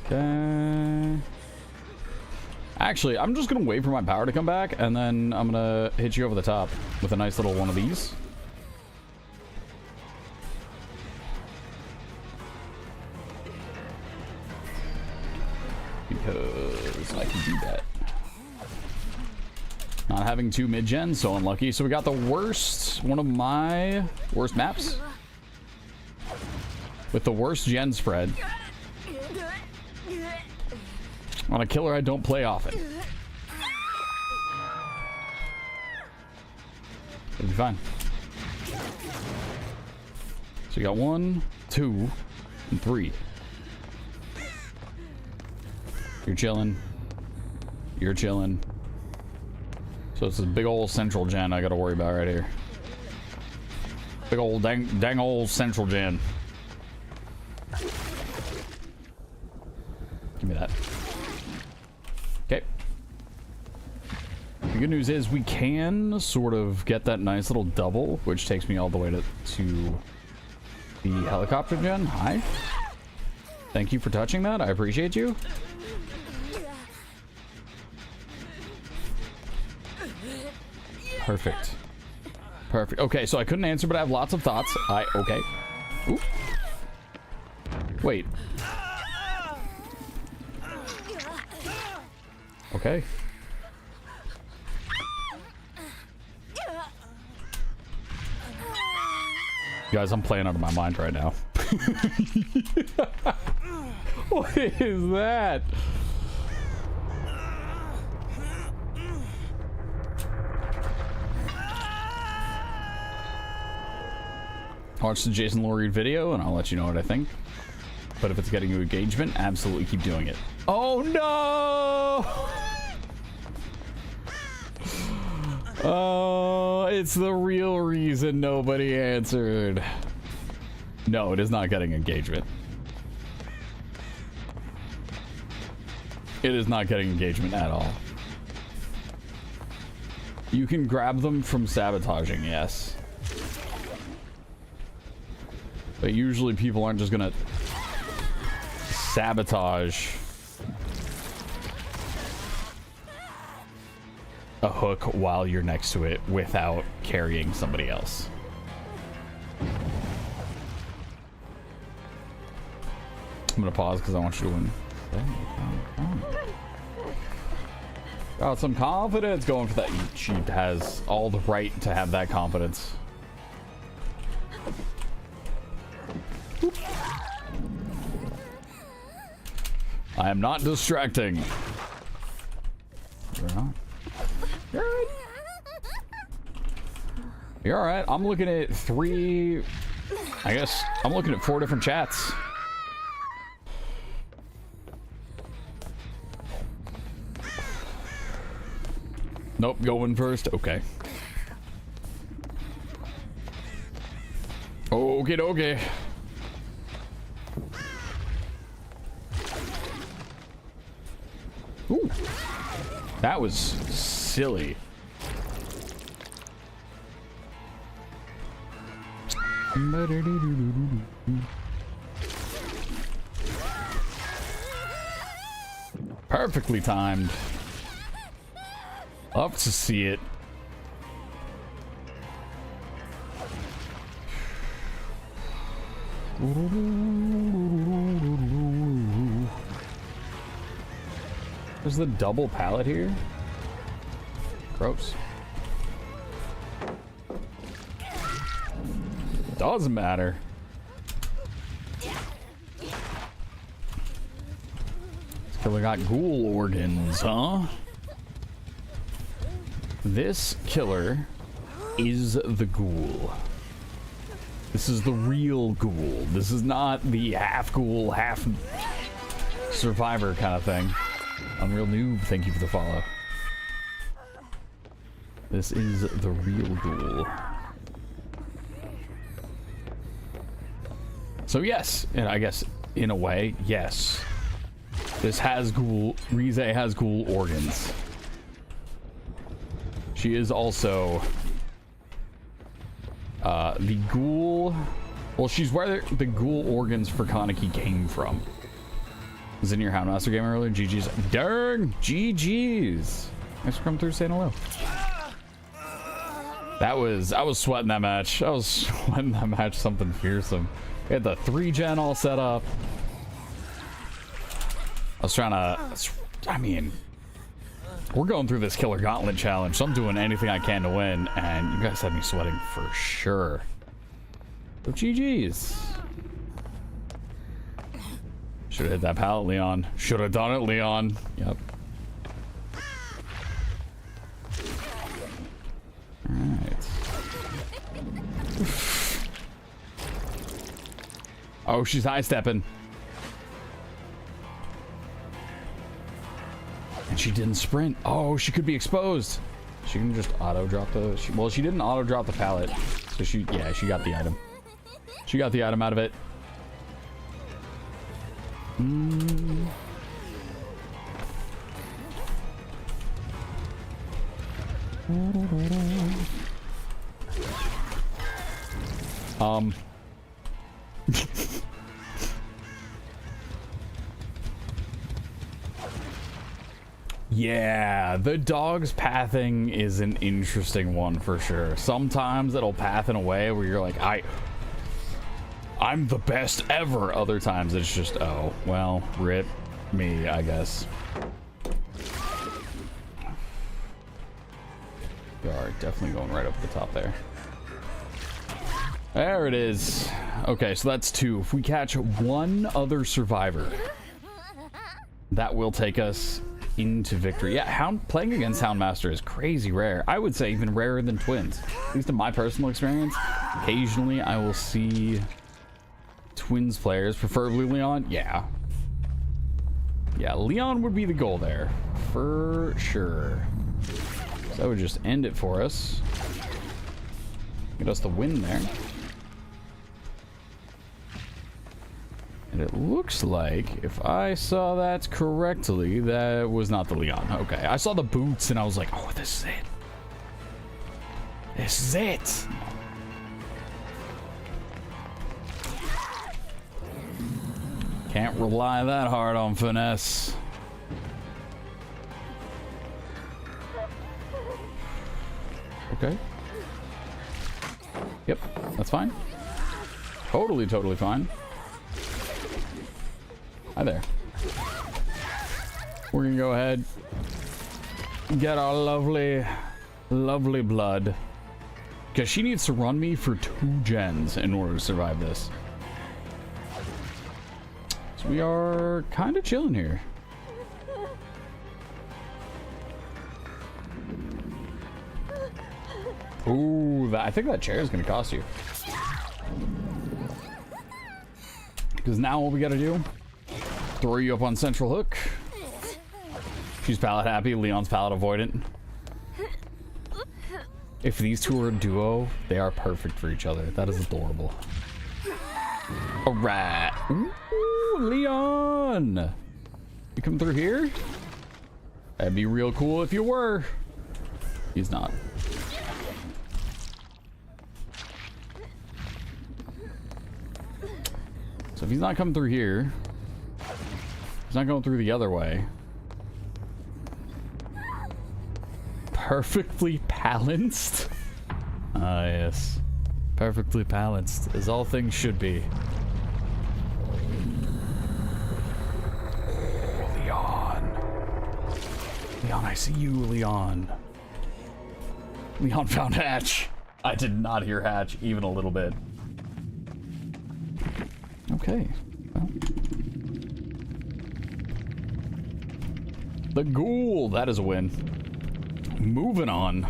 A: Okay. Actually, I'm just gonna wait for my power to come back, and then I'm gonna hit you over the top with a nice little one of these. Because I can do that. Not having 2 mid-gens, so unlucky. So we got the worst, one of my worst maps. With the worst gen spread. On a killer I don't play often. It'll be fine. So we got 1, 2, and 3. You're chilling. You're chilling. So it's this big old central gen I gotta worry about right here. Big old dang old central gen. Give me that. Okay. The good news is we can sort of get that nice little double, which takes me all the way to the helicopter gen. Hi. Thank you for touching that. I appreciate you. Perfect. Perfect. Okay, so I couldn't answer, but I have lots of thoughts. Okay. Ooh. Wait. Okay. Guys, I'm playing out of my mind right now. What is that? Watch the Jason Laurie video and I'll let you know what I think. But if it's getting you engagement, absolutely keep doing it. Oh no! Oh, it's the real reason nobody answered. No, it is not getting engagement. It is not getting engagement at all. You can grab them from sabotaging, yes. But usually people aren't just gonna sabotage a hook while you're next to it without carrying somebody else. I'm gonna pause because I want you to win. Got some confidence going for that. She has all the right to have that confidence. I am not distracting. You're not. You're alright. You're alright. I'm looking at 3. I guess I'm looking at 4 different chats. Nope, going first. Okay. Okay. Ooh. That was silly. Perfectly timed. Love to see it. There's the double pallet here. Gross. Doesn't matter. This killer got ghoul organs, huh? This killer is the ghoul. This is the real ghoul. This is not the half ghoul, half survivor kind of thing. Unreal Noob, thank you for the follow. This is the real ghoul. So yes, and I guess in a way, yes. This has cool, RyyFii has cool organs. She is also the ghoul. Well, she's where the ghoul organs for Kaneki came from. Was in your Houndmaster game earlier. GG's. Darn, GG's. Thanks for coming through saying hello. I was sweating that match. I was sweating that match something fearsome. We had the 3-gen all set up. I was trying to, I mean, we're going through this killer gauntlet challenge, so I'm doing anything I can to win, and you guys had me sweating for sure. So GG's. Should have hit that pallet, Leon. Should have done it, Leon. Yep. Alright. Oh, she's high stepping. And she didn't sprint. Oh, she could be exposed. She can just auto drop the. Well, she didn't auto drop the pallet. So she got the item. She got the item out of it. Yeah, the dog's pathing is an interesting one for sure. Sometimes it'll path in a way where you're like, I'm the best ever. Other times it's just, oh, well, rip me, I guess. We are definitely going right up the top there. There it is. Okay, so that's 2. If we catch one other survivor, that will take us into victory. Yeah, playing against Houndmaster is crazy rare. I would say even rarer than twins, at least in my personal experience. Occasionally I will see twins players, preferably Leon. Yeah, Leon would be the goal there for sure. So that would just end it for us, get us the win there. And it looks like, if I saw that correctly, that was not the Leon. Okay, I saw the boots and I was like, oh, this is it. This is it. Can't rely that hard on finesse. Okay. Yep, that's fine. Totally fine. Hi there. We're gonna go ahead and get our lovely blood, because she needs to run me for 2 gens in order to survive this. So we are kind of chilling here. Ooh, I think that chair is gonna cost you, because now what we gotta do, throw you up on central hook. She's pallet happy, Leon's pallet avoidant. If these two are a duo, they are perfect for each other. That is adorable. All right. Ooh, Leon. You come through here? That'd be real cool if you were. He's not. So if he's not coming through here, he's not going through the other way. Perfectly balanced? Ah, yes. Perfectly balanced, as all things should be. Oh, Leon. Leon, I see you, Leon. Leon found Hatch. I did not hear Hatch even a little bit. Okay. Well. The ghoul, that is a win. Moving on.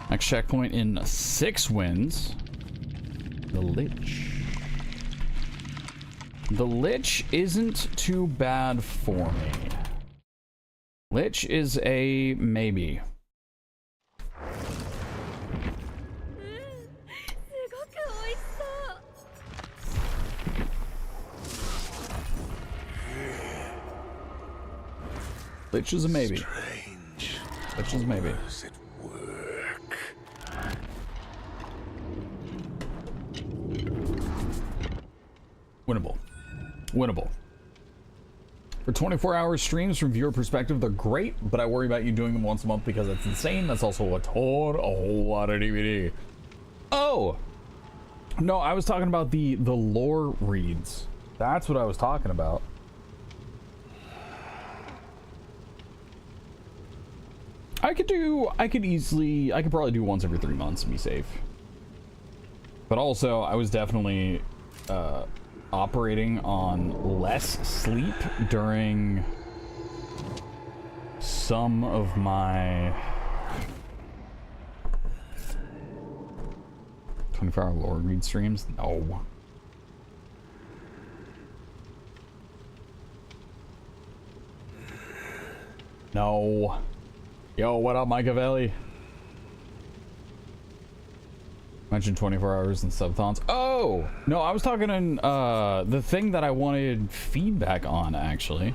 A: Next checkpoint in 6 wins. The Lich. The Lich isn't too bad for me. Lich is a maybe. Which is a maybe.
B: Strange.
A: Which is a maybe.
B: Does it work?
A: Winnable. Winnable. For 24-hour streams, from viewer perspective, they're great, but I worry about you doing them once a month because it's insane. That's also a whole lot of DVD. Oh! No, I was talking about the lore reads. That's what I was talking about. I could probably do once every 3 months and be safe. But also, I was definitely operating on less sleep during some of my 24-hour lore read streams. No. No. Yo, what up, Machiavelli? Mentioned 24 hours and subathons. Oh! No, I was talking in the thing that I wanted feedback on, actually.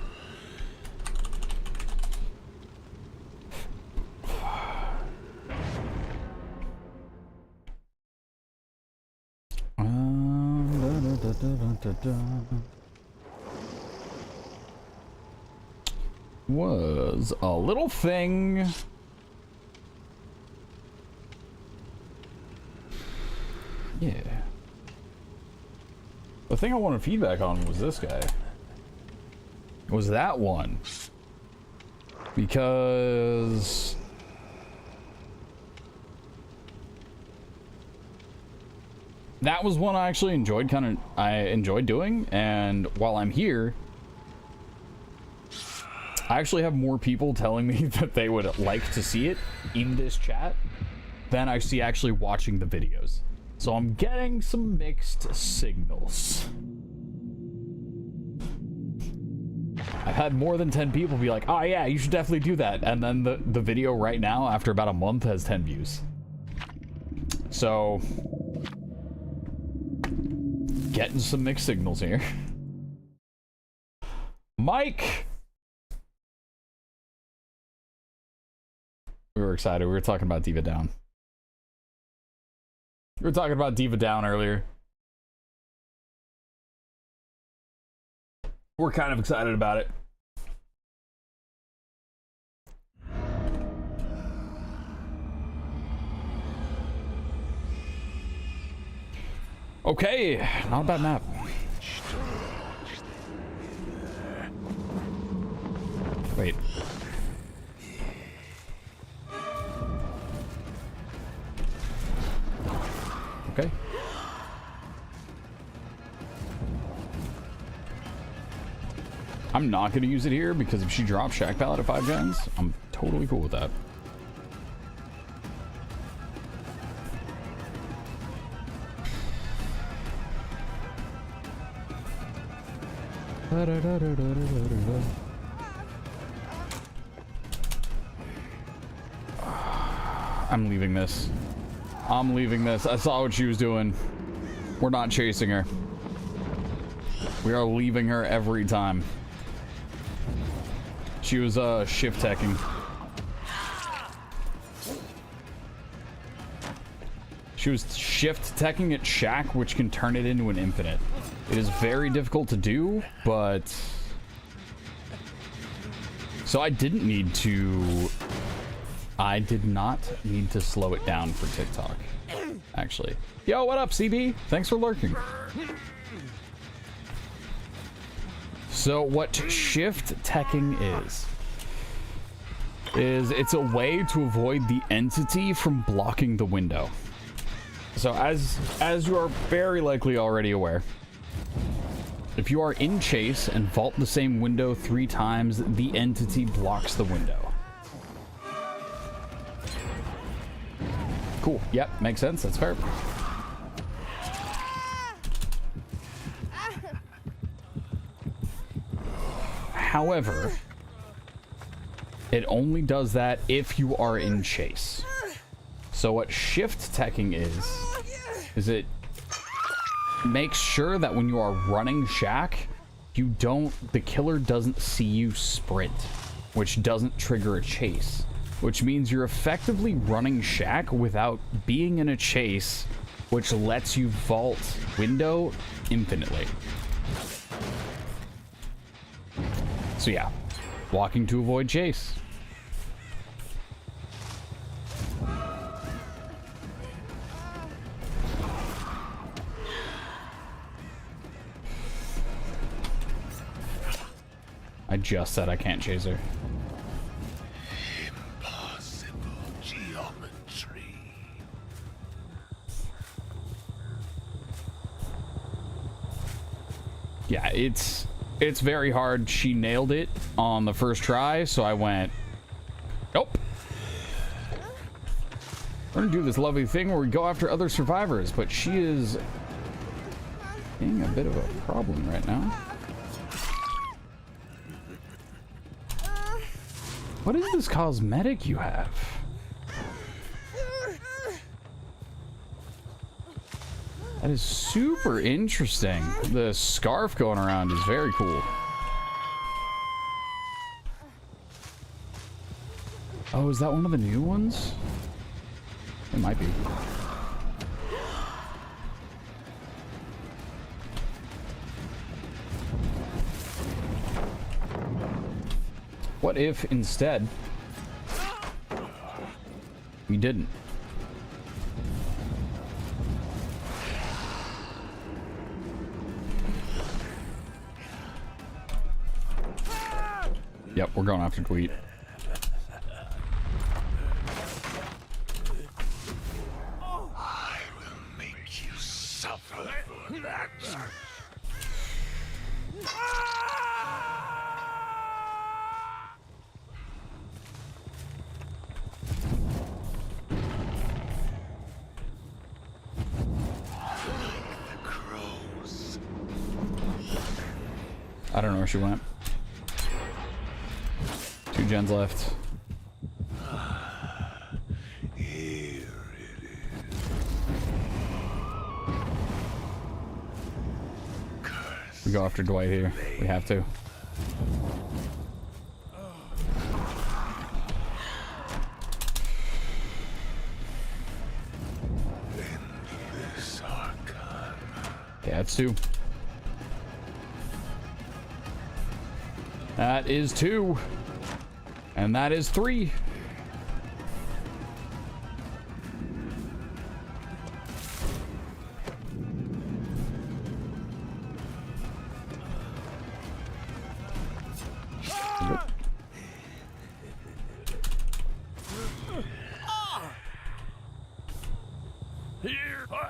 A: Was a little thing. Yeah. The thing I wanted feedback on was this guy. Was that one. Because that was one I actually enjoyed doing, and while I'm here, I actually have more people telling me that they would like to see it in this chat than I see actually watching the videos. So I'm getting some mixed signals. I've had more than 10 people be like, oh yeah, you should definitely do that. And then the video right now, after about a month, has 10 views. So, getting some mixed signals here. Mike! We were excited. We were talking about Diva Down. We were talking about Diva Down earlier. We're kind of excited about it. Okay, not a bad map. Wait. Okay. I'm not going to use it here because if she drops Shack Pallet at 5 gens, I'm totally cool with that. I'm leaving this. I'm leaving this. I saw what she was doing. We're not chasing her. We are leaving her every time. She was shift teching. She was shift teching at Shack, which can turn it into an infinite. It is very difficult to do, but... So I did not need to slow it down for TikTok, actually. Yo, what up, CB? Thanks for lurking. So what shift teching is it's a way to avoid the entity from blocking the window. So as you are very likely already aware, if you are in chase and vault the same window 3 times, the entity blocks the window. Cool. Yep, makes sense. That's fair. However, it only does that if you are in chase. So what shift teching is it makes sure that when you are running Shack, the killer doesn't see you sprint. which doesn't trigger a chase, which means you're effectively running Shack without being in a chase, which lets you vault window infinitely. So yeah, walking to avoid chase. I just said I can't chase her.
B: Impossible geometry.
A: Yeah, it's very hard. She nailed it on the first try, so I went, nope. We're gonna do this lovely thing where we go after other survivors, but she is being a bit of a problem right now. What is this cosmetic you have? That is super interesting. The scarf going around is very cool. Oh, is that one of the new ones? It might be. What if instead we didn't? Yep, we're going after Tweet.
B: I will make you suffer for that.
A: I don't know where she went. 2 gens left.
B: Here it is.
A: We go after Dwight here. We have to.
B: This archon.
A: Okay, that's 2. That is 2. And that is 3.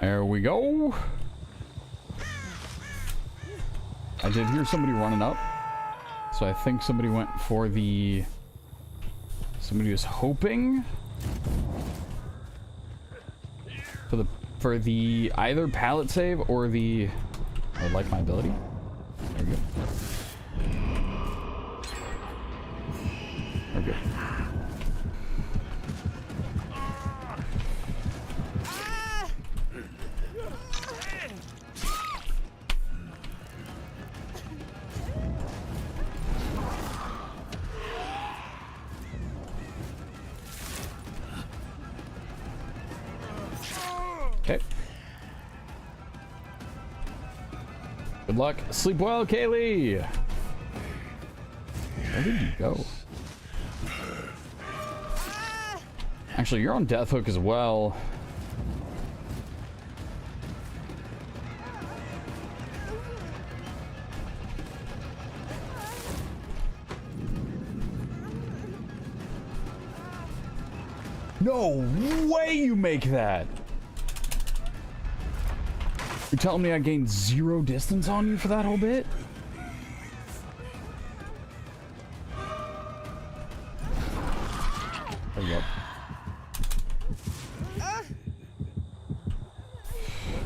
A: There we go. I did hear somebody running up. So I think somebody went for the... Somebody was hoping for the either pallet save or the... I would like my ability. There we go. We're good. Okay. Good luck. Sleep well, Kaylee. Where did you go? Actually, you're on Death Hook as well. No way you make that. You're telling me I gained 0 distance on you for that whole bit? There you go.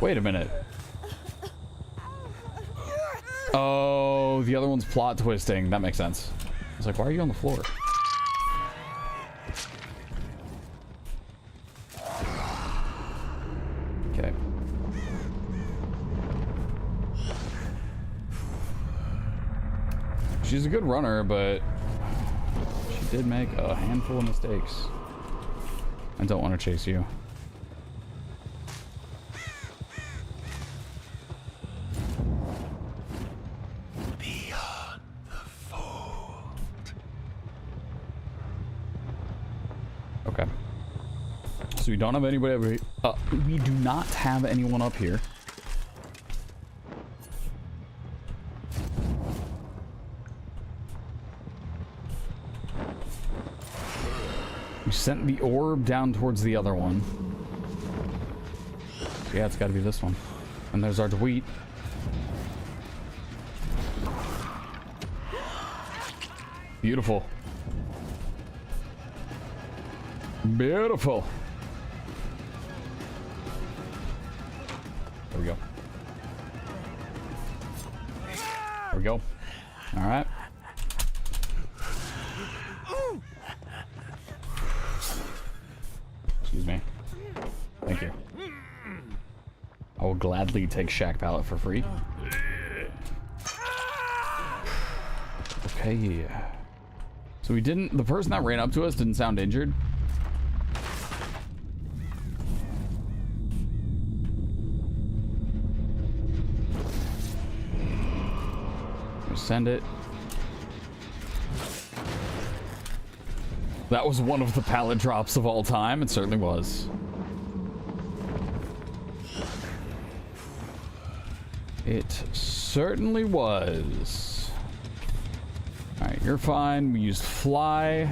A: Wait a minute. Oh, the other one's plot twisting. That makes sense. I was like, why are you on the floor? Okay. She's a good runner, but did make a handful of mistakes. I don't want to chase you.
B: Beyond the fold.
A: Okay. So we don't have anybody over here. We do not have anyone up here. We sent the orb down towards the other one. Yeah, it's got to be this one. And there's our tweet. Beautiful. Beautiful. There we go. There we go. All right. Excuse me. Thank you. I will gladly take Shack Pallet for free. Okay. So we didn't... The person that ran up to us didn't sound injured. Send it. That was one of the pallet drops of all time. It certainly was. It certainly was. Alright, you're fine. We used fly.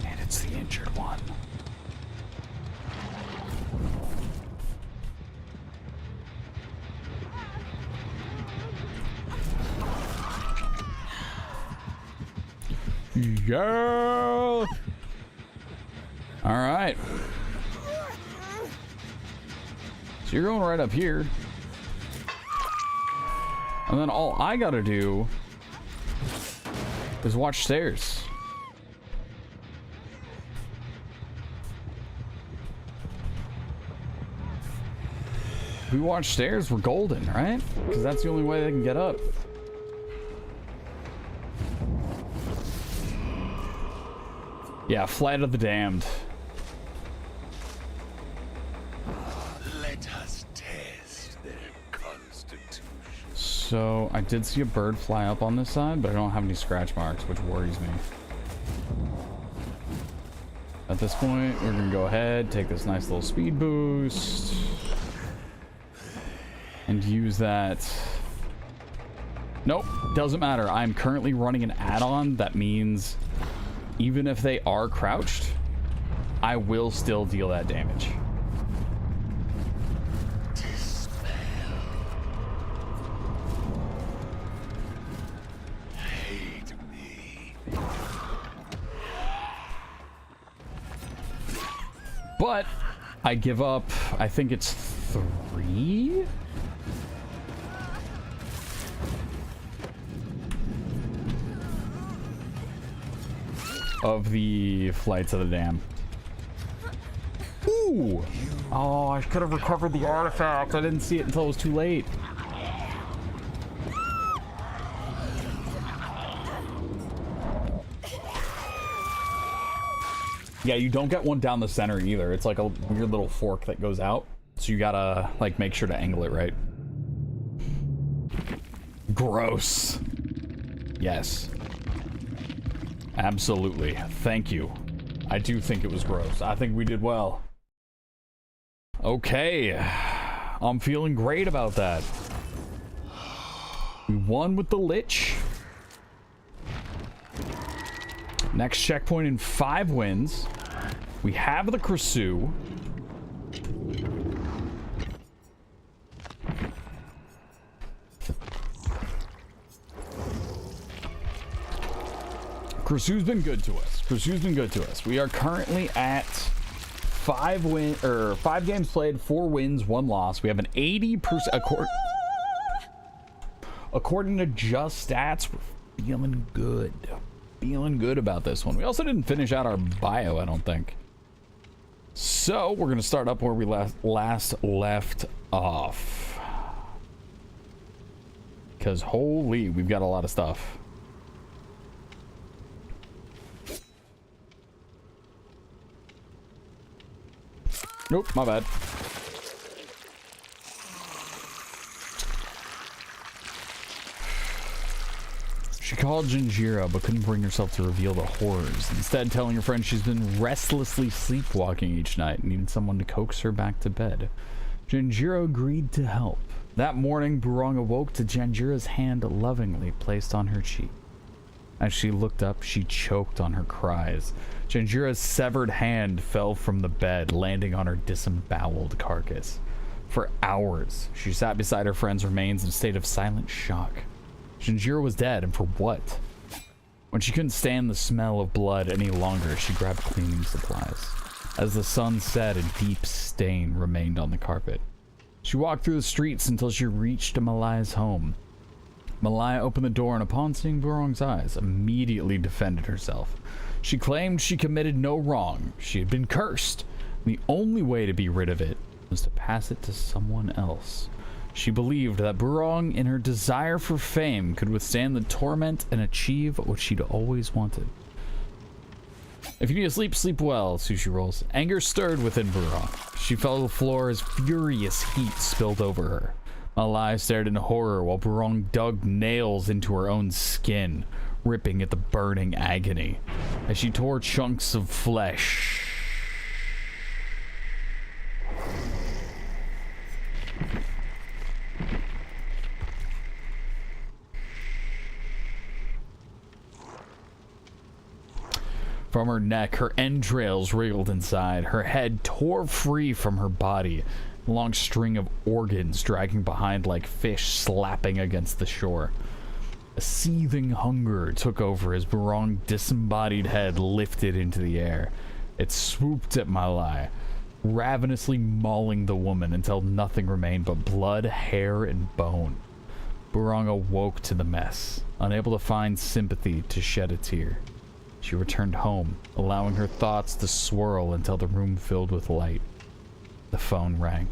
A: And it's the injured one. Yeah. All right. So you're going right up here. And then all I gotta do is watch stairs. If we watch stairs, we're golden, right? Because that's the only way they can get up. Yeah, Flight of the Damned.
B: Let us test their constitution.
A: So, I did see a bird fly up on this side, but I don't have any scratch marks, which worries me. At this point, we're gonna go ahead, take this nice little speed boost, and use that. Nope, doesn't matter. I'm currently running an add-on that means even if they are crouched, I will still deal that damage.
B: Dispel. Hate me.
A: But I give up, I think it's 3? Of the Flights of the Dam. Ooh! Oh, I could have recovered the artifact. I didn't see it until it was too late. Yeah, you don't get one down the center either. It's like a weird little fork that goes out. So you gotta, like, make sure to angle it right. Gross. Yes. Absolutely. Thank you. I do think it was gross. I think we did well. Okay. I'm feeling great about that. We won with the Lich. Next checkpoint in 5 wins. We have the Cresu. Cresu's been good to us. Cresu's been good to us. We are currently at 5 games played, 4 wins, 1 loss. We have an 80%. According to Just Stats, we're feeling good. Feeling good about this one. We also didn't finish out our bio, I don't think. So we're gonna start up where we last left off. Because holy, we've got a lot of stuff. Nope, my bad. She called Janjira, but couldn't bring herself to reveal the horrors. Instead, telling her friend she's been restlessly sleepwalking each night and needed someone to coax her back to bed. Janjira agreed to help. That morning, Burong awoke to Janjira's hand lovingly placed on her cheek. As she looked up, she choked on her cries. Janjira's severed hand fell from the bed, landing on her disemboweled carcass. For hours, she sat beside her friend's remains in a state of silent shock. Janjira was dead, and for what? When she couldn't stand the smell of blood any longer, she grabbed cleaning supplies. As the sun set, a deep stain remained on the carpet. She walked through the streets until she reached Malaya's home. Malaya opened the door and, upon seeing Burong's eyes, immediately defended herself. She claimed she committed no wrong. She had been cursed. The only way to be rid of it was to pass it to someone else. She believed that Burong, in her desire for fame, could withstand the torment and achieve what she'd always wanted. If you need to sleep, sleep well, Sushi Rolls. Anger stirred within Burong. She fell to the floor as furious heat spilled over her. Malaya stared in horror while Burong dug nails into her own skin, ripping at the burning agony. As she tore chunks of flesh from her neck, her entrails wriggled inside. Her head tore free from her body, a long string of organs dragging behind like fish slapping against the shore. A seething hunger took over as Burong's disembodied head lifted into the air. It swooped at Malaya, ravenously mauling the woman until nothing remained but blood, hair, and bone. Burong awoke to the mess, unable to find sympathy to shed a tear. She returned home, allowing her thoughts to swirl until the room filled with light. The phone rang.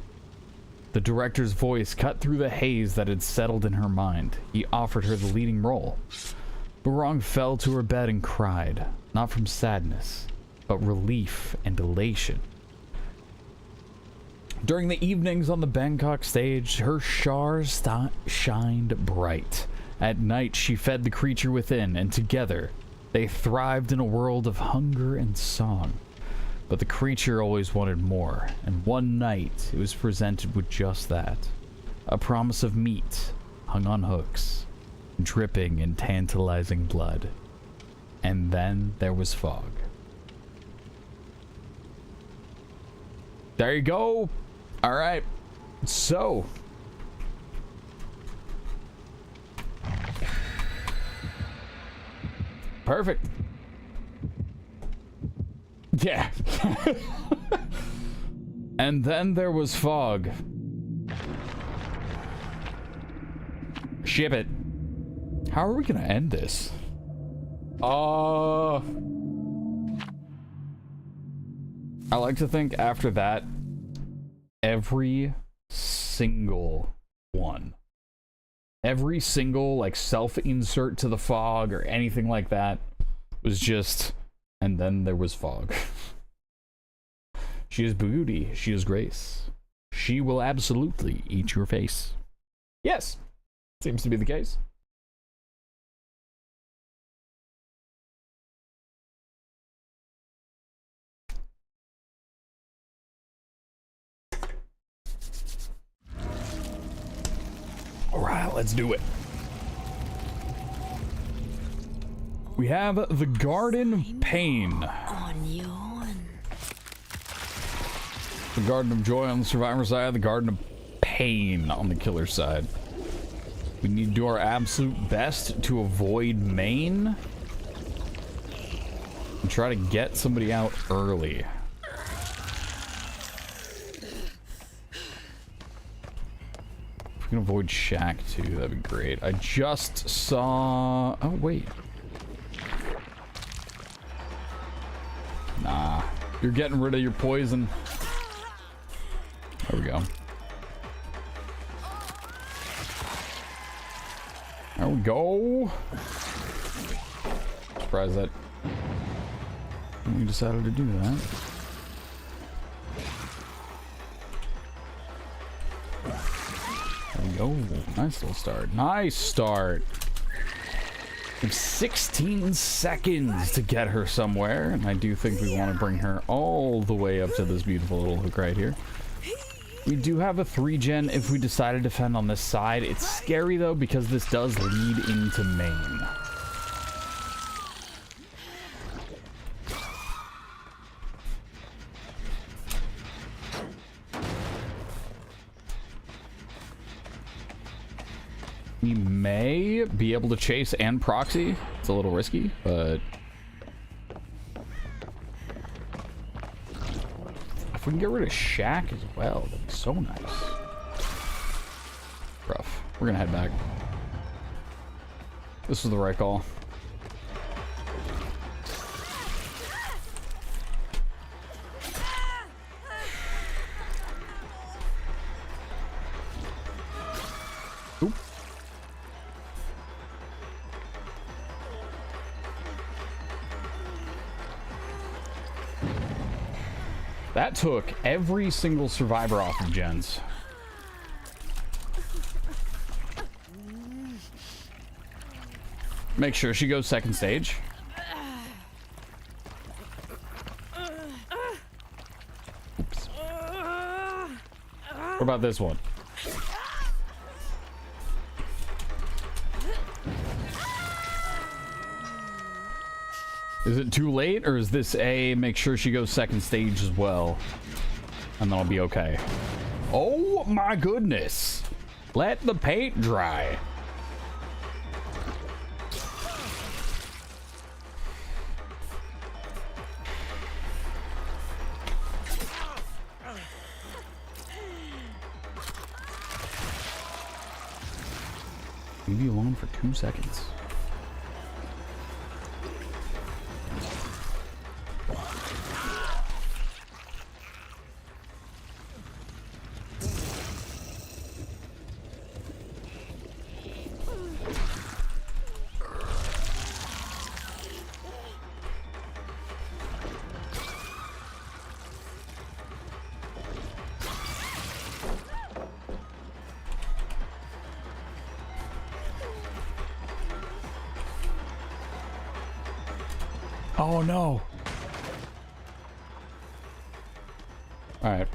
A: The director's voice cut through the haze that had settled in her mind. He offered her the leading role. Burong fell to her bed and cried, not from sadness, but relief and elation. During the evenings on the Bangkok stage, her stars shined bright. At night, she fed the creature within, and together, they thrived in a world of hunger and song. But the creature always wanted more, and one night it was presented with just that. A promise of meat hung on hooks, dripping in tantalizing blood. And then there was fog. There you go. All right. So, perfect. Yeah. And then there was fog. Ship it. How are we gonna end this? I like to think after that, every single one, every single like self-insert to the fog or anything like that was just, and then there was fog. She is beauty, she is grace. She will absolutely eat your face. Yes, seems to be the case. All right, let's do it. We have the Garden of Pain. The Garden of Joy on the survivor side, the Garden of Pain on the killer side. We need to do our absolute best to avoid Maine and try to get somebody out early. If we can avoid Shack too, that'd be great. I just saw... Oh, wait. Nah. You're getting rid of your poison. There we go. There we go. Surprised that we decided to do that. There we go. Nice little start. Nice start. We have 16 seconds to get her somewhere, and I do think we want to bring her all the way up to this beautiful little hook right here. We do have a 3-gen if we decide to defend on this side. It's scary though because this does lead into main. We may be able to chase and proxy. It's a little risky, but if we can get rid of Shaq as well, that'd be so nice. Rough. We're gonna head back. This was the right call. Oop. That took every single survivor off of gens. Make sure she goes second stage. Oops. What about this one? Is it too late, or is this a make sure she goes second stage as well? And then I'll be okay. Oh my goodness. Let the paint dry. Leave you alone for 2 seconds. Oh no. All right.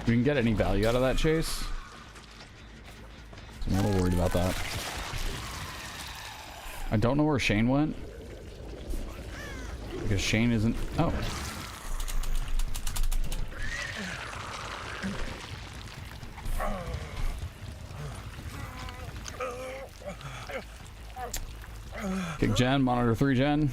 A: We can get any value out of that chase. I'm a little worried about that. I don't know where Shane went. Because Shane isn't... Oh. Kick gen, monitor 3 gen.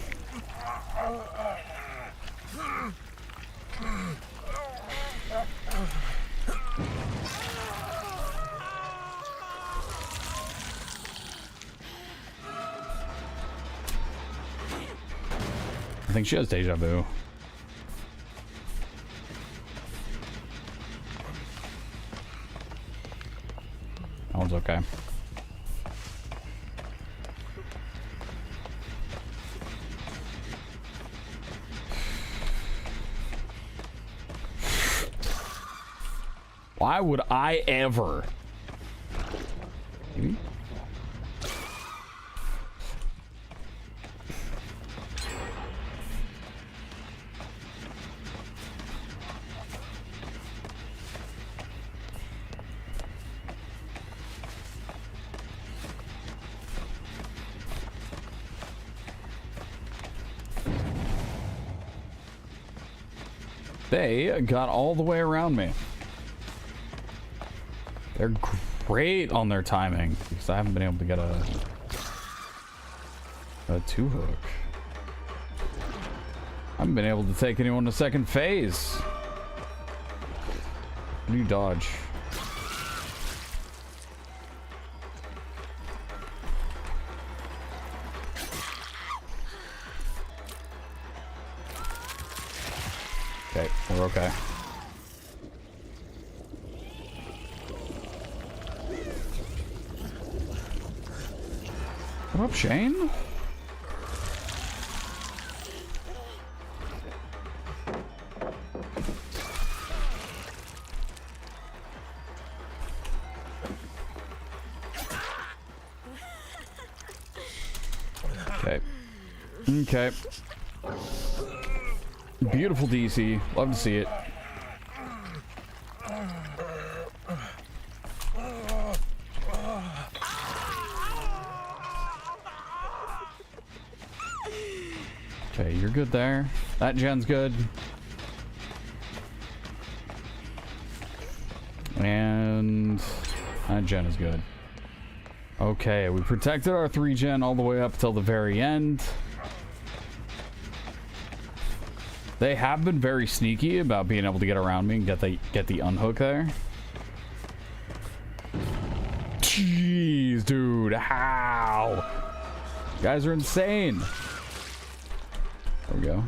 A: I think she has deja vu. That one's okay. Why would I ever? Maybe? They got all the way around me. They're great on their timing because I haven't been able to get a 2-hook. I haven't been able to take anyone to second phase. How do you dodge? Okay, we're okay. What up, Shane? Okay. Okay. Beautiful DC. Love to see it. Okay, you're good there. That gen's good. And that gen is good. Okay, we protected our 3 gen all the way up till the very end. They have been very sneaky about being able to get around me and get the unhook there. Jeez, dude, how? You guys are insane. There we go.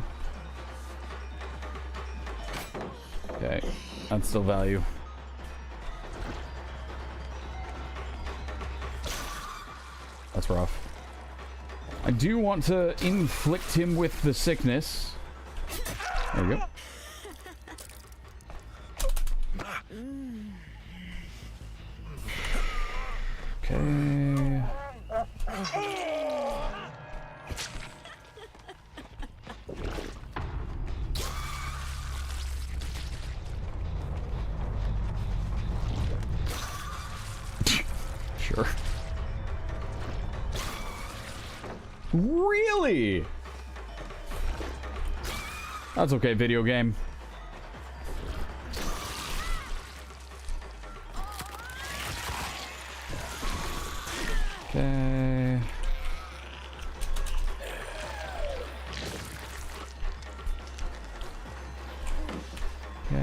A: Okay, that's still value. That's rough. I do want to inflict him with the sickness. There we go. Okay. Sure. Really? That's okay, video game. Okay. Okay.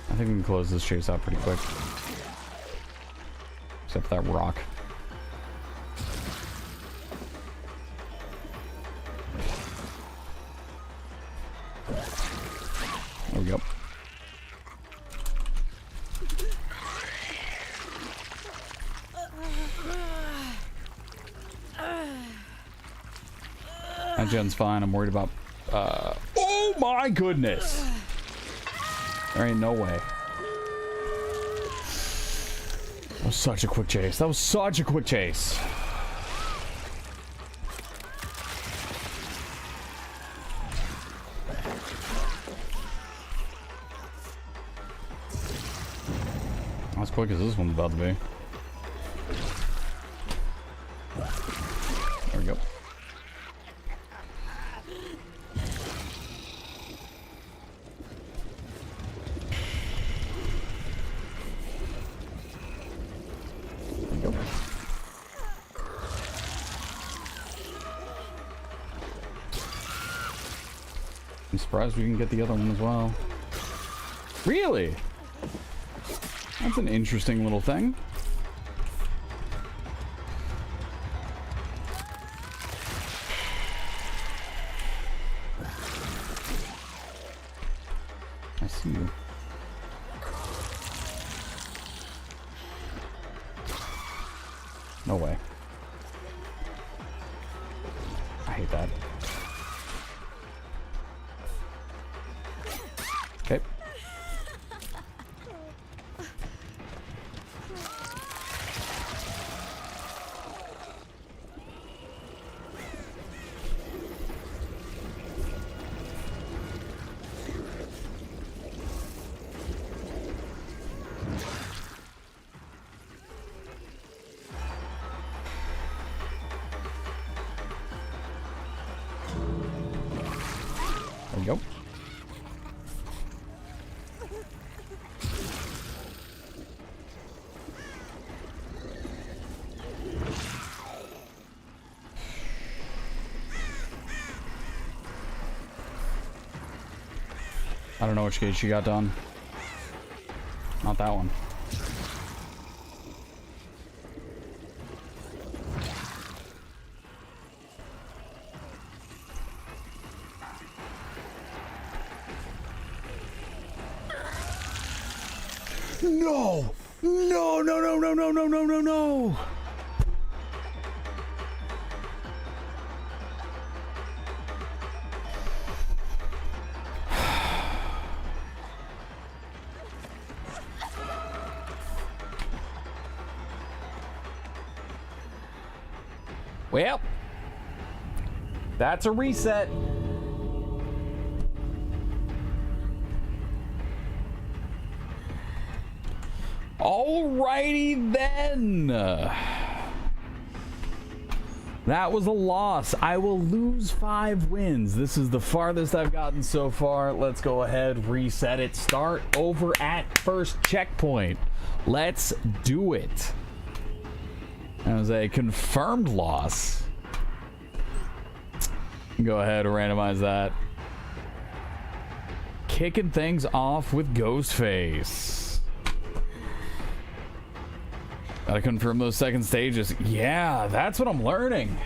A: I think we can close this chase out pretty quick. Except for that rock. There we go. That gen's fine. I'm worried about... oh my goodness! There ain't no way. That was such a quick chase. That was such a quick chase. Not as quick as this one's about to be. There we go. There we go. I'm surprised we can get the other one as well. Really? That's an interesting little thing. I see you. No way. I hate that. Okay. There we go. I don't know which gate she got done. Not that one. No! No, no, no, no, no, no, no, no, no! Well, that's a reset. Alrighty then. That was a loss. I will lose 5 wins. This is the farthest I've gotten so far. Let's go ahead, reset it, start over at first checkpoint. Let's do it. That was a confirmed loss. Go ahead and randomize that. Kicking things off with Ghostface. Gotta confirm those second stages. Yeah, that's what I'm learning.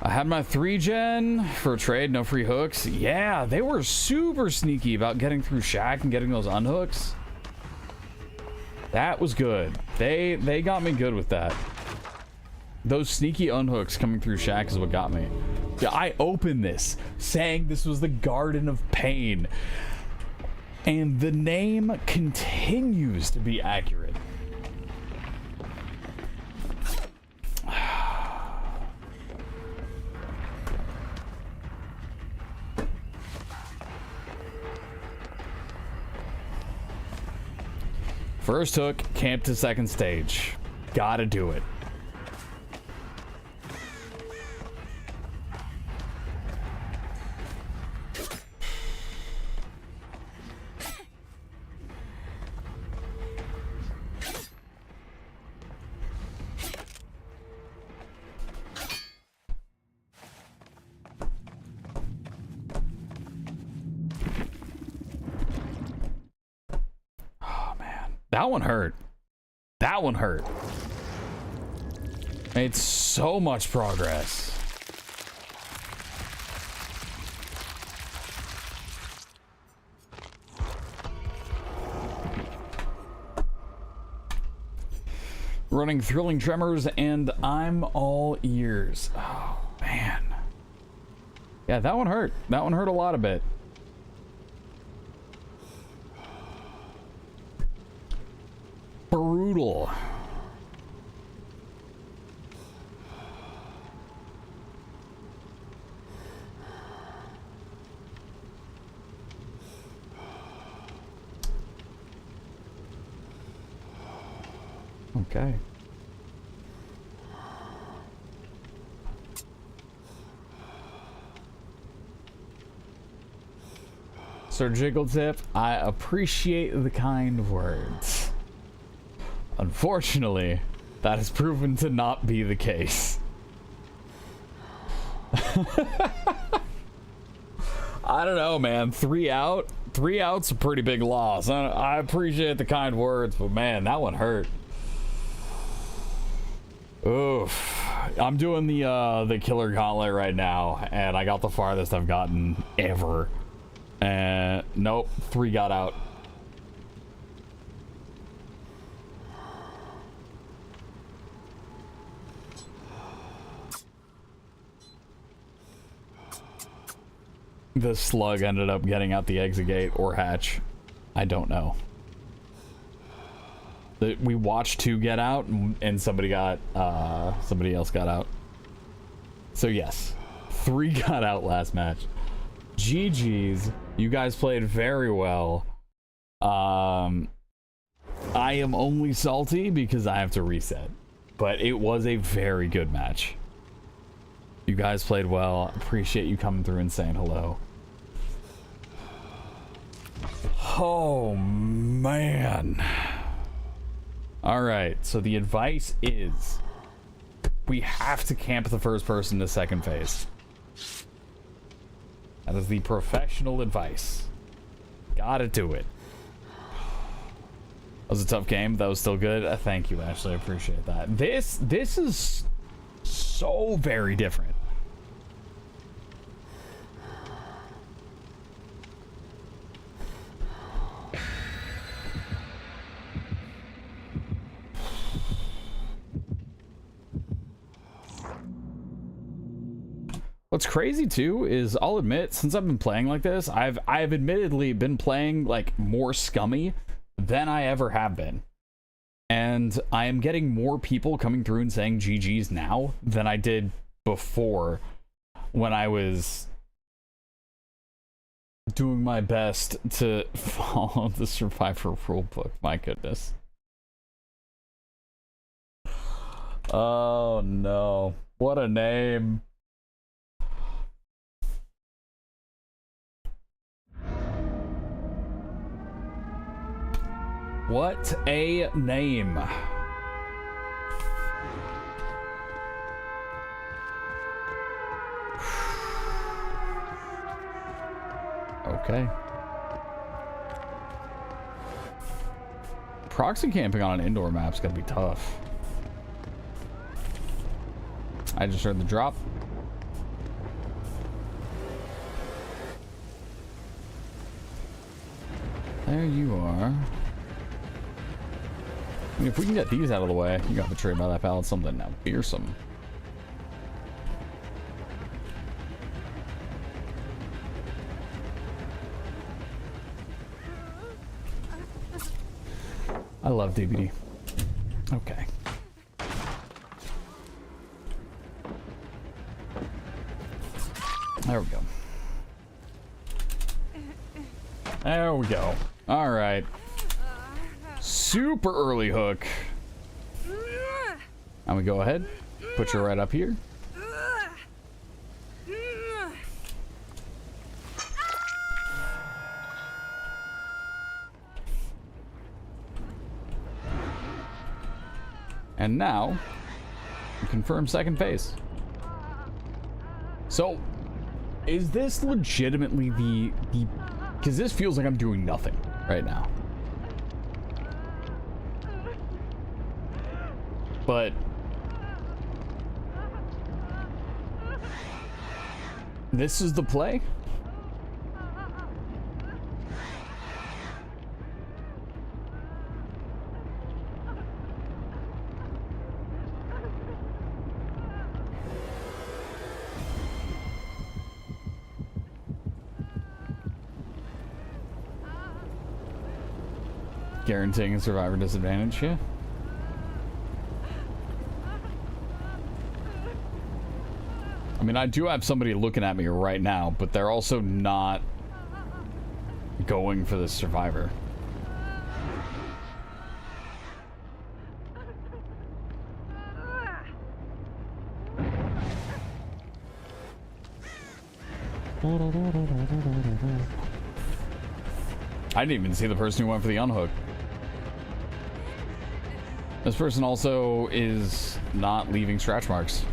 A: I had my 3-gen for trade, no free hooks. Yeah, they were super sneaky about getting through Shack and getting those unhooks. That was good. They got me good with that. Those sneaky unhooks coming through Shack is what got me. Yeah, I opened this saying this was the Garden of Pain. And the name continues to be accurate. First hook, camp to second stage. Gotta do it. That one hurt. That one hurt. Made so much progress. Running Thrilling Tremors and I'm all ears. Oh, man. Yeah, that one hurt. That one hurt a lot a bit. Brutal. Okay. Sir Jiggletip, I appreciate the kind words. Unfortunately, that has proven to not be the case. I don't know, man. 3 out? 3 out's a pretty big loss. I appreciate the kind words, but man, that one hurt. Oof. I'm doing the killer gauntlet right now, and I got the farthest I've gotten ever. And nope, 3 got out. The slug ended up getting out the exit gate or hatch. I don't know. We watched 2 get out and somebody else got out. So yes, 3 got out last match. GG's, you guys played very well. I am only salty because I have to reset, but it was a very good match. You guys played well. Appreciate you coming through and saying hello. Oh man. All right, so the advice is we have to camp the first person to second phase. That is the professional advice. Gotta do it. That was a tough game. That was still good. Thank you, Ashley. I appreciate that. This is so very different. What's crazy too is I'll admit, since I've been playing like this, I've admittedly been playing like more scummy than I ever have been. And I am getting more people coming through and saying GG's now than I did before, when I was doing my best to follow the Survivor rulebook. My goodness. Oh no. What a name. What a name. Okay. Proxy camping on an indoor map's gonna be tough. I just heard the drop. There you are. I mean, if we can get these out of the way, you got betrayed by that pallet. Something now fearsome. I love DBD. Okay. There we go. There we go. All right. Super early hook. I'm gonna go ahead, put you right up here. And now, confirm second phase. So, is this legitimately the because this feels like I'm doing nothing right now. But this is the play? Guaranteeing a survivor disadvantage, yeah. I mean, I do have somebody looking at me right now, but they're also not going for the survivor. I didn't even see the person who went for the unhook. This person also is not leaving scratch marks.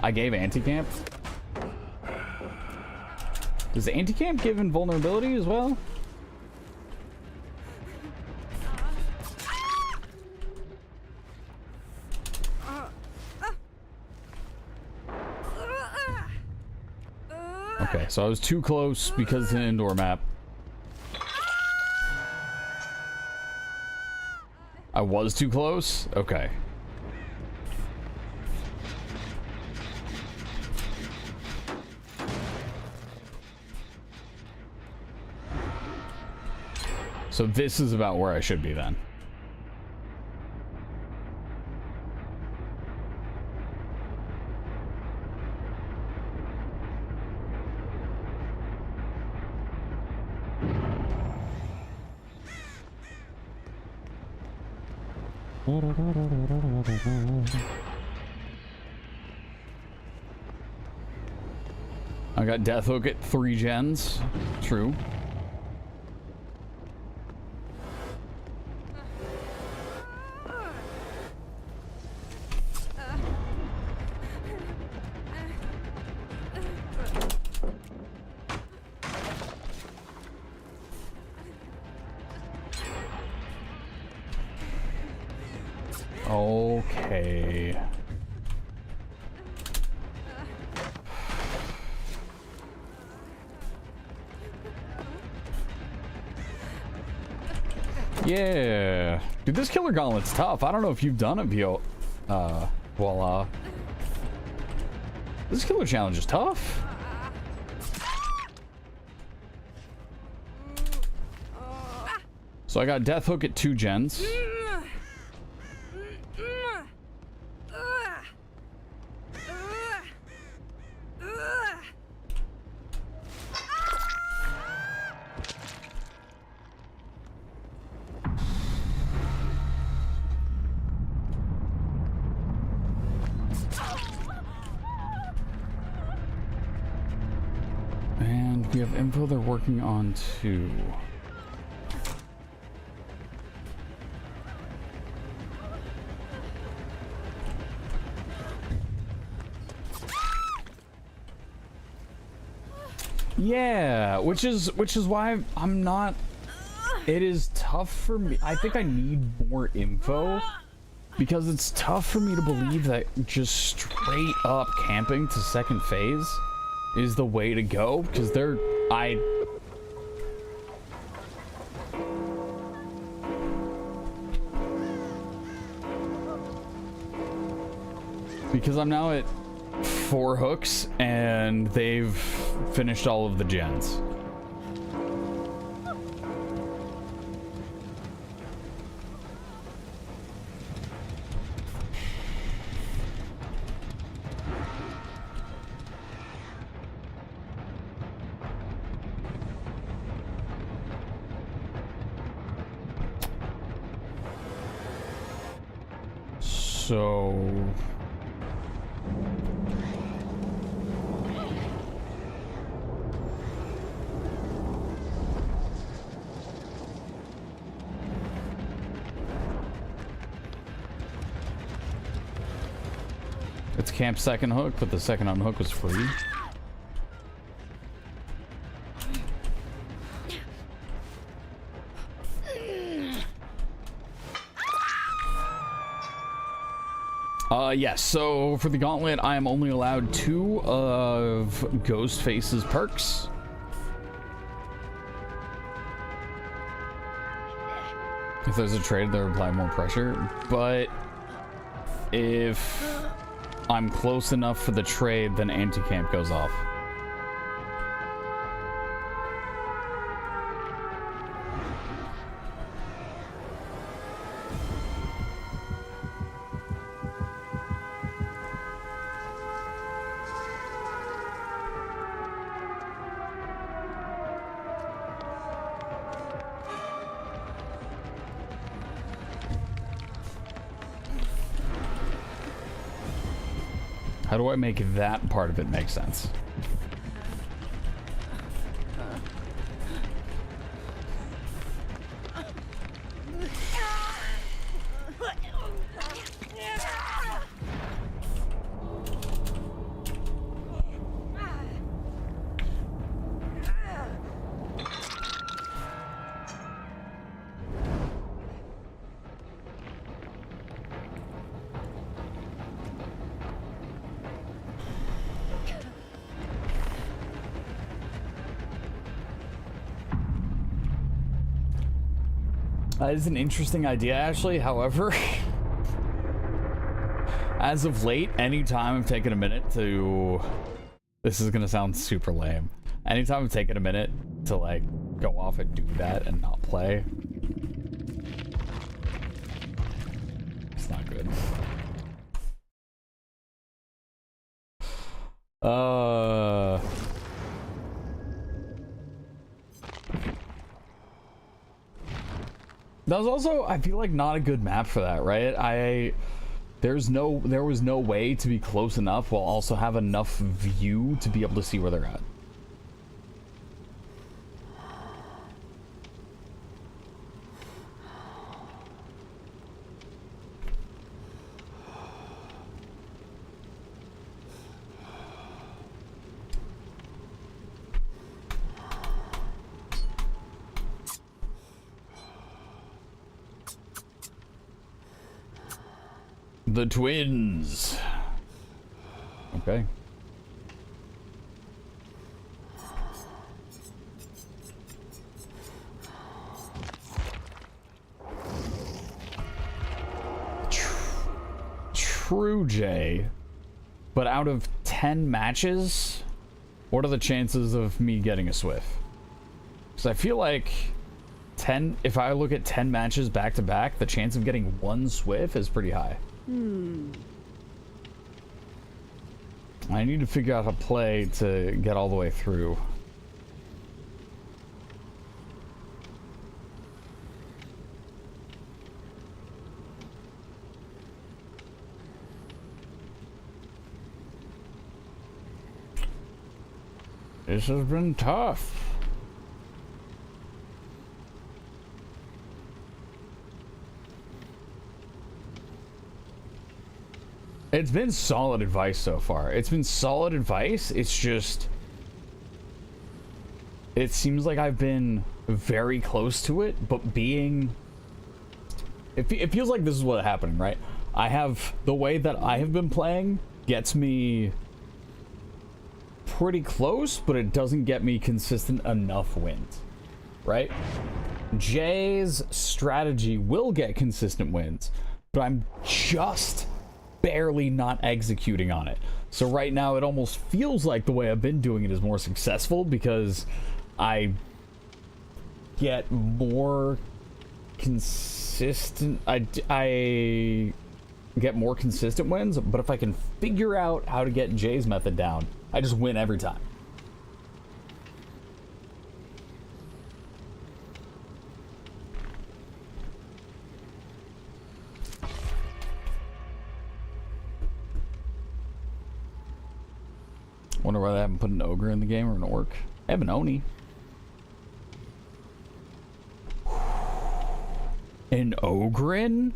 A: I gave anti-camp. Does anti-camp give invulnerability as well? Okay, so I was too close because it's an indoor map. I was too close? Okay. So this is about where I should be then. I got Death Hook at 3 gens. True. Okay. Yeah. Dude, this killer gauntlet's tough. I don't know if you've done it, Vio. Voila. This killer challenge is tough. So I got Death Hook at 2 gens. And we have info they're working on 2. Yeah, which is why I'm not. It is tough for me. I think I need more info because it's tough for me to believe that just straight up camping to second phase is the way to go, because because I'm now at 4 hooks and they've finished all of the gens. So it's camp second hook, but the second unhook was free. Yes, so for the Gauntlet, I am only allowed 2 of Ghostface's perks. If there's a trade, they'll apply more pressure, but if I'm close enough for the trade, then anti-camp goes off. How do I make that part of it make sense? That is an interesting idea, actually. However, as of late, anytime I've taken a minute to... This is gonna sound super lame. Anytime I've taken a minute to, like, go off and do that and not play, it's not good. That was also, I feel like, not a good map for that, right? There was no way to be close enough while also have enough view to be able to see where they're at. The twins. Okay. true, Jay. But out of 10 matches, what are the chances of me getting a Swift? Because I feel like 10, if I look at 10 matches back to back, the chance of getting one Swift is pretty high. I need to figure out how to play to get all the way through. This has been tough. It's been solid advice so far. It's been solid advice. It's just... It seems like I've been very close to it, but being... It feels like this is what's happening, right? I have... The way that I have been playing gets me pretty close, but it doesn't get me consistent enough wins, right? Jay's strategy will get consistent wins, but I'm just barely not executing on it. So right now it almost feels like the way I've been doing it is more successful because I get more consistent. I get more consistent wins, but if I can figure out how to get Jay's method down, I just win every time. Wonder why they haven't put an ogre in the game or an orc. I have an oni. An ogrin?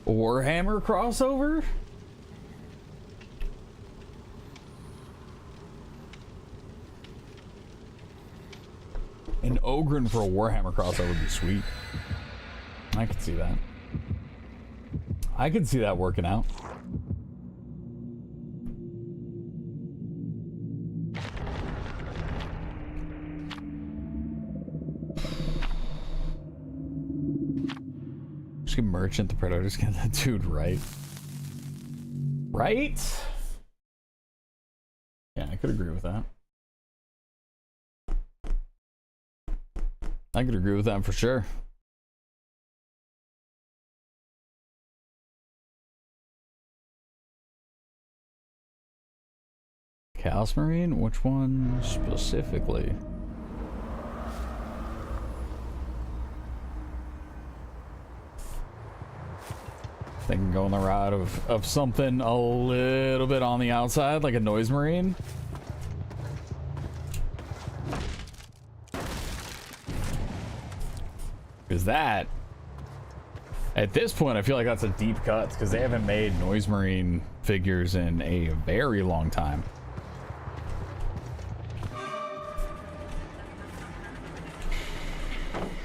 A: Warhammer crossover? An ogrin for a Warhammer crossover would be sweet. I could see that. I could see that working out. Just get merchant the predator skin. That dude, right? Right? Yeah, I could agree with that. I could agree with that for sure. Chaos Marine? Which one specifically? They can go on the route of something a little bit on the outside, like a Noise Marine. Because that, at this point, I feel like that's a deep cut because they haven't made Noise Marine figures in a very long time.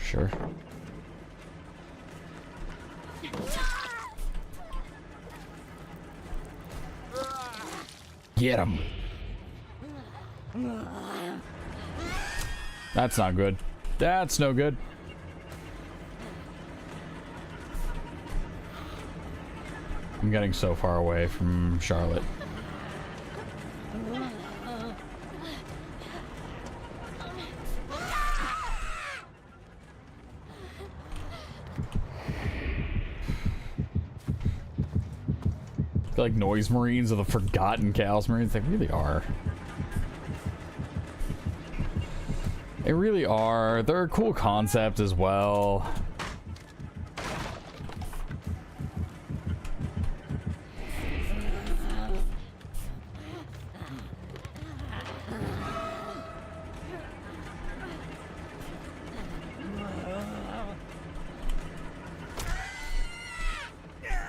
A: Sure. Get him. That's not good. That's no good. I'm getting so far away from Charlotte. I feel like Noise Marines are the forgotten Chaos Marines. They really are. They really are. They're a cool concept as well.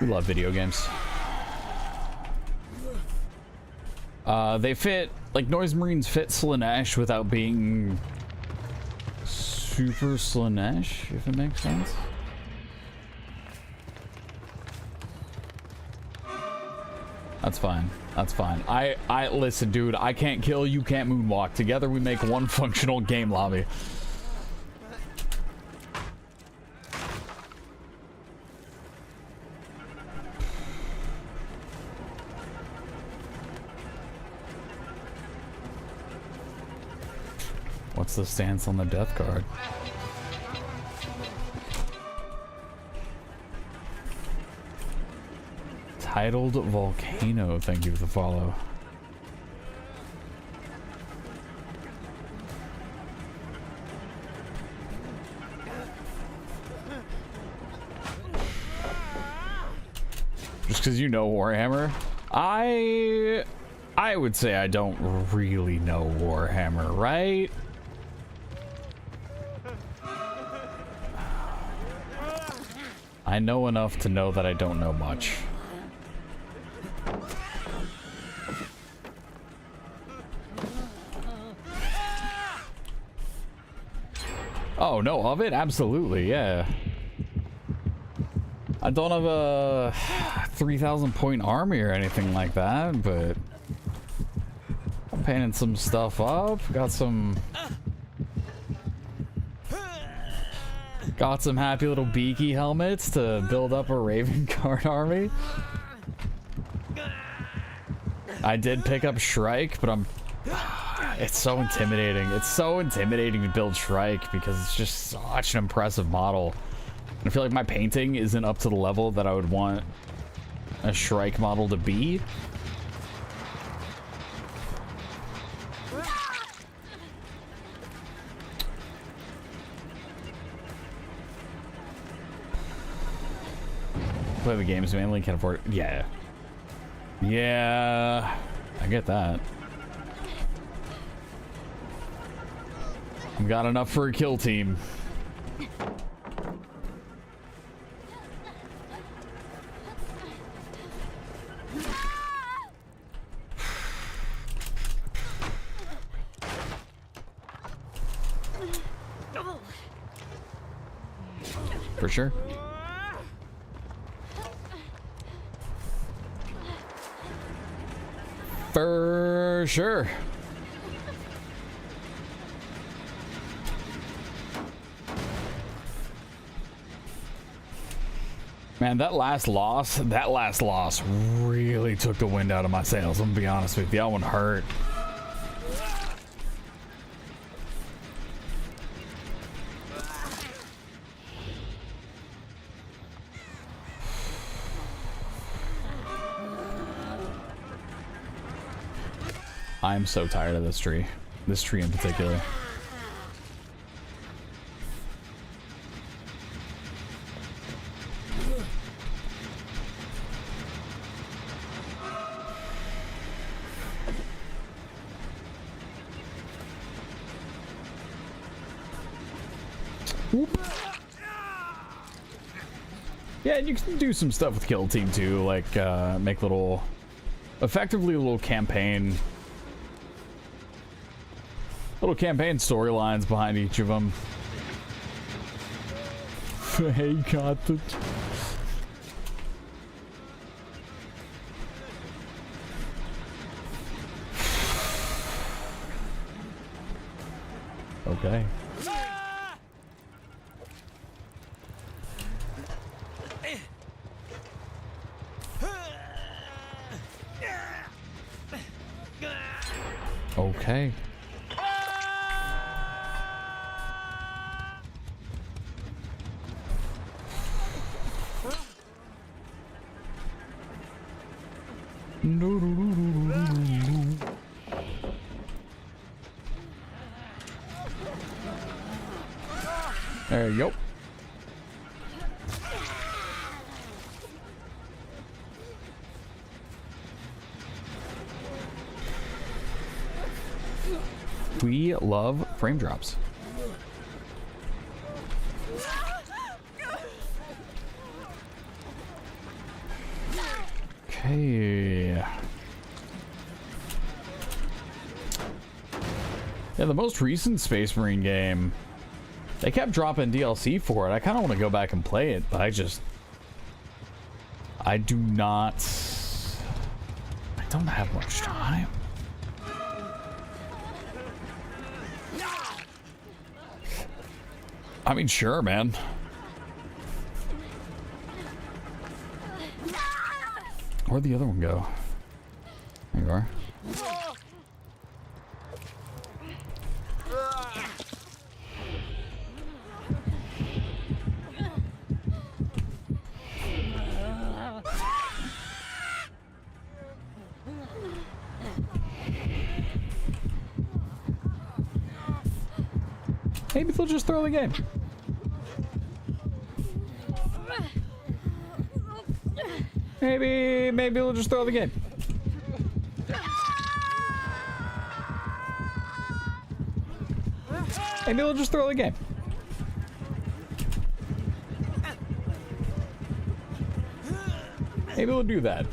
A: We love video games. They fit, like, Noise Marines fit Slaanesh without being super Slaanesh, if it makes sense. That's fine. That's fine. I listen, dude, I can't kill, you can't moonwalk. Together we make one functional game lobby. What's the stance on the death card? Titled Volcano, thank you for the follow. Just because you know Warhammer? I would say I don't really know Warhammer, right? I know enough to know that I don't know much. Oh, no, of it? Absolutely, yeah. I don't have a 3,000 point army or anything like that, but I'm painting some stuff up. Got some happy little beaky helmets to build up a Raven Guard army. I did pick up Shrike, but it's so intimidating. It's so intimidating to build Shrike because it's just such an impressive model. I feel like my painting isn't up to the level that I would want a Shrike model to be. Play the games mainly, can't afford it. Yeah. Yeah, I get that. I've got enough for a kill team. For sure. For sure. Man, that last loss really took the wind out of my sails. I'm gonna be honest with you, that one hurt. I'm so tired of this tree in particular. Whoop. Yeah, and you can do some stuff with Kill Team too, like make effectively little campaign storylines behind each of them. Hey, got it. Okay. Okay. There you go. We love frame drops. Okay. Yeah, the most recent Space Marine game, they kept dropping DLC for it. I kind of want to go back and play it, but I don't have much time. I mean, sure, man. Where'd the other one go? There you are. Maybe they'll just throw the game. Maybe they'll just throw the game. Maybe they'll just throw the game. Maybe we'll do that.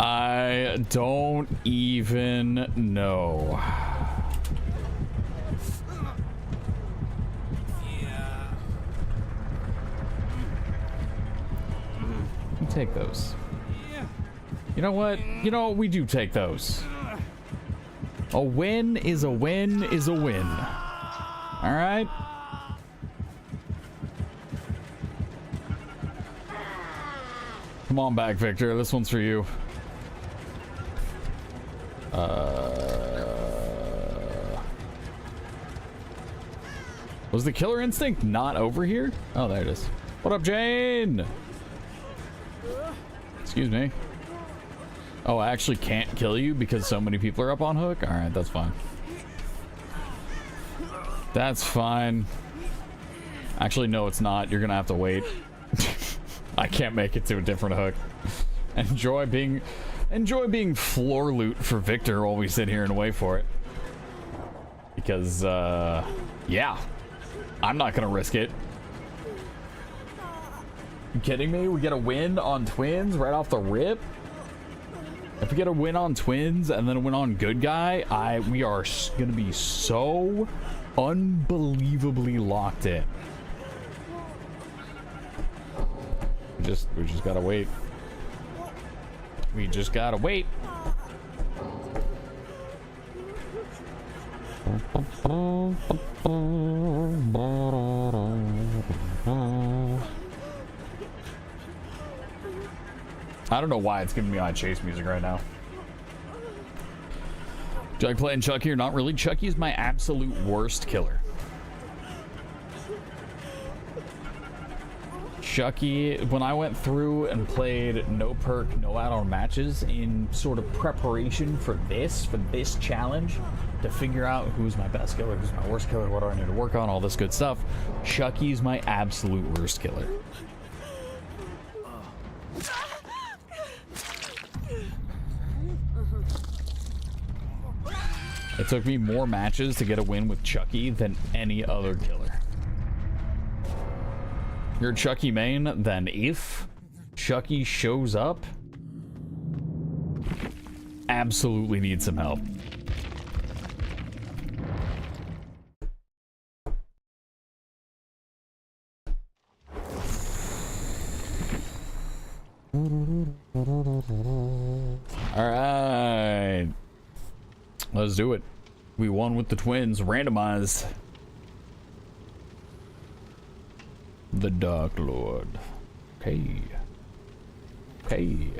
A: I don't even know. We take those. You know what? You know what? We do take those. A win is a win is a win. All right? Come on back, Victor. This one's for you. Was the killer instinct not over here? Oh, there it is. What up, Jane? Excuse me. Oh, I actually can't kill you because so many people are up on hook? Alright, that's fine. That's fine. Actually, no, it's not. You're gonna have to wait. I can't make it to a different hook. Enjoy being floor loot for Victor while we sit here and wait for it. Because, yeah. I'm not gonna risk it. You kidding me? We get a win on twins right off the rip? If we get a win on twins and then a win on good guy, we are gonna be so unbelievably locked in. We just gotta wait. We just gotta wait. I don't know why it's giving me my chase music right now. Do you like playing Chucky or not really? Chucky is my absolute worst killer. Chucky, when I went through and played no perk, no add-on matches in sort of preparation for this challenge, to figure out who's my best killer, who's my worst killer, what do I need to work on, all this good stuff, Chucky's my absolute worst killer. It took me more matches to get a win with Chucky than any other killer. You're a Chucky main, then if Chucky shows up, absolutely need some help. Alright. Let's do it. We won with the twins, randomized. The Dark Lord. Okay. Okay.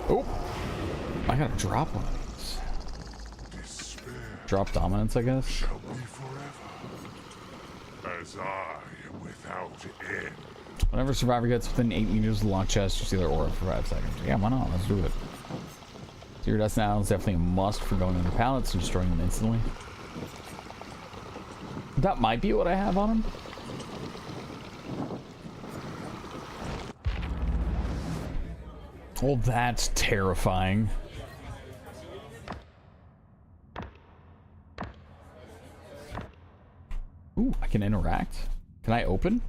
A: Oh! I gotta drop one of these.
B: Despair
A: Drop dominance, I guess.
B: shall be forever, as I am without end.
A: Whenever survivor gets within 8 meters of the locked chest, you see their aura for 5 seconds. Yeah, why not? Let's do it. Zero Dust now is definitely a must for going under pallets and destroying them instantly. That might be what I have on him. Oh, that's terrifying. Ooh, I can interact. Can I open?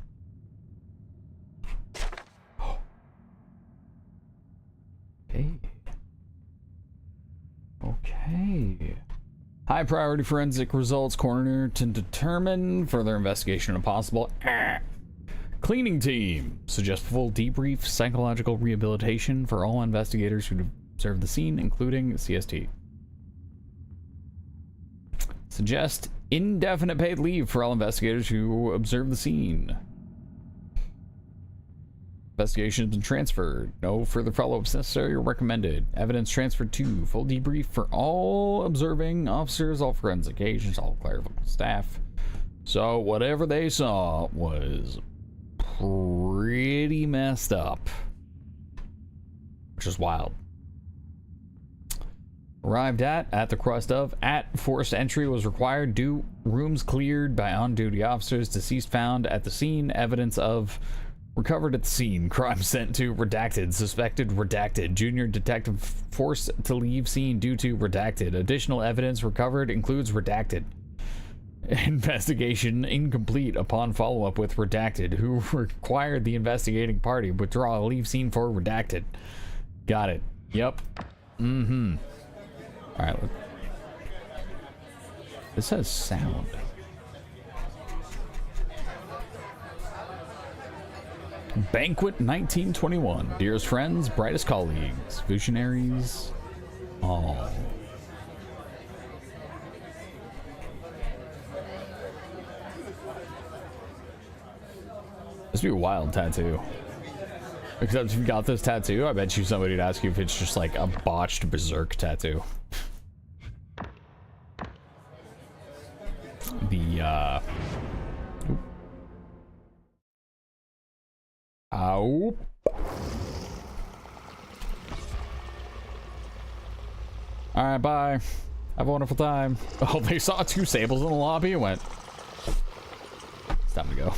A: Okay. Okay. High priority forensic results coroner to determine further investigation of possible cleaning team. Suggest full debrief psychological rehabilitation for all investigators who observed the scene, including CST. Suggest indefinite paid leave for all investigators who observed the scene. Investigation has been transferred. No further follow-ups necessary or recommended. Evidence transferred to. Full debrief for all observing officers, all forensic agents, all clerical staff. So whatever they saw was pretty messed up, which is wild. Arrived at the crust of, forced entry was required, rooms cleared by on-duty officers, deceased found at the scene, evidence of, recovered at the scene, crime sent to, redacted, suspected, redacted, junior detective forced to leave scene due to, redacted, additional evidence recovered includes redacted. Investigation incomplete upon follow-up with redacted, who required the investigating party withdraw, leave scene for redacted. Got it. Yep. Mm-hmm. All right, look. This has sound. Banquet 1921. Dearest friends, brightest colleagues, visionaries, all. This would be a wild tattoo. Except if you got this tattoo, I bet you somebody would ask you if it's just like a botched berserk tattoo. The ow. Alright, bye. Have a wonderful time. Oh, they saw 2 sables in the lobby and went, it's time to go.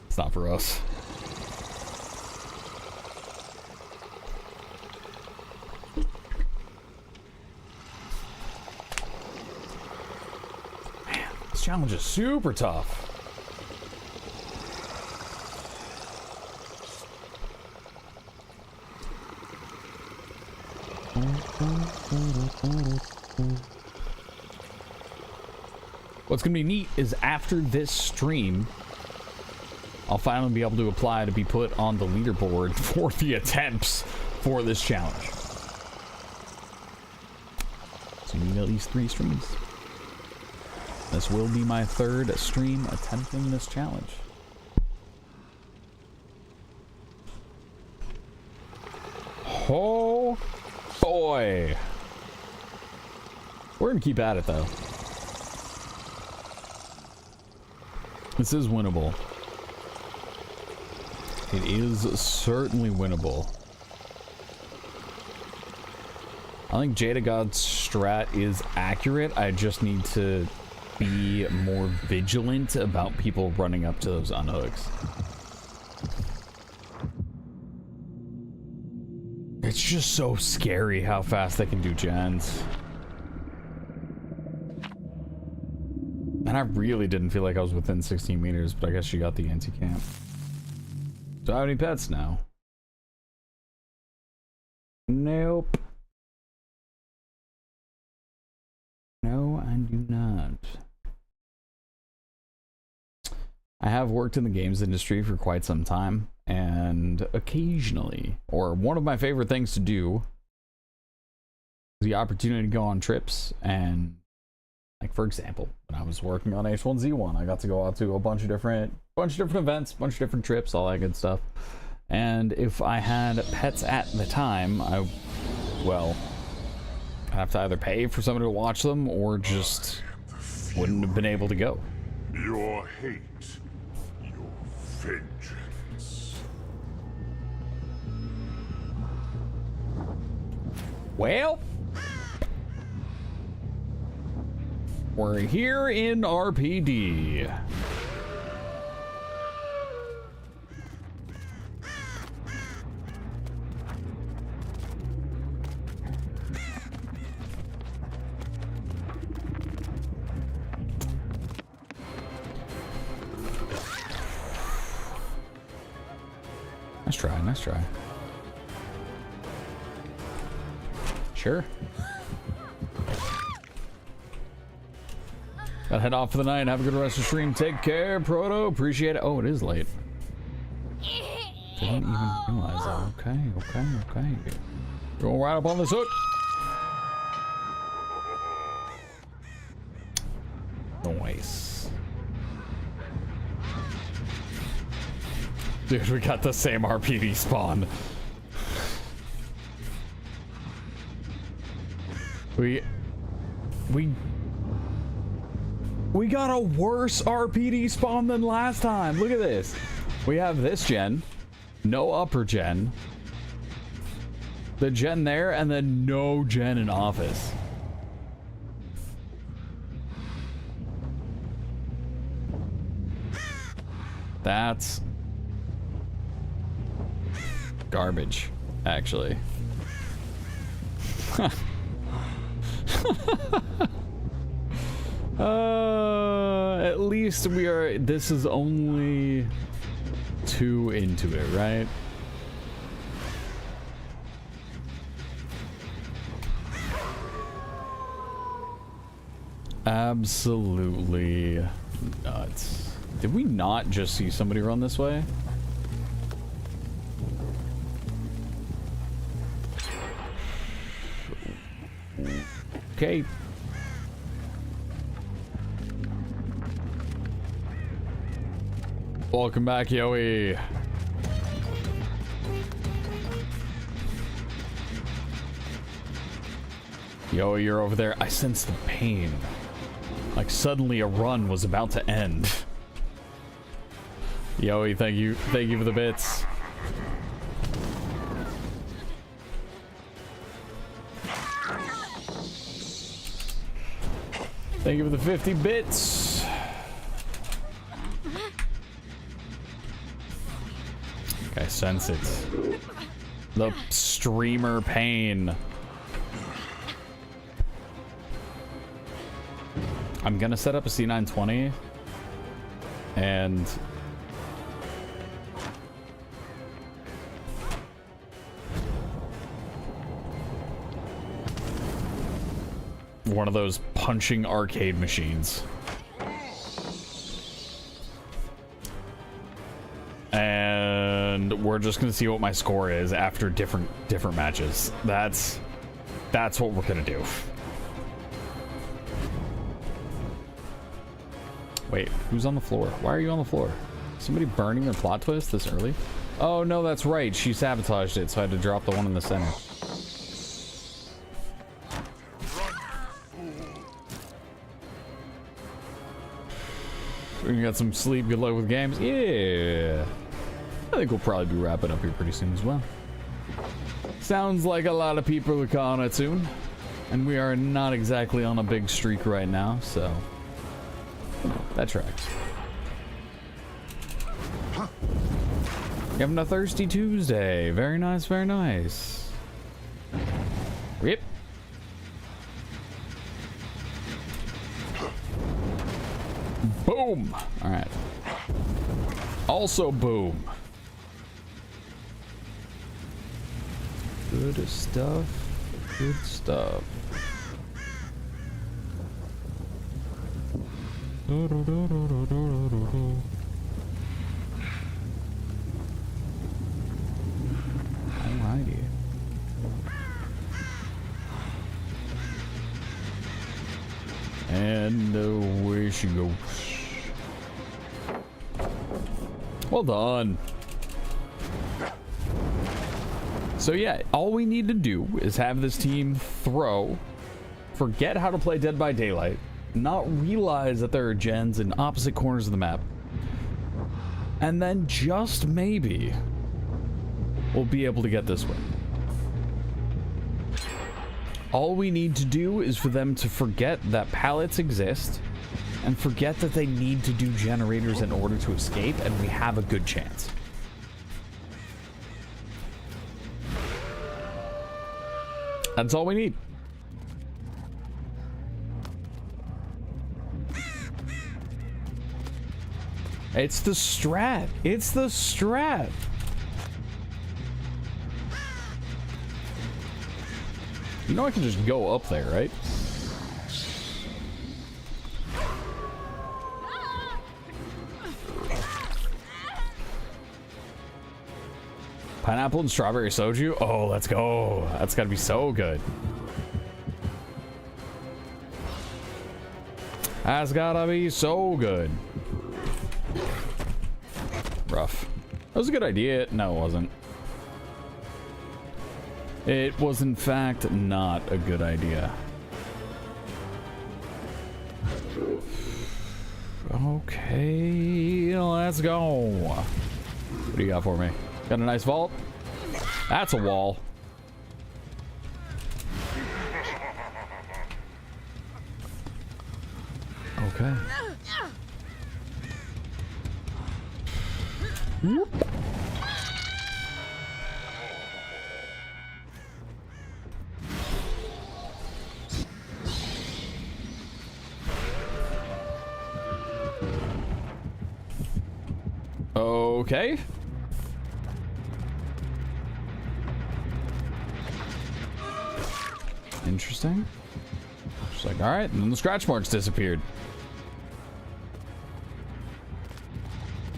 A: It's not for us. Man, this challenge is super tough. What's gonna be neat is after this stream, I'll finally be able to apply to be put on the leaderboard for the attempts for this challenge. So you need at least 3 streams. This will be my 3rd stream attempting this challenge. Oh boy. We're gonna keep at it though. This is winnable. It is certainly winnable. I think Jada God's strat is accurate. I just need to be more vigilant about people running up to those unhooks. It's just so scary how fast they can do gens. And I really didn't feel like I was within 16 meters, but I guess she got the anti-camp. Do I have any pets now? Nope. No, I do not. I have worked in the games industry for quite some time, and occasionally, or one of my favorite things to do, is the opportunity to go on trips. And like, for example, when I was working on H1Z1, I got to go out to a bunch of different events, bunch of different trips, all that good stuff. And if I had pets at the time, I'd have to either pay for somebody to watch them or just wouldn't have been able to go.
B: Your hate, your vengeance.
A: Well, we're here in RPD. Nice try, nice try. Sure. Gotta head off for the night. Have a good rest of the stream. Take care, Proto. Appreciate it. Oh, it is late. Didn't even realize that. Okay, okay, okay. Going right up on this hook. Nice. Dude, we got the same RPD spawn. We got a worse RPD spawn than last time. Look at this. We have this gen, no upper gen, the gen there, and then no gen in office. That's garbage, actually. At least we are, this is only 2 into it, right? Absolutely nuts. Did we not just see somebody run this way? Okay. Welcome back, Yoey. Yoey, you're over there. I sense the pain. Like suddenly a run was about to end. Yoey, thank you. Thank you for the bits. Thank you for the 50 bits. I sense it. The streamer pain. I'm gonna set up a C920 and one of those punching arcade machines. And we're just gonna see what my score is after different matches. That's what we're gonna do. Wait, who's on the floor? Why are you on the floor? Somebody burning their plot twist this early? Oh no, that's right. She sabotaged it, so I had to drop the one in the center. We got some sleep. Good luck with games. Yeah. I think we'll probably be wrapping up here pretty soon as well. Sounds like a lot of people are calling it soon. And we are not exactly on a big streak right now, so that tracks. Having a thirsty Tuesday. Very nice, very nice. Rip. Boom. All right. Also boom. Good stuff. Good stuff. Alrighty. And away she goes. Well done. So yeah, all we need to do is have this team throw, forget how to play Dead by Daylight, not realize that there are gens in opposite corners of the map, and then just maybe we'll be able to get this win. All we need to do is for them to forget that pallets exist and forget that they need to do generators in order to escape, and we have a good chance. That's all we need. It's the strat. It's the strat. You know I can just go up there, right? Pineapple and strawberry soju? Oh, let's go. That's gotta be so good. That's gotta be so good. Rough. That was a good idea. No, it wasn't. It was, in fact, not a good idea. Okay, let's go. What do you got for me? Got a nice vault? That's a wall. Okay. Whoop. Okay. Interesting. Just like, all right, and then the scratch marks disappeared.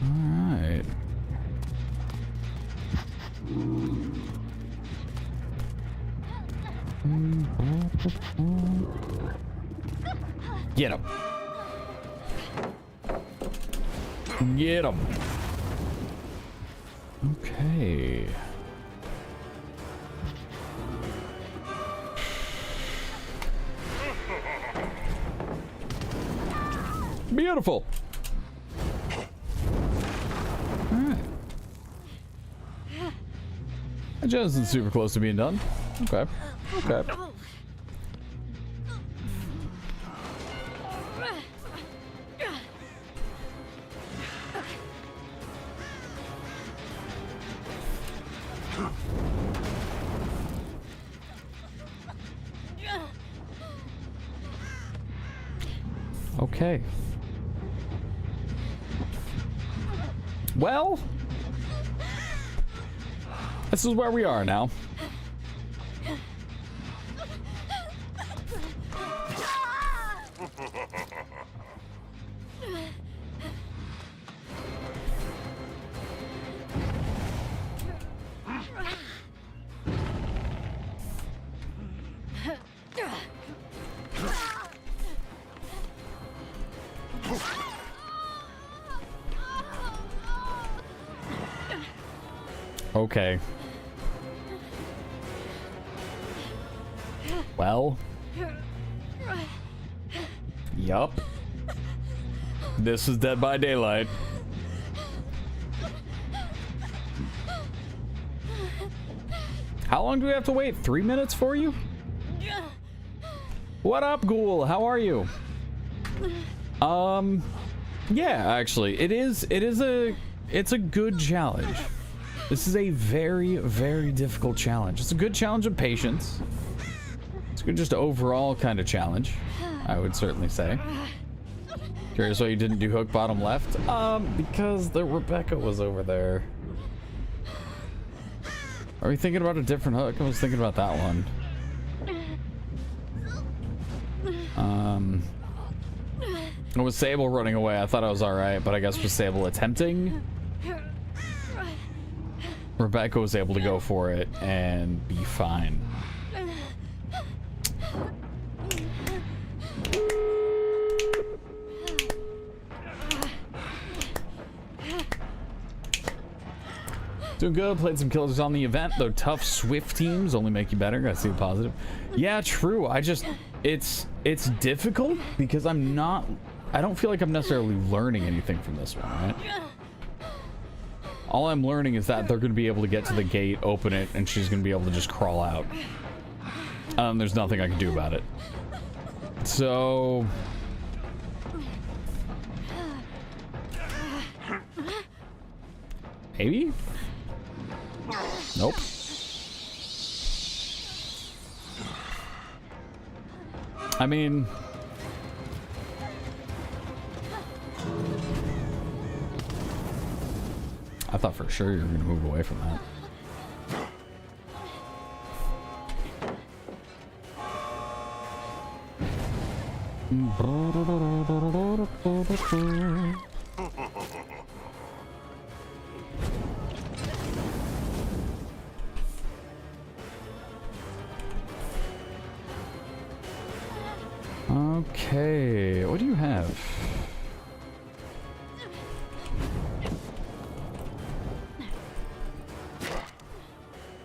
A: All right. Get him. Get him. Okay. Beautiful. All right. That just isn't super close to being done. Okay. Okay. Okay. Well, this is where we are now. Okay. Well. Yup. This is Dead by Daylight. How long do we have to wait? 3 minutes for you? What up, Ghoul? How are you? Yeah, actually, it's a good challenge. This is a very, very difficult challenge. It's a good challenge of patience. It's a good just overall kind of challenge, I would certainly say. Curious why you didn't do hook bottom left? Because the Rebecca was over there. Are we thinking about a different hook? I was thinking about that one. With Sable running away, I thought I was alright, but I guess with Sable attempting, Rebecca was able to go for it and be fine. Doing good. Played some killers on the event, though tough Swift teams only make you better. Gotta see the positive. Yeah, true. It's difficult because I don't feel like I'm necessarily learning anything from this one, right? All I'm learning is that they're going to be able to get to the gate, open it, and she's going to be able to just crawl out. There's nothing I can do about it. So... maybe? Nope. I mean... I thought for sure you were going to move away from that. Okay, what do you have?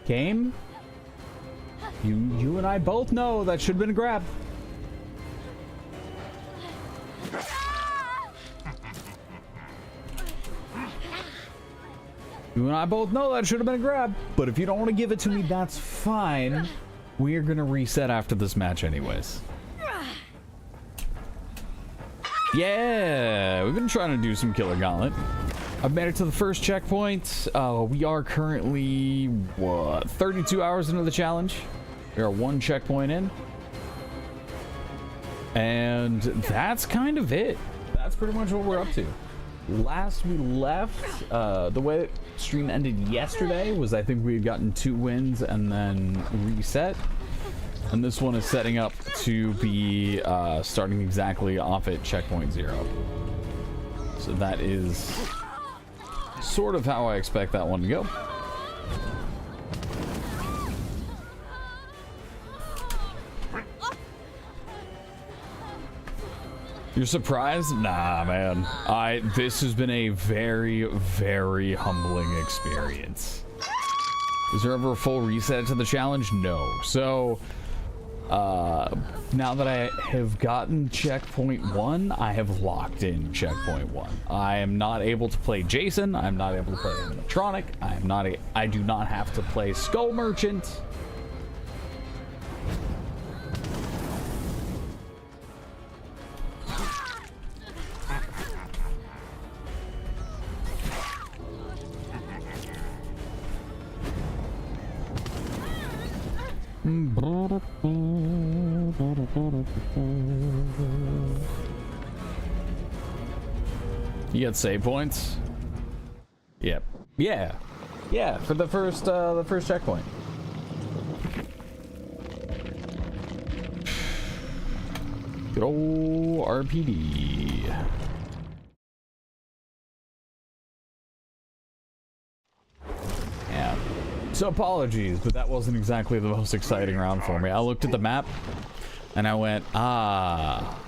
A: Game? You and I both know that should have been a grab. You and I both know that should have been a grab, but if you don't want to give it to me, that's fine. We're gonna reset after this match anyways. Yeah, we've been trying to do some killer Gauntlet. I've made it to the first checkpoint. We are currently, what, 32 hours into the challenge. We are one checkpoint in. And that's kind of it. That's pretty much what we're up to. Last we left, the way that stream ended yesterday was I think we had gotten 2 wins and then reset. And this one is setting up to be starting exactly off at checkpoint 0. So that is sort of how I expect that one to go. You're surprised? Nah, man. This has been a very, very humbling experience. Is there ever a full reset to the challenge? No. So, now that I have gotten checkpoint 1, I have locked in checkpoint 1. I am not able to play Jason. I'm not able to play animatronic. I do not have to play Skull Merchant. You get save points? Yep. Yeah. Yeah, for the first checkpoint. Good old RPD. Yeah. So apologies, but that wasn't exactly the most exciting round for me. I looked at the map and I went, ah.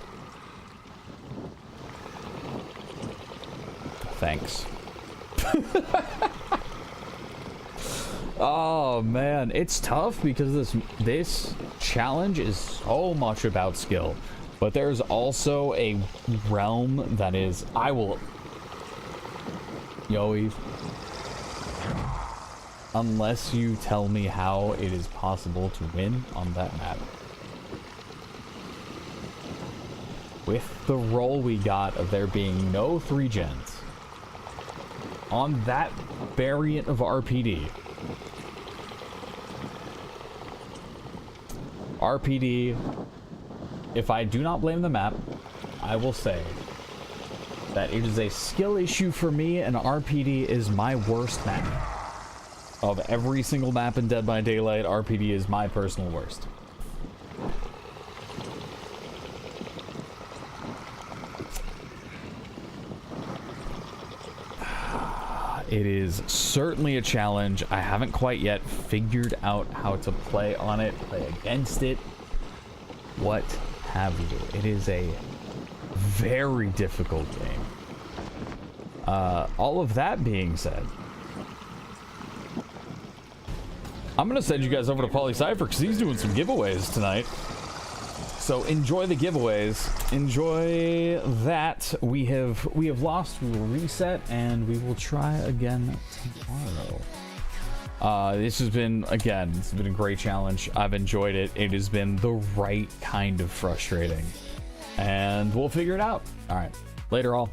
A: Thanks. Oh man, it's tough because this challenge is so much about skill, but there's also a realm that is Yoey, unless you tell me how it is possible to win on that map. With the roll we got of there being no 3 gens on that variant of RPD. RPD, if I do not blame the map, I will say that it is a skill issue for me, and RPD is my worst map. Of every single map in Dead by Daylight, RPD is my personal worst. It is certainly a challenge. I haven't quite yet figured out how to play on it, play against it, what have you. It is a very difficult game. All of that being said, I'm going to send you guys over to Polycypher because he's doing some giveaways tonight. So enjoy the giveaways. Enjoy that. We have lost. We will reset and we will try again tomorrow. This has been a great challenge. I've enjoyed it. It has been the right kind of frustrating, and we'll figure it out. All right, later all.